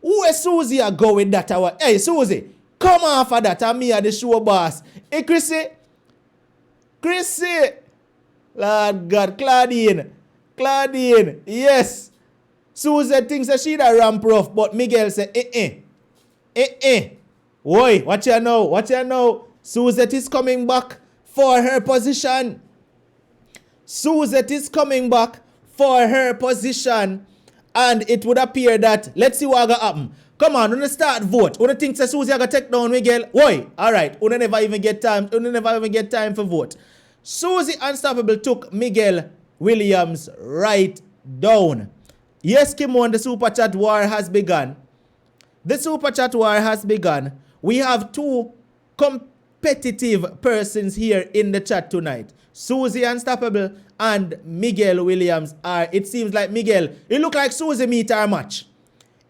Where Susie a go with that? Hey, Susie, come off of that, and me are the show boss. Hey, Chrissy, Lord God, Claudine, yes. Susie thinks that she da ramp rough, but Miguel said, Oi, watch you know. Suzette is coming back for her position. Suzette is coming back for her position. And it would appear that, let's see what gonna happen. Come on, wanna start vote. Wanna think that Susie gonna take down Miguel? Why? Alright, wanna never even get time for vote. Susie Unstoppable took Miguel Williams right down. Yes, Kimon, the Super Chat war has begun. The Super Chat war has begun. We have two competitive persons here in the chat tonight. Susie Unstoppable and Miguel Williams are, it seems like Miguel, it look like Susie meet our match.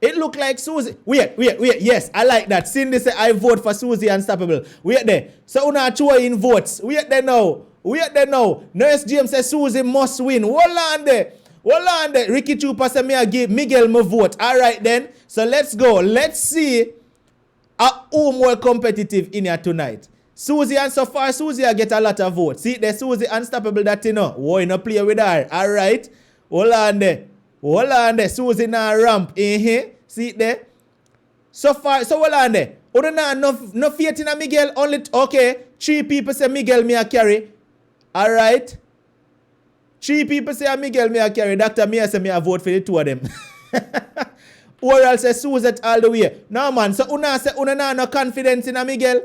It look like Susie, wait, yes, I like that. Cindy say I vote for Susie Unstoppable. Wait there. So una throw in votes. Wait there now. Nurse James says Susie must win. Hold on there. Ricky Trooper said me I give Miguel my vote. Alright then. So let's go. Let's see who more competitive in here tonight. Susie, and so far Susie I get a lot of votes. See, there's Susie Unstoppable that you know. Why not play with her? Alright. Hold on there. Susie now ramp. See it there? So far, so hold on there. No faith in a Miguel. Only, okay. 3 people say Miguel me a carry. Alright. 3 people say Miguel me a carry. Dr. Mia say me a vote for the 2 of them. Oral say Suzette all the way. No man, so una say una no confidence in a Miguel.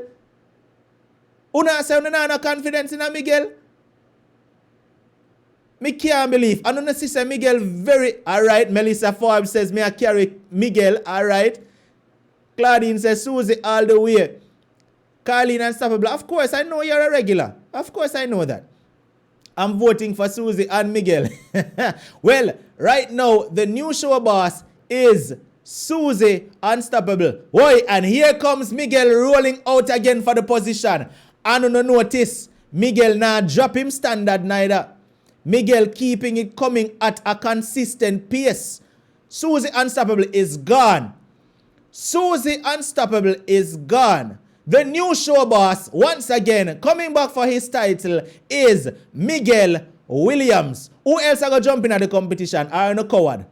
Una say una no confidence in a Miguel. Me can't believe. And una sister Miguel very alright. Melissa Forbes says me a carry Miguel. Alright. Claudine says Susie all the way. Carlene Unstoppable. Of course, I know you're a regular. Of course, I know that. I'm voting for Susie and Miguel. Well, right now, the new show boss is Susie Unstoppable. Boy, and here comes Miguel rolling out again for the position. And on notice, Miguel now drop him standard neither. Miguel keeping it coming at a consistent pace. Susie Unstoppable is gone. Susie Unstoppable is gone. The new show boss, once again, coming back for his title is Miguel Williams. Who else are going to jump in at the competition? Are you no coward?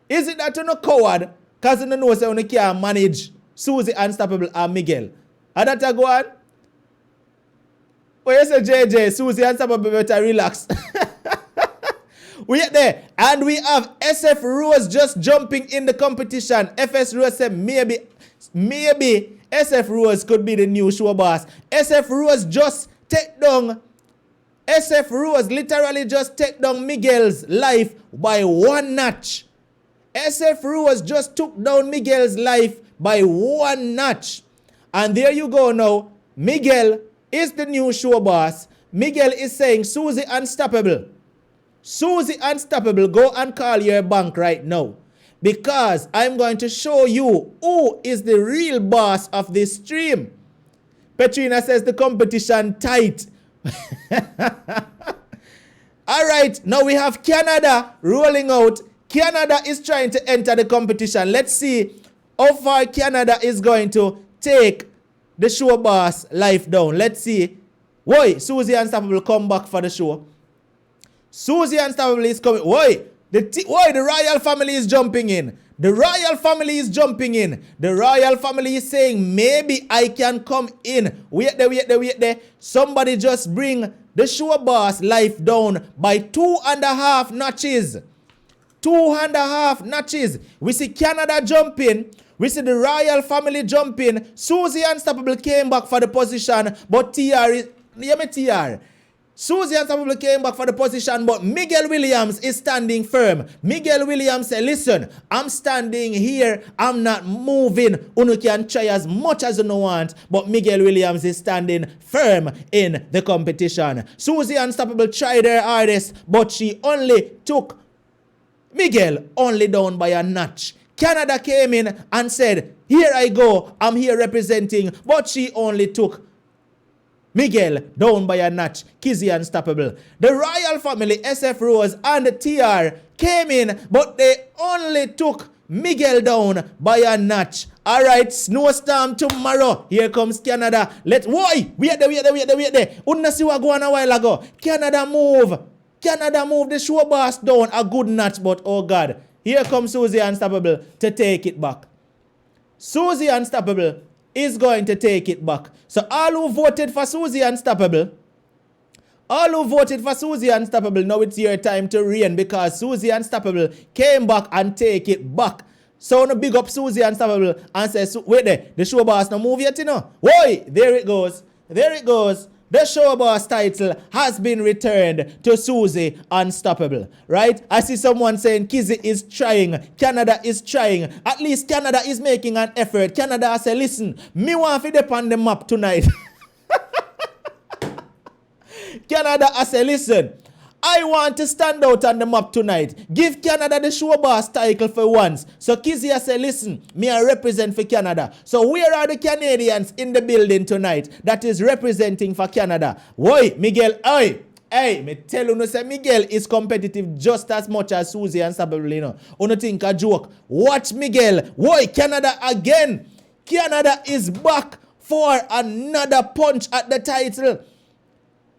Is it that you're no coward? Because you know so you can't manage Susie Unstoppable and Miguel. Are that a go on? Well, you say JJ, Susie Unstoppable better relax. We are there. And we have SF Rose just jumping in the competition. FS Rose said maybe SF Rose could be the new show boss. SF Rose just take down. SF Rose literally just take down Miguel's life by one notch. SF Rose just took down Miguel's life by one notch. And there you go now. Miguel is the new show boss. Miguel is saying Susie Unstoppable. Susie Unstoppable, go and call your bank right now. Because I'm going to show you who is the real boss of this stream. Petrina says the competition tight. Alright, now we have Canada rolling out. Canada is trying to enter the competition. Let's see how far Canada is going to take the show boss life down. Let's see. Why Susie Unstoppable come back for the show. Susie Unstoppable is coming. Why? The royal family is jumping in. The royal family is jumping in. The royal family is saying, maybe I can come in. Wait there. Somebody just bring the show boss life down by 2.5 notches. 2.5 notches. We see Canada jumping. We see the royal family jumping. Susie Unstoppable came back for the position, but TR. Susie Unstoppable came back for the position, but Miguel Williams is standing firm. Miguel Williams said, listen, I'm standing here. I'm not moving. You can try as much as you want, but Miguel Williams is standing firm in the competition. Susie Unstoppable tried her hardest, but she only took Miguel only down by a notch. Canada came in and said, here I go. I'm here representing, but she only took Miguel down by a notch. Kizzy Unstoppable. The royal family, SF Rose and TR came in, but they only took Miguel down by a notch. Alright, snowstorm tomorrow. Here comes Canada. Wait there. Unna see what go on a while ago. Canada move the show boss down a good notch, but oh God. Here comes Susie Unstoppable to take it back. Susie Unstoppable is going to take it back. So all who voted for Susie Unstoppable, now it's your time to reign, because Susie Unstoppable came back and take it back. So no big up Susie Unstoppable and say, wait there, the show boss no move yet, you know. Why? There it goes. The show boss title has been returned to Susie Unstoppable, right? I see someone saying Kizzy is trying, Canada is trying. At least Canada is making an effort. Canada say, listen, me want to dip on the map tonight. Canada say, listen, I want to stand out on the map tonight. Give Canada the show boss title for once. So Kizzy say, listen, me I represent for Canada. So where are the Canadians in the building tonight that is representing for Canada? Why, Miguel, hey, me tell you, no say Miguel is competitive just as much as Susie Unstoppable, you know. You think a joke. Watch Miguel. Why, Canada again. Canada is back for another punch at the title.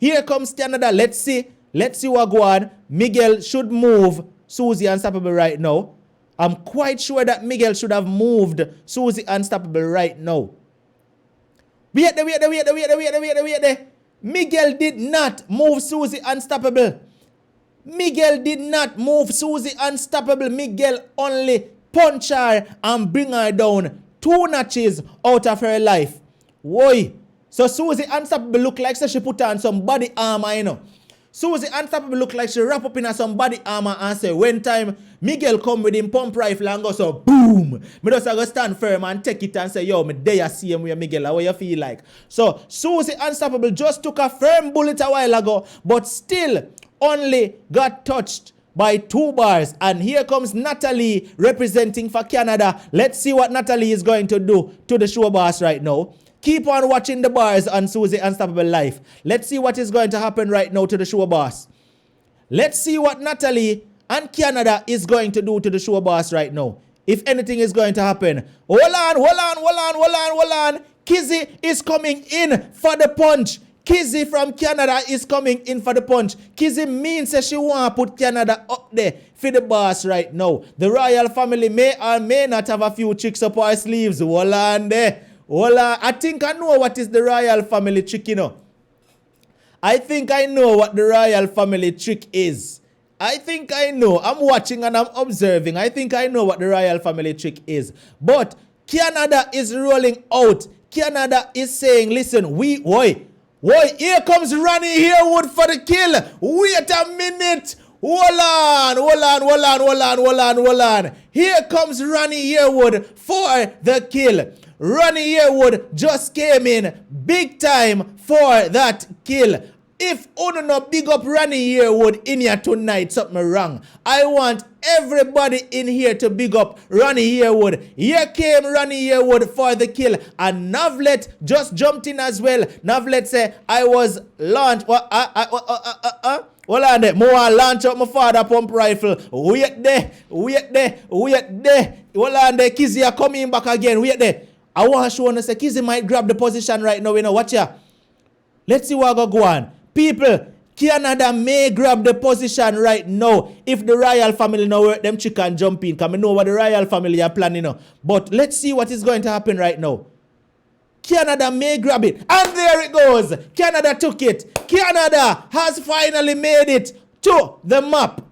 Here comes Canada. Let's see what go on. Miguel should move Susie Unstoppable right now. I'm quite sure that Miguel should have moved Susie Unstoppable right now. Wait there. Miguel did not move Susie Unstoppable. Miguel only punch her and bring her down 2 notches out of her life. Why? So Susie Unstoppable look like she put on some body armor, you know. Susie Unstoppable look like she wrap up in some body armor and say, when time Miguel come with him pump rifle and go so boom. Me just go stand firm and take it and say, yo, me there see him with Miguel. How you feel like? So Susie Unstoppable just took a firm bullet a while ago, but still only got touched by 2 bars. And here comes Natalie representing for Canada. Let's see what Natalie is going to do to the show boss right now. Keep on watching the bars on Susie Unstoppable Life. Let's see what is going to happen right now to the show boss. Let's see what Natalie and Canada is going to do to the show boss right now. If anything is going to happen. Hold on. Kizzy is coming in for the punch. Kizzy from Canada is coming in for the punch. Kizzy means that she want to put Canada up there for the boss right now. The royal family may or may not have a few tricks up our sleeves. Hold on there. I think I know what is the royal family trick, you know. I think I know what the royal family trick is. I think I know. I'm watching and I'm observing. I think I know what the royal family trick is. But Canada is rolling out. Canada is saying, listen, here comes Ronnie Harewood for the kill. Wait a minute. Hold on. Here comes Ronnie Harewood for the kill. Ronnie Harewood just came in big time for that kill. If Uno no big up Ronnie Harewood in here tonight, something wrong. I want everybody in here to big up Ronnie Harewood. Here came Ronnie Harewood for the kill. And Navlet just jumped in as well. Navlet said, I was launched. Hold on there. More launch up my father pump rifle. Wait there. Hold on there. Kizzy are coming back again. Wait there. I want to show you, say, Kizzy might grab the position right now. You know, watch ya. Let's see what go on. People, Canada may grab the position right now if the royal family know where them chicken jump in. Because we know what the royal family are planning now. But let's see what is going to happen right now. Canada may grab it. And there it goes. Canada took it. Canada has finally made it to the map.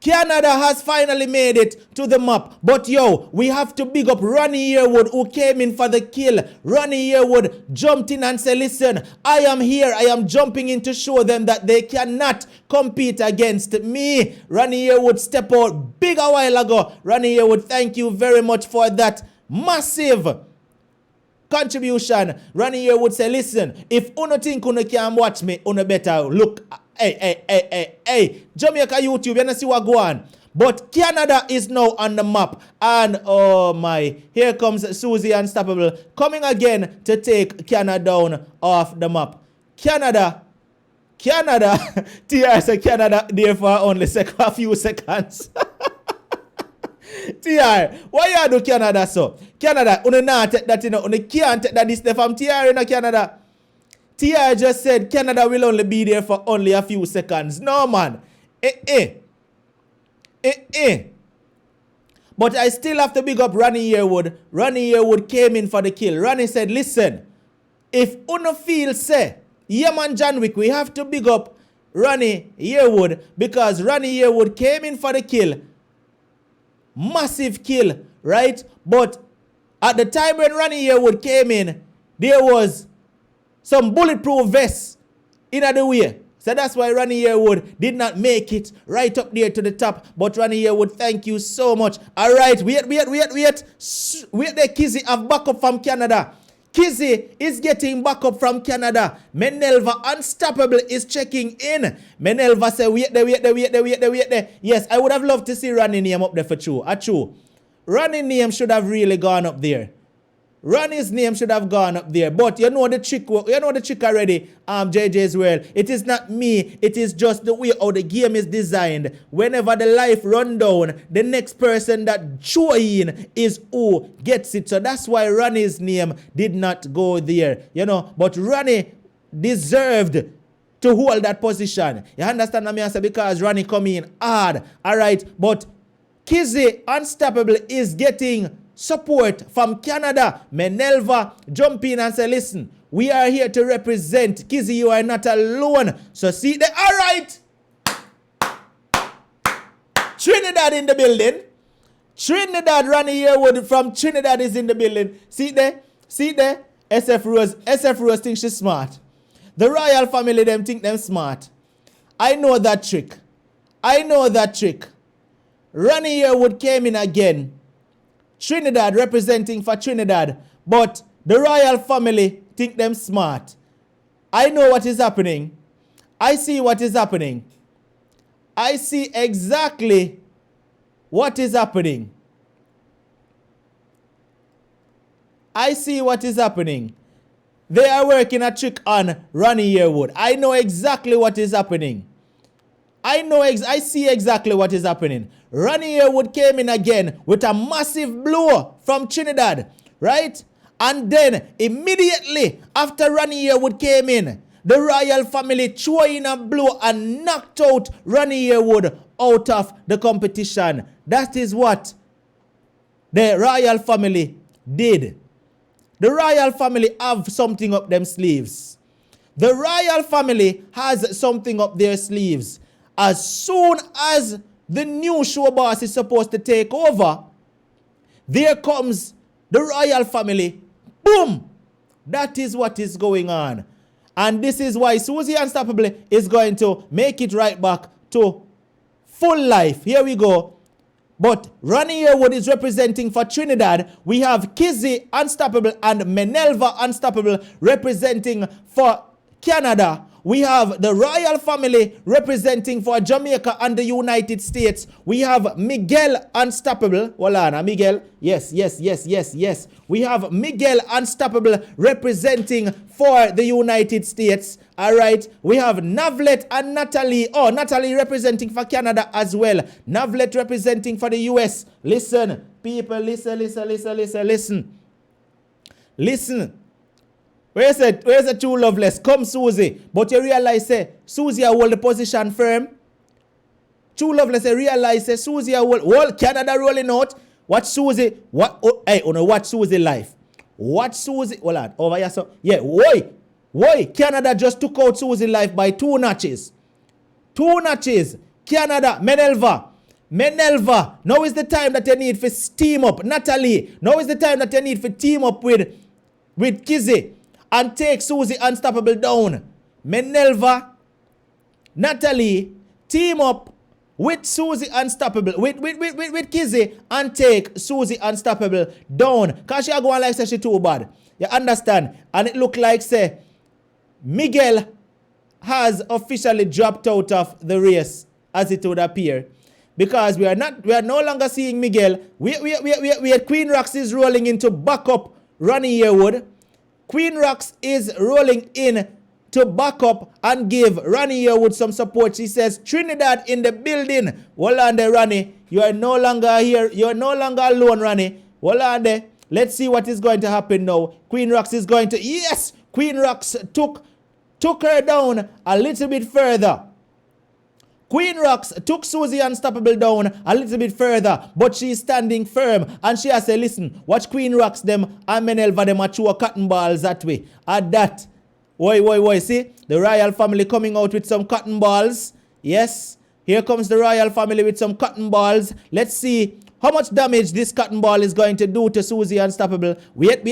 Canada has finally made it to the map. But yo, we have to big up Ronnie Harewood who came in for the kill. Ronnie Harewood jumped in and said, listen, I am here. I am jumping in to show them that they cannot compete against me. Ronnie Harewood stepped out big a while ago. Ronnie Harewood, thank you very much for that massive contribution. Ronnie Harewood say, listen, if uno think uno can watch me, uno better look. Hey, Jamaica YouTube, you know see what go on. But Canada is now on the map. And oh my, here comes Susie Unstoppable coming again to take Canada down off the map. Canada, TR said Canada there for only a few seconds. TR, why you do Canada so? Canada, you not take that, you know, you can't take that this from TR in Canada. TR just said Canada will only be there for only a few seconds. No, man. But I still have to big up Ronnie Harewood. Ronnie Harewood came in for the kill. Ronnie said, listen, if uno feel say, yeah man John Wick, we have to big up Ronnie Harewood because Ronnie Harewood came in for the kill. Massive kill, right? But at the time when Ronnie Harewood came in, there was some bulletproof vests in the way. So that's why Ronnie Harewood did not make it right up there to the top. But Ronnie Harewood, thank you so much. All right, wait. Wait there, Kizzy have backup from Canada. Kizzy is getting backup from Canada. Menelva Unstoppable is checking in. Menelva said, wait there. Yes, I would have loved to see Ronnie name up there for true. True. Ronnie name should have really gone up there. Ronnie's name should have gone up there. But you know the trick already, JJ's World. It is not me. It is just the way how the game is designed. Whenever the life run down, the next person that join is who gets it. So that's why Ronnie's name did not go there. You know, but Ronnie deserved to hold that position. You understand what I say? Because Ronnie come in hard. All right, but Kizzy Unstoppable is getting support from Canada. Menelva jump in and say, listen, we are here to represent. Kizzy, you are not alone. So see there. All right. Trinidad in the building. Trinidad, Ronnie Harewood from Trinidad is in the building. See there. SF Rose thinks she's smart. The royal family, them think them smart. I know that trick. I know that trick. Ronnie Yearwood came in again. Trinidad, representing for Trinidad. But the royal family think them smart. I know what is happening. I see what is happening. I see exactly what is happening. I see what is happening. They are working a trick on Ronnie Yearwood. I know exactly what is happening. I see exactly what is happening. Ronnie Yearwood came in again with a massive blow from Trinidad, right? And then immediately after Ronnie Yearwood came in, the royal family threw in a blow and knocked out Ronnie Yearwood out of the competition. That is what the royal family did. The royal family have something up them sleeves. The royal family has something up their sleeves. As soon as the new show boss is supposed to take over, there comes the royal family. Boom! That is what is going on. And this is why Susie Unstoppable is going to make it right back to full life. Here we go. But Ronnie Yearwood is representing for Trinidad. We have Kizzy Unstoppable and Menelva Unstoppable representing for Canada. We have the royal family representing for Jamaica and the United States. We have Miguel Unstoppable. Hold on, Miguel. Yes. We have Miguel Unstoppable representing for the United States. All right. We have Navlet and Natalie. Oh, Natalie representing for Canada as well. Navlet representing for the US. Listen, people, listen. Listen. Where's the true loveless? Come, Susie. But you realize, say, Susie hold the position firm. True loveless, you realize, say, Susie hold Canada rolling out. Watch Susie. Watch Susie life. Watch Susie. Hold on. Over here, so. Yeah, why? Canada just took out Susie life by 2 notches. 2 notches. Canada, Menelva. Now is the time that you need for team up. Natalie. Now is the time that you need for team up with Kizzy. And take Susie Unstoppable down. Menelva, Natalie, team up with Susie Unstoppable, with Kizzy, and take Susie Unstoppable down. Because she go on like say she too bad. You understand? And it look like say Miguel has officially dropped out of the race, as it would appear. Because we are no longer seeing Miguel. We Queen Rox is rolling in to back up Ronnie Yearwood. Queen Rox is rolling in to back up and give Ronnie Yearwood some support. She says, Trinidad in the building. Hold on there, Ronnie. You are no longer here. You are no longer alone, Ronnie. Hold on there. Let's see what is going to happen now. Queen Rox is going to... Yes! Queen Rox took her down a little bit further. Queen Rox took Susie Unstoppable down a little bit further, but she's standing firm. And she has said, listen, watch Queen Rox them and Menelva them a throw cotton balls that way. At that. Why, see? The royal family coming out with some cotton balls. Yes. Here comes the royal family with some cotton balls. Let's see how much damage this cotton ball is going to do to Susie Unstoppable. Wait.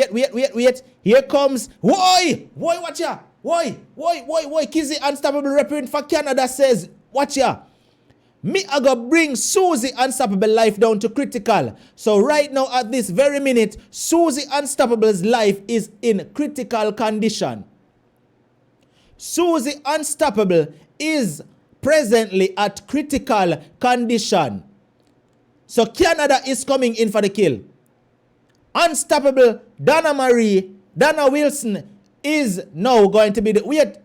Here comes... Why, watch ya. Why? Kizzy Unstoppable represent for Canada says... Watch ya. Me I go bring Susie Unstoppable life down to critical. So right now at this very minute, Susie Unstoppable's life is in critical condition. Susie Unstoppable is presently at critical condition. So Canada is coming in for the kill. Unstoppable Donna Wilson is now going to be the... Wait,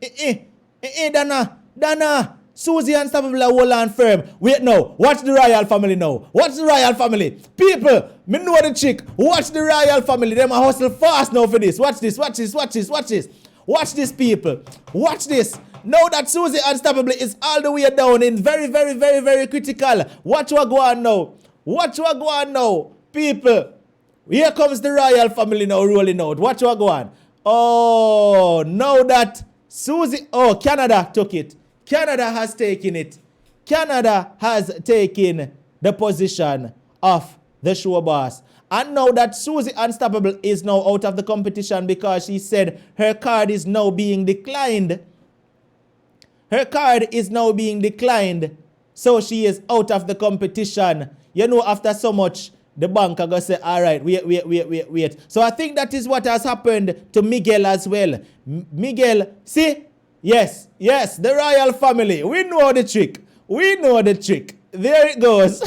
Donna. Susie Unstoppable hold on firm. Wait now. Watch the royal family now. Watch the royal family. People, me know the chick. Watch the royal family. Them a hustle fast now for this. Watch this. Watch this, people. Watch this. Now that Susie Unstoppable is all the way down in very, very, very, very critical. Watch what go on now. People. Here comes the royal family now rolling out. Watch what go on. Oh, now that Canada took it. Canada has taken it. Canada has taken the position of the show boss. And now that Susie Unstoppable is now out of the competition because she said her card is now being declined. Her card is now being declined, so she is out of the competition. You know, after so much, the bank are going to say, all right, wait. So I think that is what has happened to Miguel as well. Miguel, see? Yes, the royal family. We know the trick. There it goes.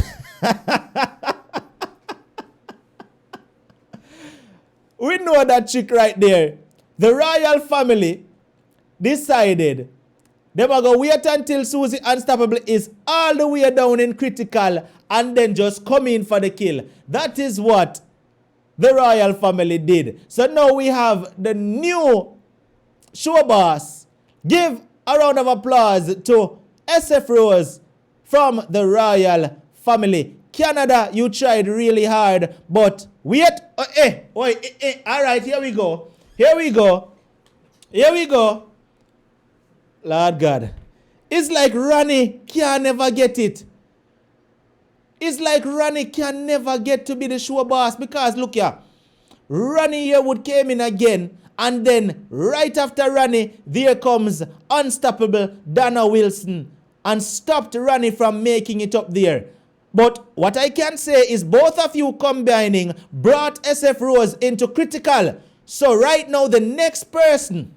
We know that trick right there. The royal family decided they were going to wait until Susie Unstoppable is all the way down in critical and then just come in for the kill. That is what the royal family did. So now we have the new show boss. Give a round of applause to SF Rose from the royal family. Canada, you tried really hard, but wait. All right, here we go. Lord God. It's like Ronnie can never get it. It's like Ronnie can never get to be the show boss because look here. Ronnie Yearwood came in again, and then right after Ronnie, there comes Unstoppable Donna Wilson and stopped Ronnie from making it up there. But what I can say is both of you combining brought SF Rose into critical. So right now the next person,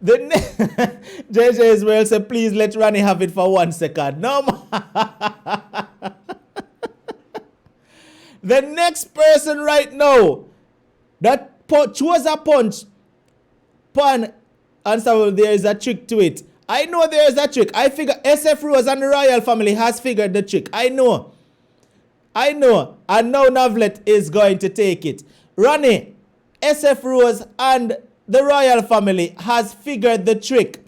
JJ as well said, please let Ronnie have it for 1 second. No more. The next person right now that chose a punch, pan, and so there is a trick to it. I know there is a trick. I figure SF Rose and the royal family has figured the trick. I know. And now Novlet is going to take it. Ronnie, SF Rose and the royal family has figured the trick.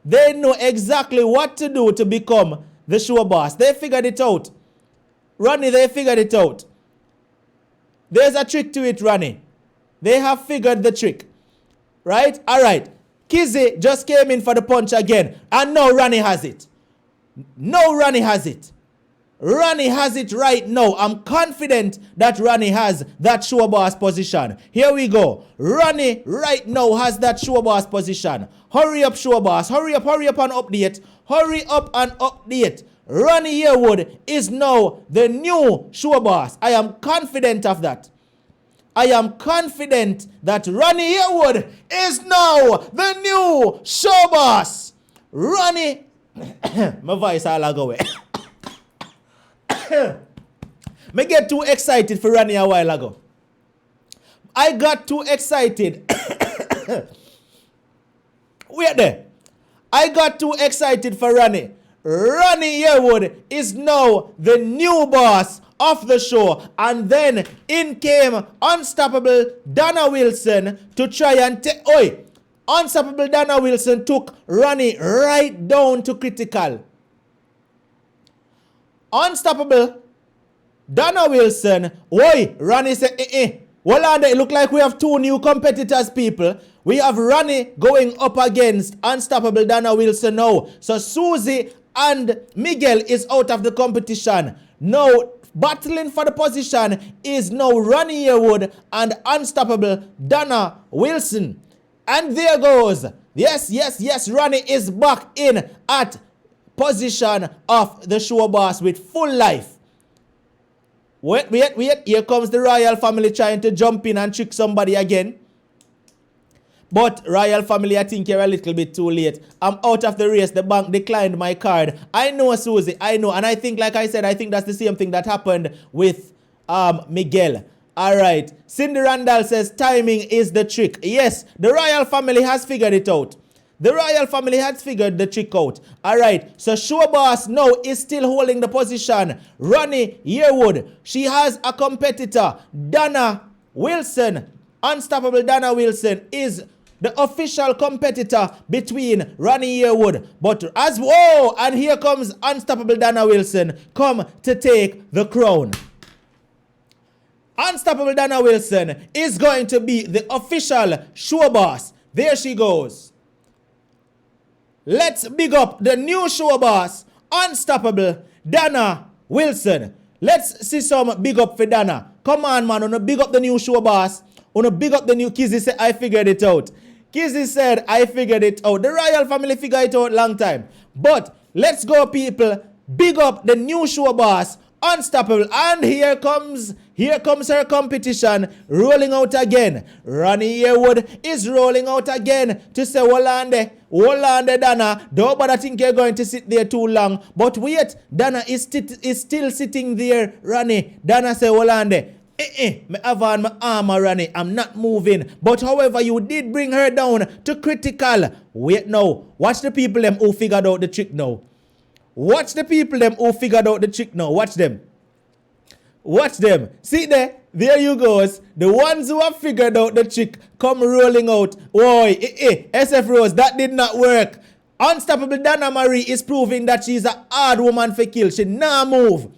They know exactly what to do to become the show boss. They figured it out. Ronnie, they figured it out. There's a trick to it, Ronnie. They have figured the trick. Right? All right. Kizzy just came in for the punch again. And now Ronnie has it. Ronnie has it right now. I'm confident that Ronnie has that show boss position. Here we go. Ronnie right now has that show boss position. Hurry up, show boss. Hurry up and update. Ronnie Yearwood is now the new show boss. I am confident of that. I am confident that Ronnie Yearwood is now the new show boss. Ronnie, my voice all go away. Me get too excited for Ronnie a while ago. I got too excited. Wait there. I got too excited for Ronnie. Ronnie Yearwood is now the new boss of the show, and then in came Unstoppable Donna Wilson to try and take. Unstoppable Donna Wilson took Ronnie right down to critical. Unstoppable Donna Wilson. Ronnie said, Well, on it look like we have two new competitors, people. We have Ronnie going up against Unstoppable Donna Wilson now. So Susie and Miguel is out of the competition. Now, battling for the position is now Ronnie Yearwood and Unstoppable Donna Wilson. And there goes. Yes. Ronnie is back in at position of the show boss with full life. Wait. Here comes the royal family trying to jump in and trick somebody again. But royal family, I think you're a little bit too late. I'm out of the race. The bank declined my card. I know, Susie. I know. And I think, like I said, I think that's the same thing that happened with Miguel. All right. Cindy Randall says timing is the trick. Yes, the royal family has figured it out. The royal family has figured the trick out. All right. So show boss now is still holding the position. Ronnie Yearwood. She has a competitor. Donna Wilson. Unstoppable Donna Wilson is the official competitor between Ronnie Yearwood. But and here comes Unstoppable Donna Wilson come to take the crown. Unstoppable Donna Wilson is going to be the official show boss. There she goes. Let's big up the new show boss, Unstoppable Donna Wilson. Let's see some big up for Donna. Come on, man. Wanna big up the new show boss. Wanna big up the new Kizzy say I figured it out. Kizzy said, I figured it out. The royal family figured it out long time. But let's go, people. Big up the new show boss, Unstoppable. And here comes her competition rolling out again. Ronnie Yearwood is rolling out again to say, Wolande, Dana, don't bother think you're going to sit there too long. But wait, Dana is still sitting there, Ronnie. Dana say, Wolande, me have on my armor, Ronnie. I'm not moving. But however, you did bring her down to critical. Wait now. Watch the people them who figured out the trick now. Watch the people them who figured out the trick now. Watch them. Watch them. See there? There you goes. The ones who have figured out the trick come rolling out. Oi, SF Rose, that did not work. Unstoppable Dana Marie is proving that she's a hard woman for kill. She nah move.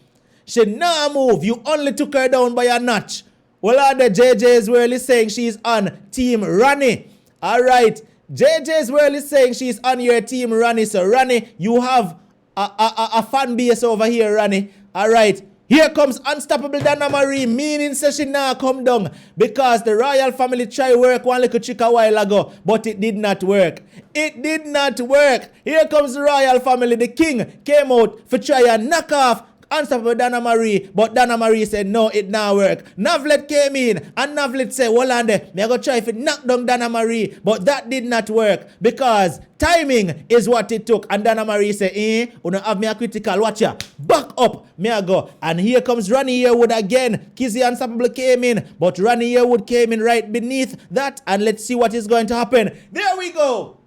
She nah move. You only took her down by a notch. Well, the JJ is really saying she's on Team Ronnie. All right. JJ is really saying she's on your team, Ronnie. So, Ronnie, you have a fan base over here, Ronnie. All right. Here comes Unstoppable Dana Marie, meaning say she now come down because the royal family try work one little trick a while ago, but it did not work. It did not work. Here comes the royal family. The king came out for try and knock off Unstoppable Dana Marie, but Dana Marie said no, it not work. Navlet came in and Navlet said, well, and me I go try to knock down Dana Marie, but that did not work because timing is what it took. And Dana Marie said, you don't have me a critical, watch ya. Back up, me I go. And here comes Ronnie Yearwood again. Kizzy Unstoppable came in, but Ronnie Yearwood came in right beneath that. And let's see what is going to happen. There we go.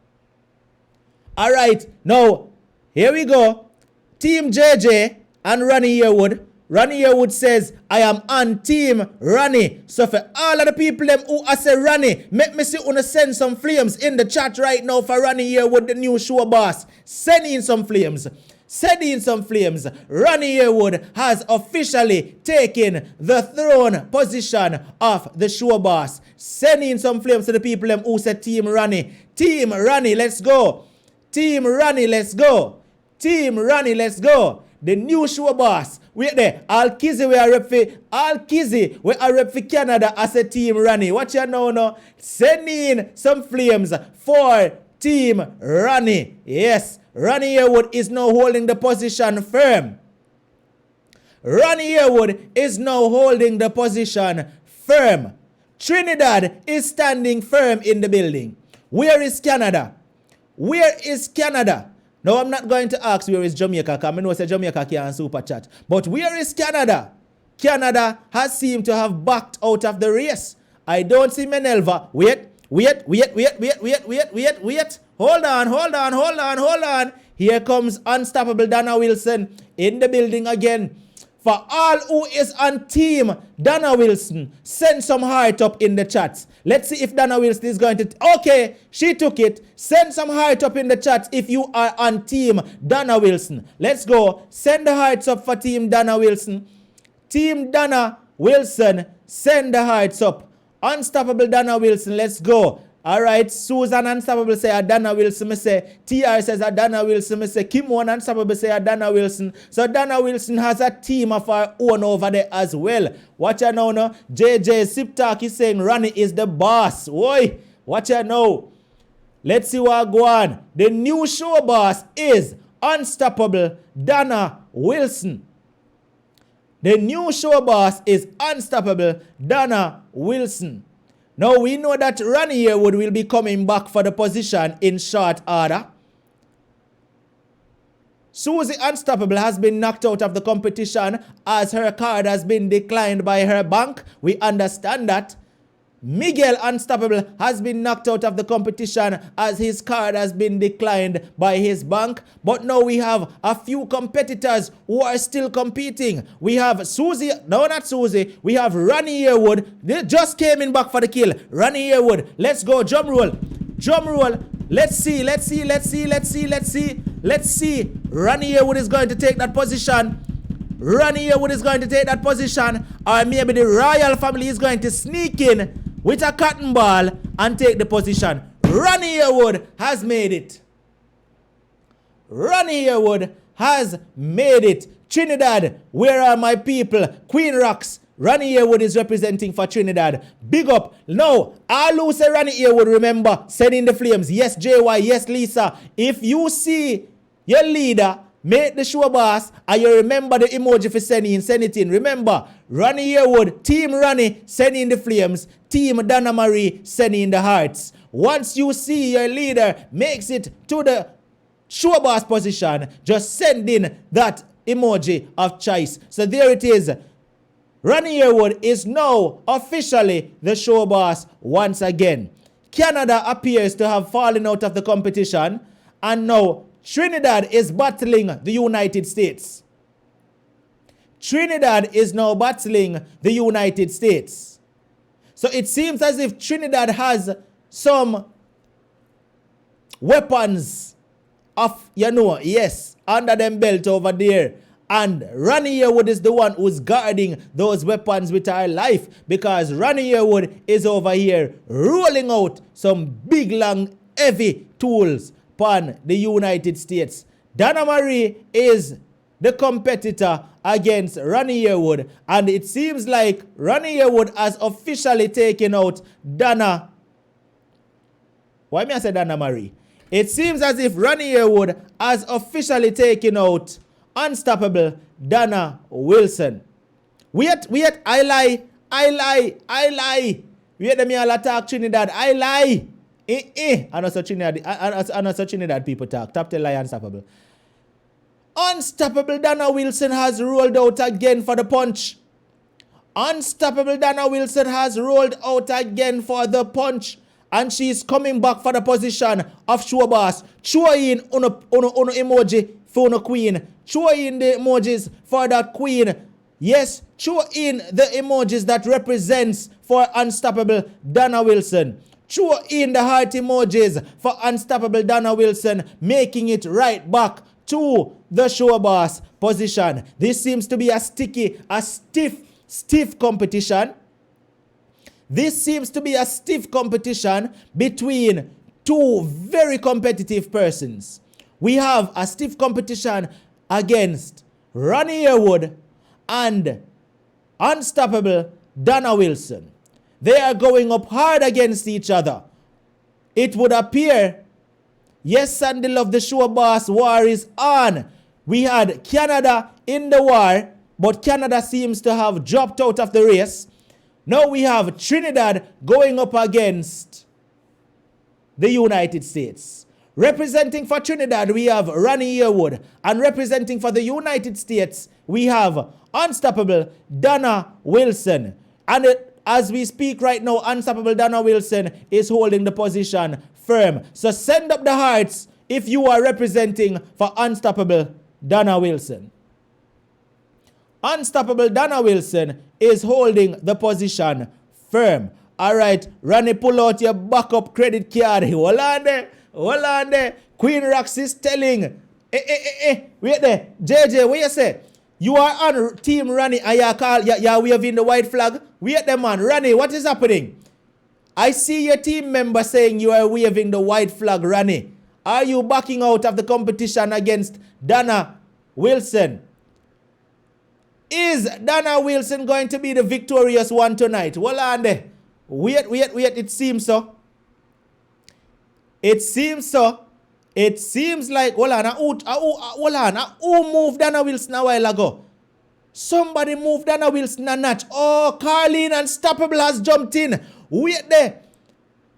All right, now, here we go. Team JJ and Ronnie Yearwood. Ronnie Yearwood says, I am on Team Ronnie. So for all of the people them who I say Ronnie, make me see una send some flames in the chat right now for Ronnie Yearwood, the new show boss. Send in some flames. Send in some flames. Ronnie Yearwood has officially taken the throne position of the show boss. Send in some flames to the people them who say Team Ronnie. Team Ronnie, let's go. Team Ronnie, let's go. Team Ronnie, let's go. The new show boss. Wait there. All Kizzy we are rep for Canada as a Team Ronnie. Watch you know now. Send in some flames for Team Ronnie. Yes. Ronnie Yearwood is now holding the position firm. Ronnie Yearwood is now holding the position firm. Trinidad is standing firm in the building. Where is Canada? Where is Canada? No, I'm not going to ask where is Jamaica, because I know say Jamaica can't super chat. But where is Canada? Canada has seemed to have backed out of the race. I don't see Menelva. Wait. Hold on. Here comes Unstoppable Dana Wilson in the building again. For all who is on Team Dana Wilson, send some heart up in the chats. Let's see if Dana Wilson is going to... Okay, she took it. Send some heart up in the chat if you are on Team Dana Wilson. Let's go. Send the hearts up for Team Dana Wilson. Team Dana Wilson, send the hearts up. Unstoppable Dana Wilson, let's go. All right, Susan Unstoppable say Dana Wilson, me say. TR says Dana Wilson, me say. Kim One Unstoppable say Dana Wilson. So Dana Wilson has a team of her own over there as well. Watch out now, no? JJ Sip Talk is saying Ronnie is the boss. Oi, watch out now. Let's see what go on. The new show boss is Unstoppable Dana Wilson. The new show boss is Unstoppable Dana Wilson. Now we know that Ronnie Yearwood will be coming back for the position in short order. Susie Unstoppable has been knocked out of the competition as her card has been declined by her bank. We understand that. Miguel Unstoppable has been knocked out of the competition as his card has been declined by his bank. But now we have a few competitors who are still competing. We have Susie, no not Susie, we have Ronnie Yearwood. They just came in back for the kill. Ronnie Yearwood, let's go, drum roll. Drum roll. Let's see. Ronnie Yearwood is going to take that position. Ronnie Yearwood is going to take that position. Or maybe the royal family is going to sneak in with a cotton ball and take the position. Ronnie Yearwood has made it. Ronnie Yearwood has made it. Trinidad, where are my people? Queen Rocks, Ronnie Yearwood is representing for Trinidad. Big up. No, all who say Ronnie Yearwood, remember, send in the flames. Yes, JY. Yes, Lisa. If you see your leader make the show boss and you remember the emoji for send it in. Remember, Ronnie Yearwood, Team Ronnie, send in the flames. Team Donna Marie, send in the hearts. Once you see your leader makes it to the show boss position, just send in that emoji of choice. So there it is. Ronnie Yearwood is now officially the show boss once again. Canada appears to have fallen out of the competition, and now Trinidad is battling the United States. Trinidad is now battling the United States. So it seems as if Trinidad has some weapons of, yes, under them belt over there. And Ronnie Yearwood is the one who's guarding those weapons with her life, because Ronnie Yearwood is over here rolling out some big, long, heavy tools upon the United States. Donna Marie is the competitor against Ronnie Yearwood, and it seems like Ronnie Yearwood has officially taken out Donna. Why may I say Donna Marie? It seems as if Ronnie Yearwood has officially taken out Unstoppable Donna Wilson. Wait, I lie. Wait, let me all attack Trinidad. I lie. I know such Trinidad people talk. Tap the lie, Unstoppable. Unstoppable Donna Wilson has rolled out again for the punch. Unstoppable Donna Wilson has rolled out again for the punch. And she's coming back for the position of show boss. Throw in uno emoji for the queen. Throw in the emojis for that queen. Yes, throw in the emojis that represents for Unstoppable Donna Wilson. Throw in the heart emojis for Unstoppable Donna Wilson, making it right back to the show boss position. This seems to be a stiff competition. This seems to be a stiff competition between two very competitive persons. We have a stiff competition against Ronnie Yearwood and Unstoppable Donna Wilson. They are going up hard against each other. It would appear, yes, Sandy Love, the show boss war is on. We had Canada in the war, but Canada seems to have dropped out of the race. Now we have Trinidad going up against the United States. Representing for Trinidad, we have Ronnie Yearwood. And representing for the United States, we have Unstoppable Donna Wilson. And as we speak right now, Unstoppable Donna Wilson is holding the position firm. So send up the hearts if you are representing for Unstoppable Donna Wilson. Unstoppable Donna Wilson is holding the position firm. All right, Ronnie, pull out your backup credit card. Hold on there. Queen Rox is telling. Wait there. JJ, what you say? You are on Team Ronnie and you're waving the white flag. Wait there, man. Ronnie, what is happening? I see your team member saying you are waving the white flag, Ronnie. Are you backing out of the competition against Donna Wilson? Is Donna Wilson going to be the victorious one tonight? Hold on there. Wait. It seems so. It seems like, hold on. Who moved Donna Wilson a while ago? Somebody moved Donna Wilson a notch. Oh, Carleen Unstoppable has jumped in. Wait there.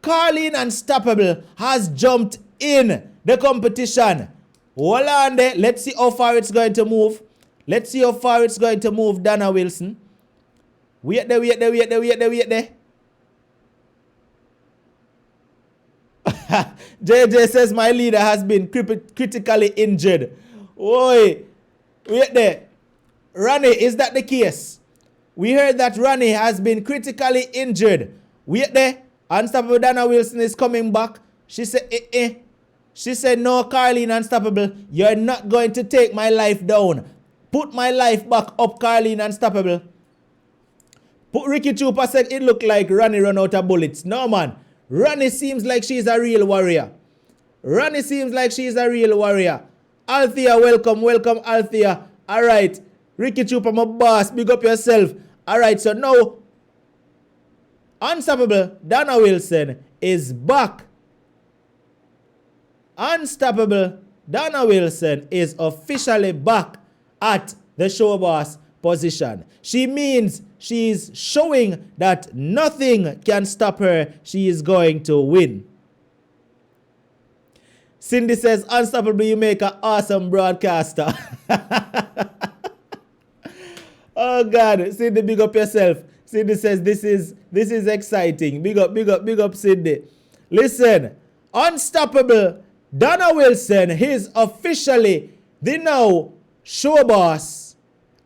Carleen Unstoppable has jumped in the competition. Hold on there. Let's see how far it's going to move. Let's see how far it's going to move Donna Wilson. Wait there. JJ says my leader has been critically injured. Oi, wait there. Ronnie, is that the case? We heard that Ronnie has been critically injured. Wait there. Unstoppable Donna Wilson is coming back. She said, She said, no, Carleen Unstoppable, you're not going to take my life down. Put my life back up, Carleen Unstoppable. Ricky Trooper said it looked like Ronnie run out of bullets. No, man. Ronnie seems like she's a real warrior. Althea, welcome, Althea. All right. Ricky Trooper, my boss, big up yourself. All right, so now Unstoppable Donna Wilson is back. Unstoppable Donna Wilson is officially back at the show boss position. She means she's showing that nothing can stop her. She is going to win. Cindy says, Unstoppable, you make an awesome broadcaster. Oh God, Cindy, big up yourself. Cindy says this is exciting. Big up, Cindy. Listen, Unstoppable Donna Wilson is officially the now show boss,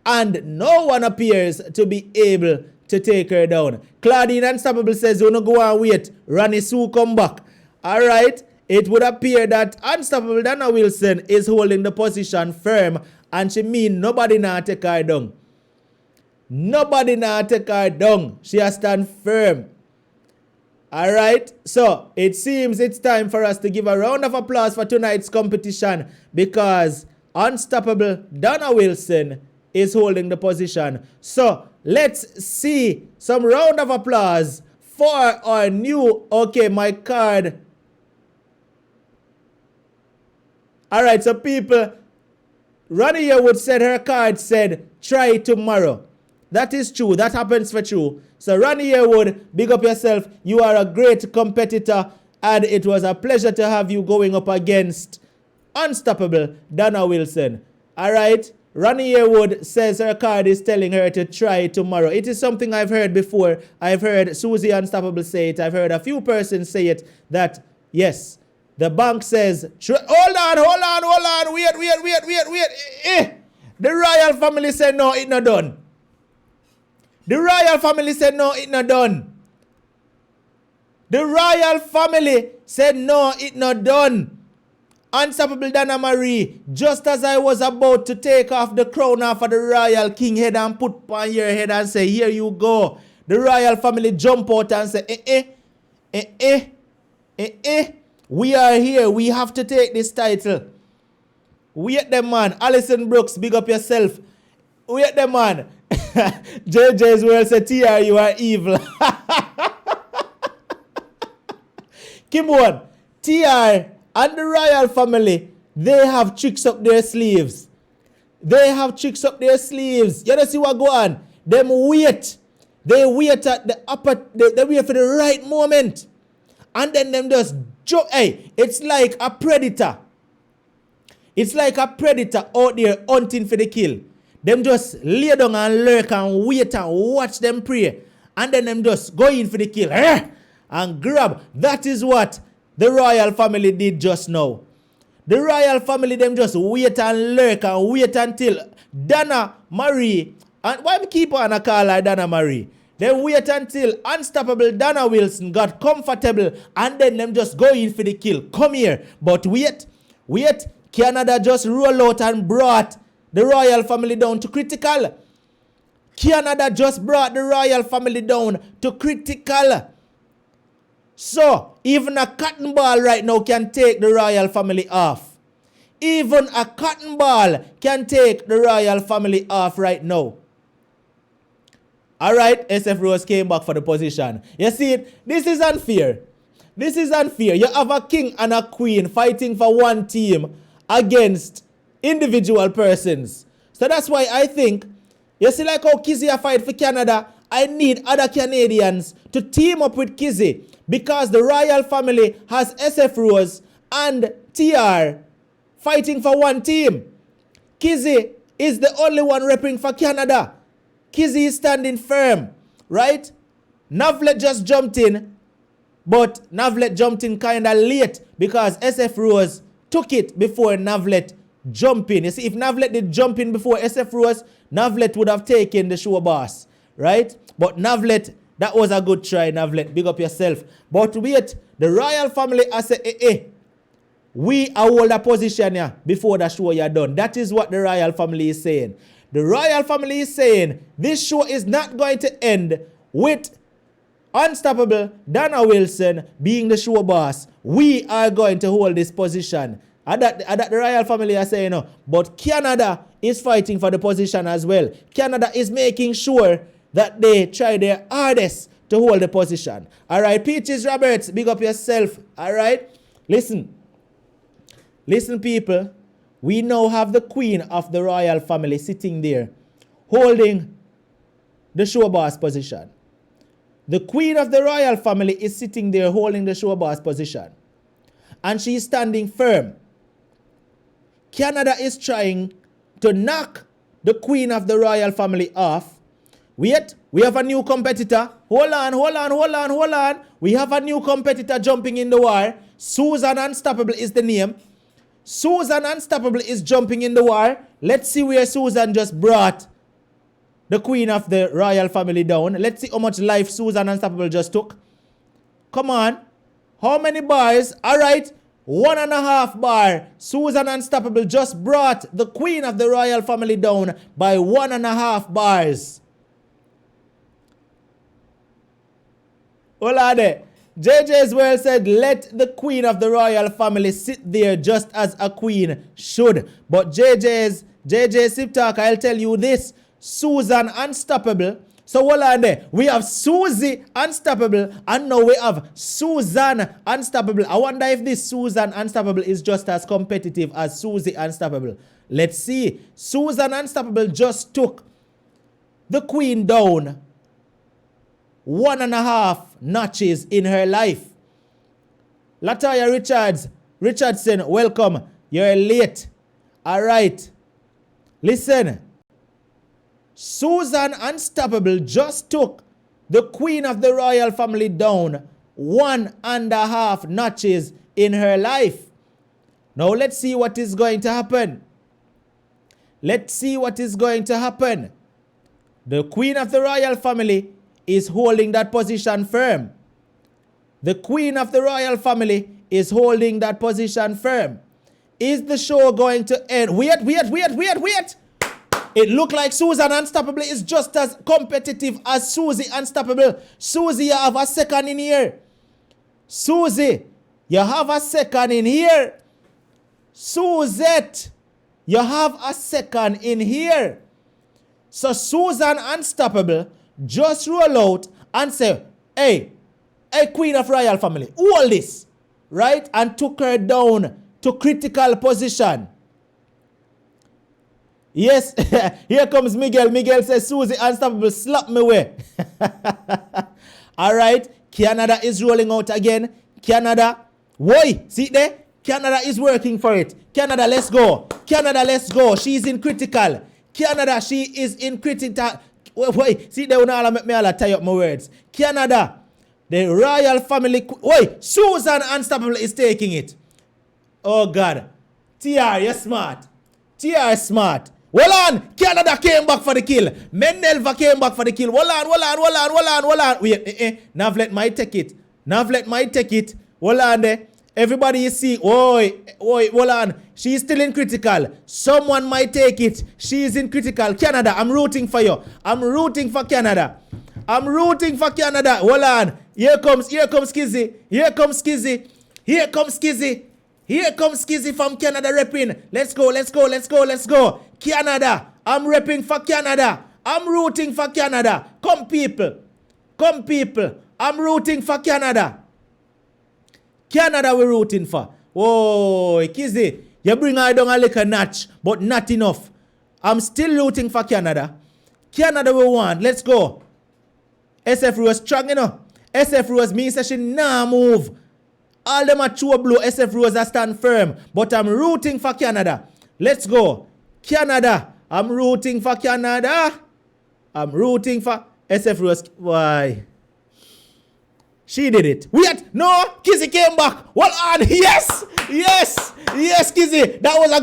and no one appears to be able to take her down. Claudine Unstoppable says, you no go and wait. Ronnie Sue come back. All right. It would appear that Unstoppable Donna Wilson is holding the position firm, and she mean nobody now take her down. Nobody now take her down. She has stand firm. All right. So it seems it's time for us to give a round of applause for tonight's competition, because Unstoppable Donna Wilson is holding the position. So let's see some round of applause for our new, okay, my card. All right, so people, Ronnie Yearwood said her card said, try tomorrow. That is true. That happens for true. So Ronnie Yearwood, big up yourself. You are a great competitor, and it was a pleasure to have you going up against Unstoppable Donna Wilson. All right. Ronnie Yearwood says her card is telling her to try tomorrow. It is something I've heard before. I've heard Susie Unstoppable say it. I've heard a few persons say it, that yes, the bank says, hold on, wait. The royal family said no, it's not done. The royal family said no, it's not done. The royal family said no, it's not done. Unstoppable Donna Marie, just as I was about to take off the crown off of the royal king head and put on your head and say, here you go, the royal family jump out and say, we are here. We have to take this title. Wait them, man. Alison Brooks, big up yourself. Wait them, man. JJ's world said, TR, you are evil. Kimon, TR and the royal family, they have tricks up their sleeves. They have tricks up their sleeves. You know see what go on? Them wait. They wait at the upper, they wait for the right moment. And then them just jump. Hey, it's like a predator. It's like a predator out there hunting for the kill. Them just lay down and lurk and wait and watch them prey. And then them just go in for the kill. And grab. That is what the royal family did just now. The royal family, them just wait and lurk and wait until Donna Marie. And why me keep on a call her Donna Marie? Then wait until Unstoppable Donna Wilson got comfortable, and then them just go in for the kill. Come here. But wait. Canada just roll out and brought the royal family down to critical. Canada just brought the royal family down to critical. So, even a cotton ball right now can take the royal family off. Even a cotton ball can take the royal family off right now. All right, SF Rose came back for the position. You see it? This is unfair. This is unfair. You have a king and a queen fighting for one team against individual persons. So that's why I think, you see like how Kizzy fight for Canada, I need other Canadians to team up with Kizzy, because the royal family has SF Rose and TR fighting for one team. Kizzy is the only one repping for Canada. Kizzy is standing firm, right? Navlet just jumped in, but Navlet jumped in kind of late because SF Rose took it before Navlet jumped in. You see, if Navlet did jump in before SF Rose, Navlet would have taken the show boss, right? But Navlet, that was a good try, Navlet. Big up yourself. But wait, the royal family has said, we are hold a position here before the show you're done. That is what the royal family is saying. The royal family is saying this show is not going to end with Unstoppable Donna Wilson being the show boss. We are going to hold this position. And that the royal family are saying no. But Canada is fighting for the position as well. Canada is making sure that they try their hardest to hold the position. All right, Peaches Roberts, big up yourself. All right, listen, people. We now have the queen of the royal family sitting there, holding the show boss position. The queen of the royal family is sitting there holding the show boss position. And she's standing firm. Canada is trying to knock the queen of the royal family off. Wait, we have a new competitor. Hold on. We have a new competitor jumping in the war. Susan Unstoppable is the name. Susan Unstoppable is jumping in the war. Let's see where Susan just brought the queen of the royal family down. Let's see how much life Susan Unstoppable just took. Come on. How many bars? All right. 1.5 bar. Susan Unstoppable just brought the queen of the royal family down by 1.5 bars. Hola there. JJ's well said, let the queen of the royal family sit there just as a queen should. But JJ Sip Talk, I'll tell you this. Susan Unstoppable. So hold on there. We have Susie Unstoppable and now we have Susan Unstoppable. I wonder if this Susan Unstoppable is just as competitive as Susie Unstoppable. Let's see. Susan Unstoppable just took the queen down 1.5 notches in her life. Lataya Richardson, welcome. You're late. All right. Listen. Susan Unstoppable just took the queen of the royal family down 1.5 notches in her life. Now let's see what is going to happen. Let's see what is going to happen. The queen of the royal family is holding that position firm. The queen of the royal family is holding that position firm. Is the show going to end? Wait. It looked like Susan Unstoppable is just as competitive as Susie Unstoppable. Susie, you have a second in here. Susie, you have a second in here. Suzette, you have a second in here. So Susan Unstoppable just roll out and say, hey, queen of royal family, all this, right? And took her down to critical position. Yes, here comes Miguel. Miguel says, Susie Unstoppable, slap me away. All right, Canada is rolling out again. Canada, why? See there? Canada is working for it. Canada, let's go. Canada, let's go. She's in critical. Canada, she is in critical. Wait, see there, when make me all tie up my words. Canada, the royal family. Wait, Susan Unstoppable is taking it. Oh God. TR, you're smart. TR smart. Hold on, Canada came back for the kill. Mendelva came back for the kill. Hold on. Wait, Navlet might take it. Hold on there. Everybody you see, hold on. She's still in critical. Someone might take it. She's in critical. Canada, I'm rooting for you. I'm rooting for Canada. Hold on. Here comes Kizzy. Here comes Kizzy from Canada repping. Let's go. Canada. I'm repping for Canada. I'm rooting for Canada. Come people. I'm rooting for Canada. Canada we're rooting for. Oh, Kizzy, you bring her down a little notch, but not enough. I'm still rooting for Canada. Canada we want. Let's go. SF Rose strong, you know. SF Rose means that she nah move. All them are true blue. SF Rose are stand firm. But I'm rooting for Canada. Let's go. Canada. I'm rooting for Canada. I'm rooting for SF Rose. Why? She did it. Wait. No. Kizzy came back. Hold on. Yes, Kizzy. That was a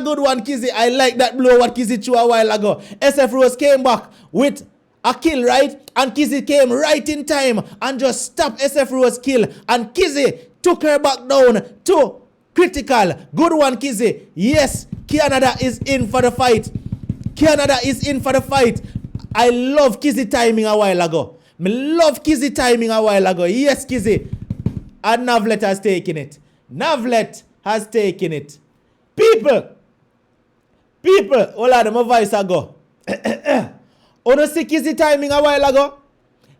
good one, Kizzy. I like that blow what Kizzy threw a while ago. SF Rose came back with a kill, right? And Kizzy came right in time and just stopped SF Rose kill. And Kizzy took her back down to critical. Good one, Kizzy. Yes, Canada is in for the fight. I love Kizzy timing a while ago. Yes, Kizzy. And Navlet has taken it. People. Hold on, my voice I go. Ono see Kizzy timing a while ago?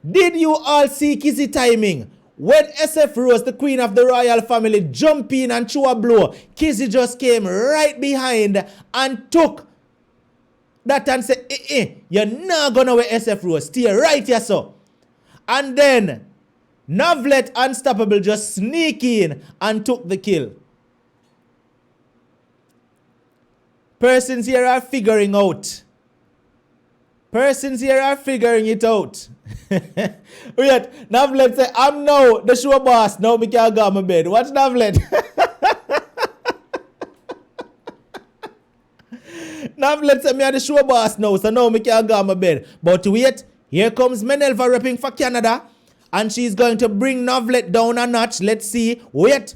Did you all see Kizzy timing? When SF Rose, the queen of the royal family, jumped in and threw a blow, Kizzy just came right behind and took that and said, you're not gonna wear SF Rose. Stay right here, so. And then Navlet Unstoppable just sneak in and took the kill. Persons here are figuring out. Persons here are figuring it out. Wait, Navlet say, I'm now the show boss. Now me can go on my bed. Watch Navlet. Navlet say, me are the show boss now, so now me can go on my bed. But wait, here comes Menelva repping for Canada. And she's going to bring Navlet down a notch. Let's see. Wait.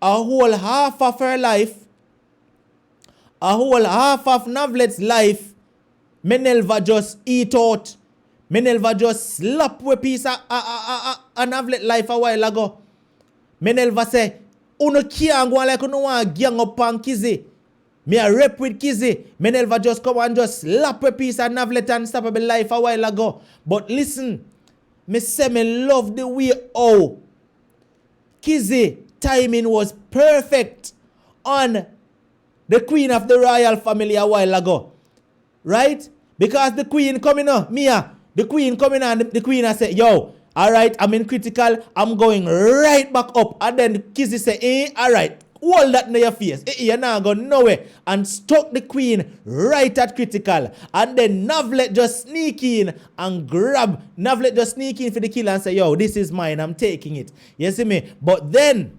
A whole half of her life. A whole half of Navlet's life. Menelva just eat out. Menelva just slap with piece of Navlet life a while ago. Menelva say, uno can't go like uno want gang up on Kizzy. Me a rep with Kizzy. Menelva just come and just slap with piece of Navlet Unstoppable life a while ago. But listen, me say me love the way how Kizzy timing was perfect on the queen of the royal family a while ago. Right? Because the queen coming on, Mia, the queen coming on, the queen I say, yo, alright, I'm in critical, I'm going right back up. And then Kizzy say, alright, hold that in your face. You're not going nowhere. And stuck the queen right at critical. And then Navlet just sneak in and grab. Navlet just sneak in for the kill and say, yo, this is mine, I'm taking it. You see me? But then,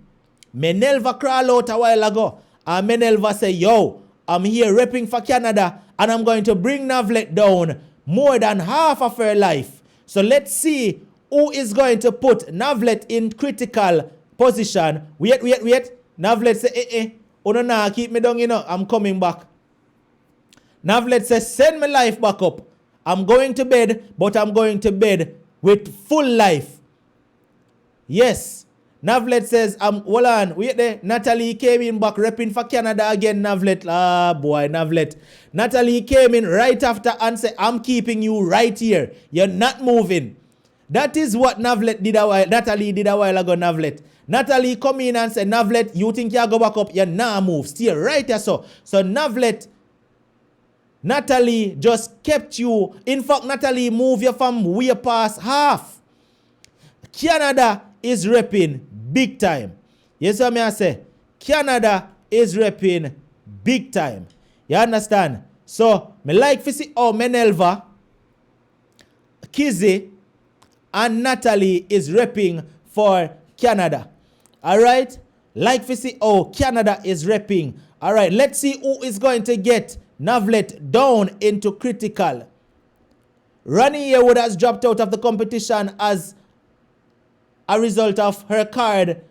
Menelva crawl out a while ago. And Menelva say, yo, I'm here repping for Canada. And I'm going to bring Navlet down more than half of her life. So let's see who is going to put Navlet in critical position. Wait. Navlet say, oh no, keep me down, I'm coming back. Navlet says, send my life back up. I'm going to bed, but I'm going to bed with full life. Yes. Navlet says, hold on, wait there. Natalie came in back repping for Canada again, Navlet. Ah, boy, Navlet. Natalie came in right after and said, I'm keeping you right here. You're not moving. That is what Natalie did a while ago, Navlet. Natalie come in and said, Navlet, you think you go back up? You nah move. Stay right there, so. So Natalie just kept you. In fact, Natalie moved you from way past half. Canada is repping big time. Yes, what I say? Canada is repping big time. You understand? So, me like to see how Menelva, Kizzy, and Natalie is repping for Canada. Alright? Like to see how Canada is repping. Alright, let's see who is going to get Navlet down into critical. Ronnie Yearwood has dropped out of the competition as a result of her card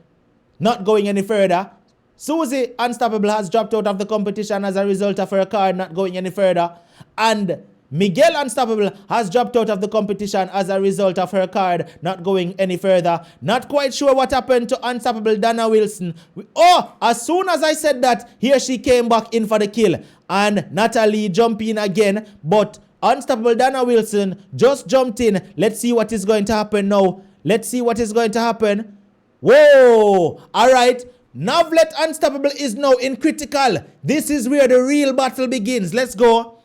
not going any further. Susie Unstoppable has dropped out of the competition as a result of her card not going any further. And Miguel Unstoppable has dropped out of the competition as a result of her card not going any further. Not quite sure what happened to Unstoppable Dana Wilson. As soon as I said that, here she came back in for the kill. And Natalie jumped in again. But Unstoppable Dana Wilson just jumped in. Let's see what is going to happen now. Let's see what is going to happen. Whoa! Alright. Navlet Unstoppable is now in critical. This is where the real battle begins. Let's go.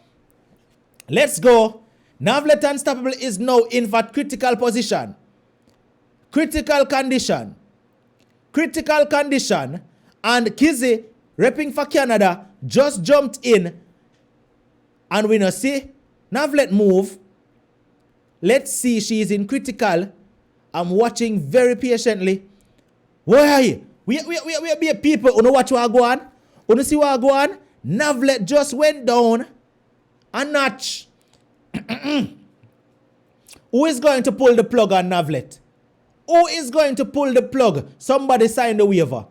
Navlet Unstoppable is now in for critical position. Critical condition. And Kizzy, repping for Canada, just jumped in. And we now see Navlet move. Let's see, she is in critical. I'm watching very patiently. Where are you? We be people who know what you are going. Who see what go on? Navlet just went down a notch. Who is going to pull the plug on Navlet? Who is going to pull the plug? Somebody sign the waiver.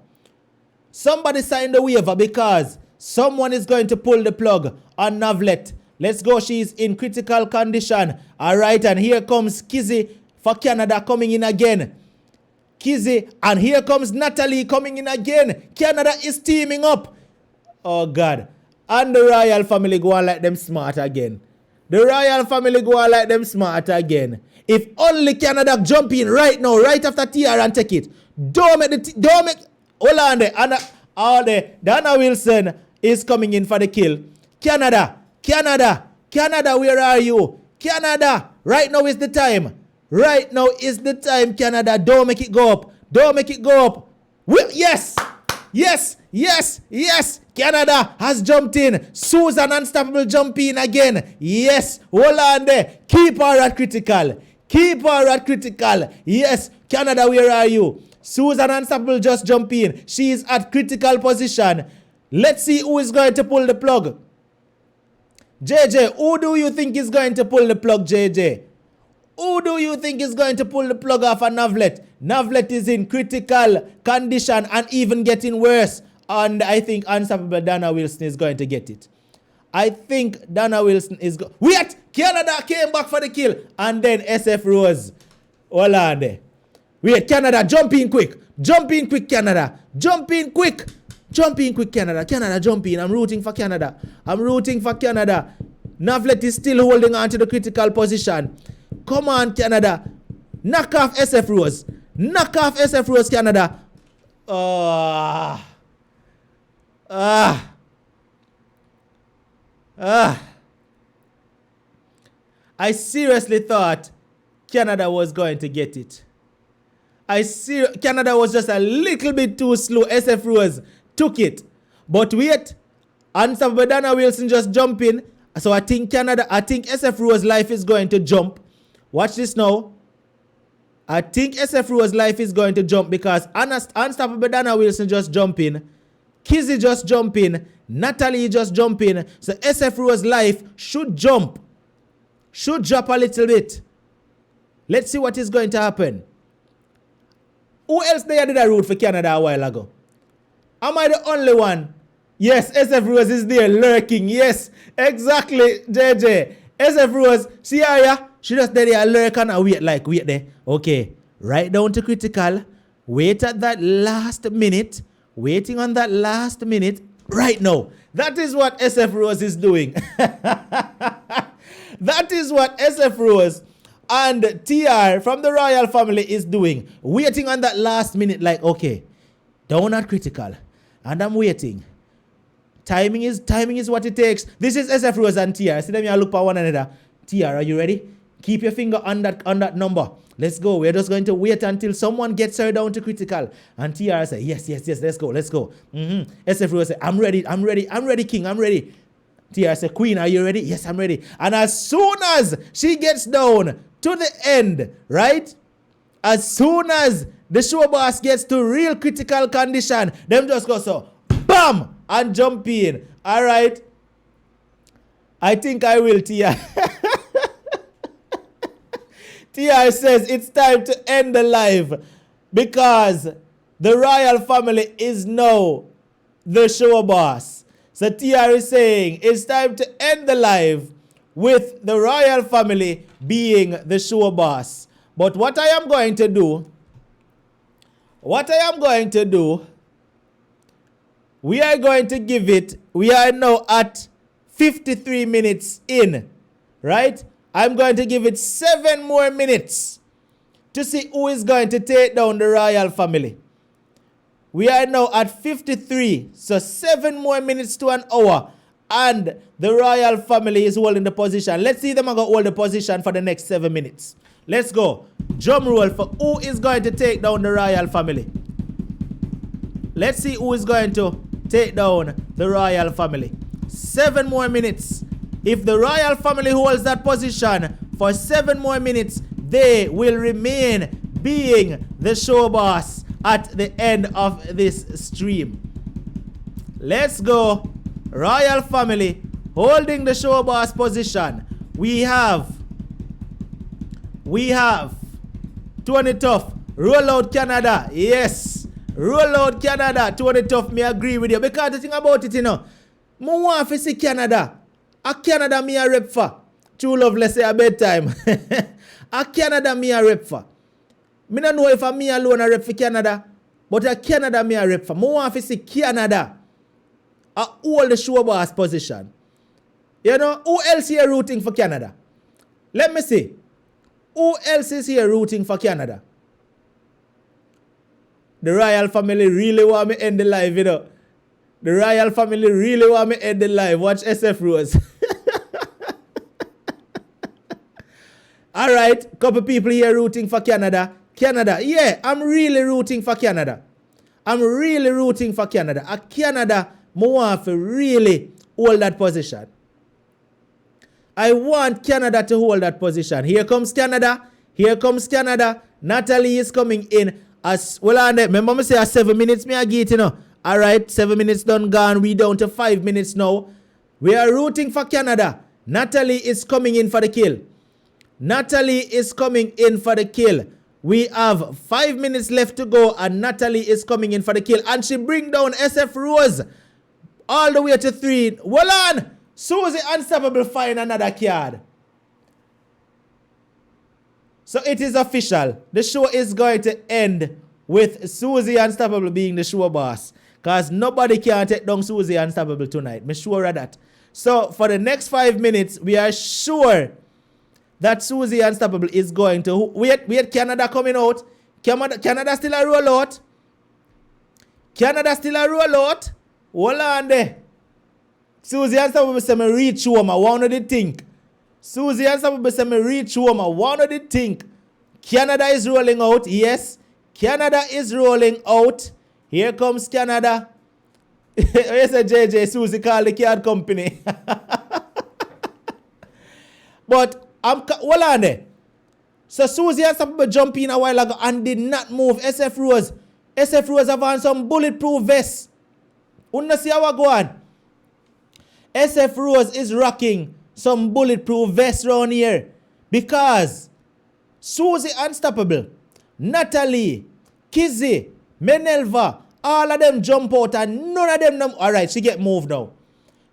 Because someone is going to pull the plug on Navlet. Let's go. She's in critical condition. All right. And here comes Kizzy for Canada coming in again. Kizzy. And here comes Natalie coming in again. Canada is teaming up. Oh, God. And the royal family go on like them smart again. The royal family go on like them smart again. If only Canada jump in right now, right after TR and take it. Don't make, hold on there. And all there. Dana Wilson is coming in for the kill. Canada, where are you? Canada, right now is the time. Right now is the time, Canada. Don't make it go up. Yes. Canada has jumped in. Susan Unstoppable jump in again. Yes. Hold on there. Keep her at critical. Yes. Canada, where are you? Susan Unstoppable just jump in. She is at critical position. Let's see who is going to pull the plug. JJ, who do you think is going to pull the plug, JJ? Who do you think is going to pull the plug off a Navlet? Navlet is in critical condition and even getting worse. And I think Unstoppable Dana Wilson is going to get it. I think Dana Wilson is going... Wait! Canada came back for the kill. And then SF Rose. Hold on there. Wait, Canada, jump in quick. Canada. Jump in quick, Canada. Canada, jump in. I'm rooting for Canada. Navlet is still holding on to the critical position. Come on, Canada. Knock off SF Rose. Canada. I seriously thought Canada was going to get it. Canada was just a little bit too slow. SF Rose took it. But wait. Unstoppable Dana Wilson just jump in. So I think SF Rose life is going to jump. Watch this now. I think SF Rose life is going to jump because Unstoppable Dana Wilson just jump in. Kizzy just jump in. Natalie just jump in. So SF Rose life should jump. Should drop a little bit. Let's see what is going to happen. Who else did I root for Canada a while ago? Am I the only one? Yes, SF Rose is there lurking. Yes, exactly, JJ. SF Rose, see her, she just there lurk and wait there. Okay, right down to critical. Wait at that last minute. Waiting on that last minute. Right now. That is what SF Rose is doing. That is what SF Rose and TR from the royal family is doing. Waiting on that last minute okay, down at critical. And I'm waiting. Timing is what it takes. This is SF Rose and TR. See them here look for one another. TR, are you ready? Keep your finger on that number. Let's go. We're just going to wait until someone gets her down to critical. And TR say, yes, let's go. SF Rose say, I'm ready, King, I'm ready. TR say, Queen, are you ready? Yes, I'm ready. And as soon as she gets down to the end, right? As soon as the show boss gets to real critical condition, them just go so, BAM! And jump in. All right. I think I will, TR. TR says it's time to end the live because the royal family is now the show boss. So TR is saying it's time to end the live with the royal family being the show boss. But what I am going to do, we are going to give it, we are now at 53 minutes in, right? I'm going to give it 7 more minutes to see who is going to take down the royal family. We are now at 53, so 7 more minutes to an hour, and the royal family is holding the position. Let's see them going to hold the position for the next 7 minutes. Let's go. Drum roll for who is going to take down the royal family. Let's see who is going to take down the royal family. 7 more minutes. If the royal family holds that position for 7 more minutes, they will remain being the show boss at the end of this stream. Let's go. Royal family holding the show boss position. We have Tony Tough. Roll out Canada. Yes. Roll out Canada. Tony Tough, me agree with you. Because the thing about it, I want to see Canada. A Canada me a rep for. True love, let's say a bedtime. A Canada me a rep for. Me don't know if I me alone a rep for Canada. But a Canada me a rep for. I want to see Canada. A hold the show boss position. You know, who else here rooting for Canada? Let me see. Who else is here rooting for Canada? The royal family really want me end the live, you know. The royal family really want me end the live. Watch SF Rose. All right, couple people here rooting for Canada. Canada, yeah, I'm really rooting for Canada. I'm really rooting for Canada. Canada, I want to really hold that position. I want Canada to hold that position. Here comes Canada. Here comes Canada. Natalie is coming in. As well, and remember me say 7 minutes me I get, you know. All right, 7 minutes done gone. We down to 5 minutes now. We are rooting for Canada. Natalie is coming in for the kill. Natalie is coming in for the kill. We have 5 minutes left to go, and Natalie is coming in for the kill. And she bring down SF Rose all the way to 3. Well on! Susie Unstoppable find another card. So it is official. The show is going to end with Susie Unstoppable being the show boss. Because nobody can take down Susie Unstoppable tonight. I'm sure of that. So for the next 5 minutes, we are sure that Susie Unstoppable is going to... Wait, Canada coming out. Canada still a roll out. Canada still a roll out. Hold on there. Susie Unstoppable say me reach home. I want to think. Susie Unstoppable say me reach home. I want to think. Canada is rolling out. Yes. Canada is rolling out. Here comes Canada. Yes, JJ. Susie call the card company. But hold on there. So Susie Unstoppable jump in a while ago and did not move. SF Rose. SF Rose have on some bulletproof vests. Unna see how I go on. SF Rose is rocking some bulletproof vests around here because Susie Unstoppable, Natalie, Kizzy, Menelva, all of them jump out and none of them... Alright, she get moved now.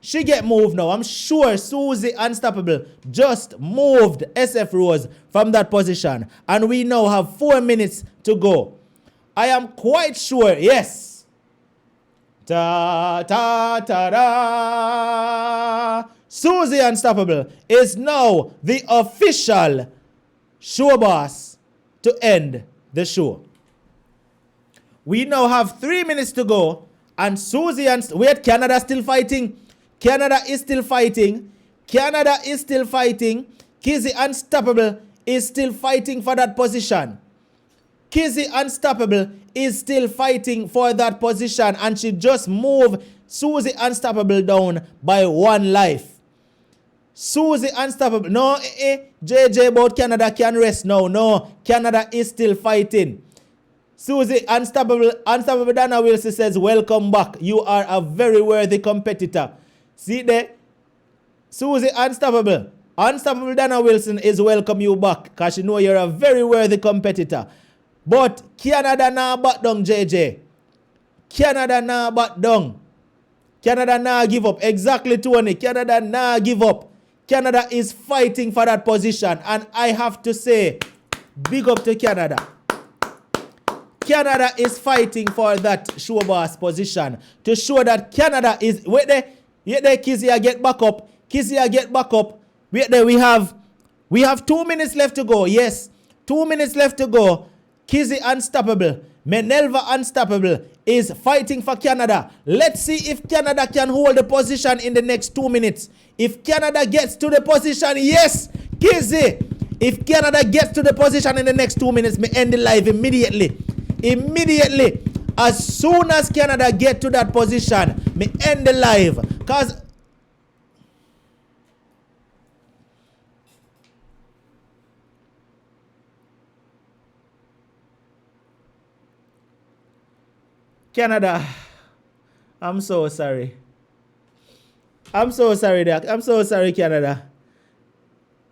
She get moved now. I'm sure Susie Unstoppable just moved SF Rose from that position. And we now have 4 minutes to go. I am quite sure, yes. Ta ta ta da. Susie Unstoppable is now the official show boss to end the show. We now have 3 minutes to go, and Susie wait, Canada still fighting. Canada is still fighting. Canada is still fighting. Kizzy Unstoppable is still fighting for that position. Kizzy Unstoppable is still fighting for that position, and she just moved Susie Unstoppable down by 1 life. Susie Unstoppable. No, JJ about Canada can rest now. No, Canada is still fighting. Susie Unstoppable Dana Wilson says, welcome back. You are a very worthy competitor. See there? Susie Unstoppable. Unstoppable Dana Wilson is welcome you back because she know you're a very worthy competitor. But Canada now back down, JJ. Canada now back down. Canada now give up. Exactly, Tony. Canada now give up. Canada is fighting for that position. And I have to say, big up to Canada. Canada is fighting for that show boss position to show that Canada is... Wait there. Wait there, Kizzy, get back up. Kizzy, get back up. Wait there, we have 2 minutes left to go. Yes, 2 minutes left to go. Kizzy Unstoppable, Menelva Unstoppable is fighting for Canada. Let's see if Canada can hold the position in the next 2 minutes. If Canada gets to the position, yes, Kizzy. If Canada gets to the position in the next 2 minutes, me end the live immediately. Immediately. As soon as Canada get to that position, me end the live. Because... Canada, I'm so sorry. I'm so sorry, Doc. I'm so sorry, Canada.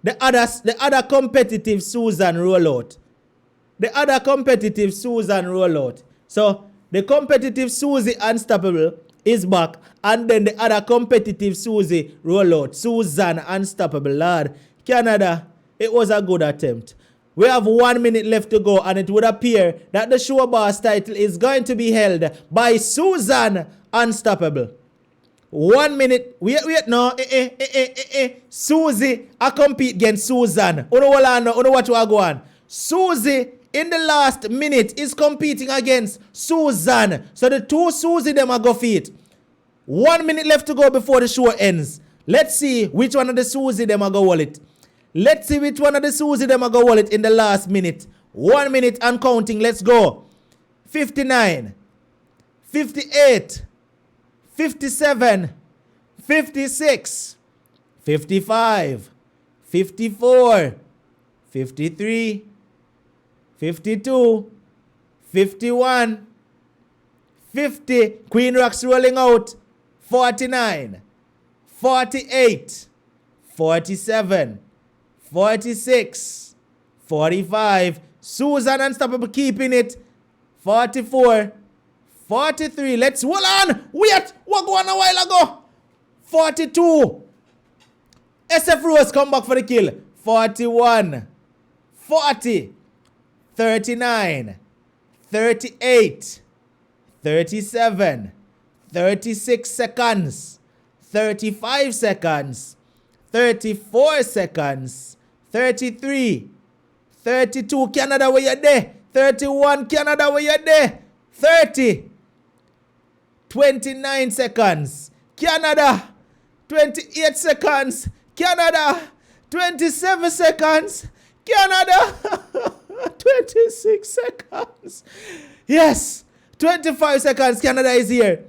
The other competitive Susan rollout. The other competitive Susan rollout. So the competitive Susie Unstoppable is back, and then the other competitive Susie rollout, Susan Unstoppable. Lord, Canada, it was a good attempt. We have 1 minute left to go, and it would appear that the show boss title is going to be held by Susan Unstoppable. 1 minute. Wait, no. Susie, I compete against Susan. Uno watch what go on. Susie, in the last minute, is competing against Susan. So the two Susie, them are go feet. 1 minute left to go before the show ends. Let's see which one of the Susie, them are go wallet. Let's see which one of the Susie, them are go wallet in the last minute. 1 minute and counting. Let's go. 59. 58. 57, 56, 55, 54, 53, 52, 51, 50. Queen Rocks rolling out. 49, 48, 47, 46, 45. Susan Unstoppable keeping it. 44, 43. Let's hold on. Wait. What go on a while ago? 42. SF Rose come back for the kill. 41. 40. 39. 38. 37. 36 seconds. 35 seconds. 34 seconds. 33. 32. Canada, where you there? 31. Canada, where you there? 30. 29 seconds. Canada. 28 seconds. Canada. 27 seconds. Canada. 26 seconds. Yes. 25 seconds. Canada is here.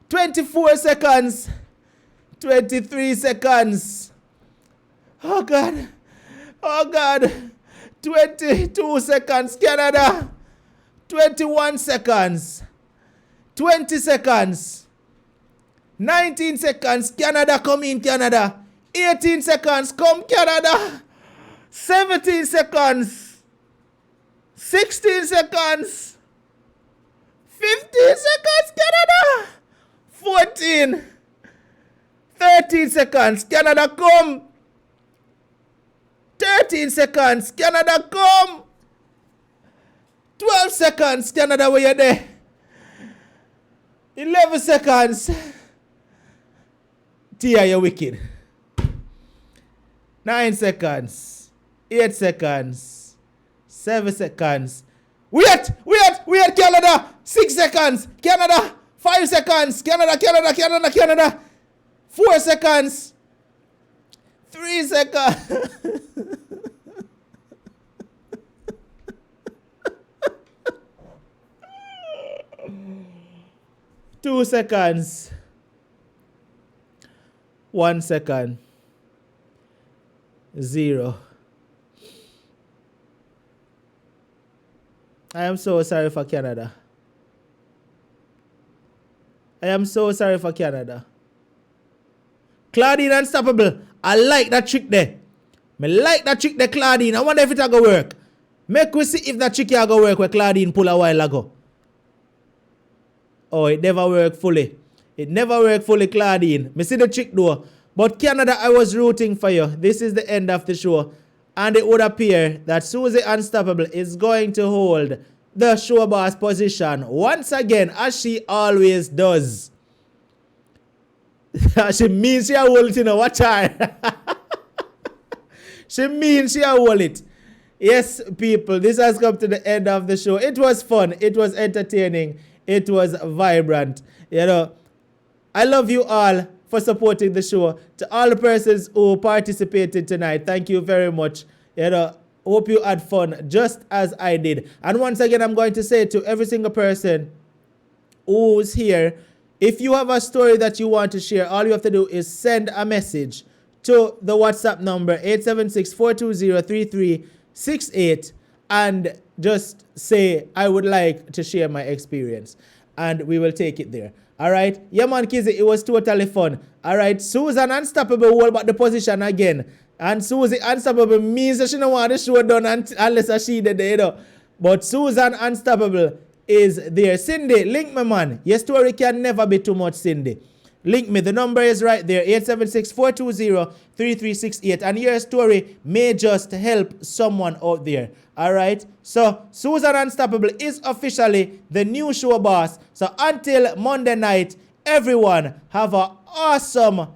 24 seconds. 23 seconds. Oh God. Oh God. 22 seconds. Canada. 21 seconds. 20 seconds. 19 seconds. Canada, come in, Canada. 18 seconds. Come, Canada. 17 seconds. 16 seconds. 15 seconds. Canada. 14. 13 seconds. Canada, come. 13 seconds. Canada, come. 12 seconds. Canada, where you there? 11 seconds. Tia, you're wicked. 9 seconds. 8 seconds. 7 seconds. Wait, Canada. 6 seconds. Canada. 5 seconds. Canada. 4 seconds. 3 seconds. 2 seconds. 1 second. 0. I am so sorry for Canada. I am so sorry for Canada. Claudine Unstoppable. I like that trick there. I like that trick there, Claudine. I wonder if it'll go work. Make we see if that trick will go work where Claudine pull a while ago. Oh, it never worked fully. It never worked fully, Claudine. Me see the trick though. But Canada, I was rooting for you. This is the end of the show. And it would appear that Susie Unstoppable is going to hold the show boss position once again, as she always does. She means she hold it, you know. Watch her. She means she hold it. Yes, people, this has come to the end of the show. It was fun. It was entertaining. It was vibrant. You know, I love you all for supporting the show. To all the persons who participated tonight, thank you very much. You know, hope you had fun just as I did. And once again, I'm going to say to every single person who's here, if you have a story that you want to share, all you have to do is send a message to the WhatsApp number 876-420-3368 and just say, I would like to share my experience. And we will take it there. All right. Yeah, man, Kizzy, it was totally fun. All right. Susan Unstoppable hold back the position again. And Susie Unstoppable means that she don't want the show done unless she did it, you know. But Susan Unstoppable is there. Cindy, link me, man. Your story can never be too much, Cindy. Link me. The number is right there. 876-420-3368. And your story may just help someone out there. All right. So Susan Unstoppable is officially the new show boss. So until Monday night, everyone have an awesome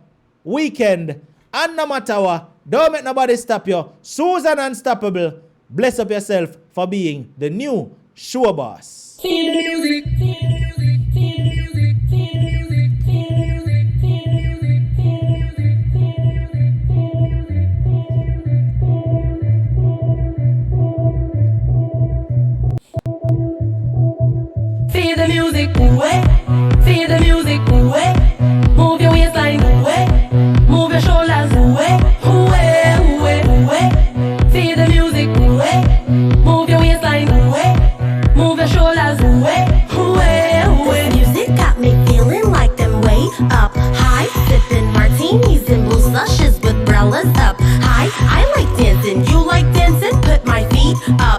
weekend. And no matter what, don't make nobody stop you. Susan Unstoppable, bless up yourself for being the new show boss. Feel the music, feel the music, feel the music, feel the music, feel the music, feel the music, feel the music, feel the music, feel the music, move your waistline, move your shoulders, feel the music, move your waistline, move your shoulders, Music got me feeling like them way up high, sipping martinis and blue slushes with umbrellas up high. I like dancing, you like dancing? Put my feet up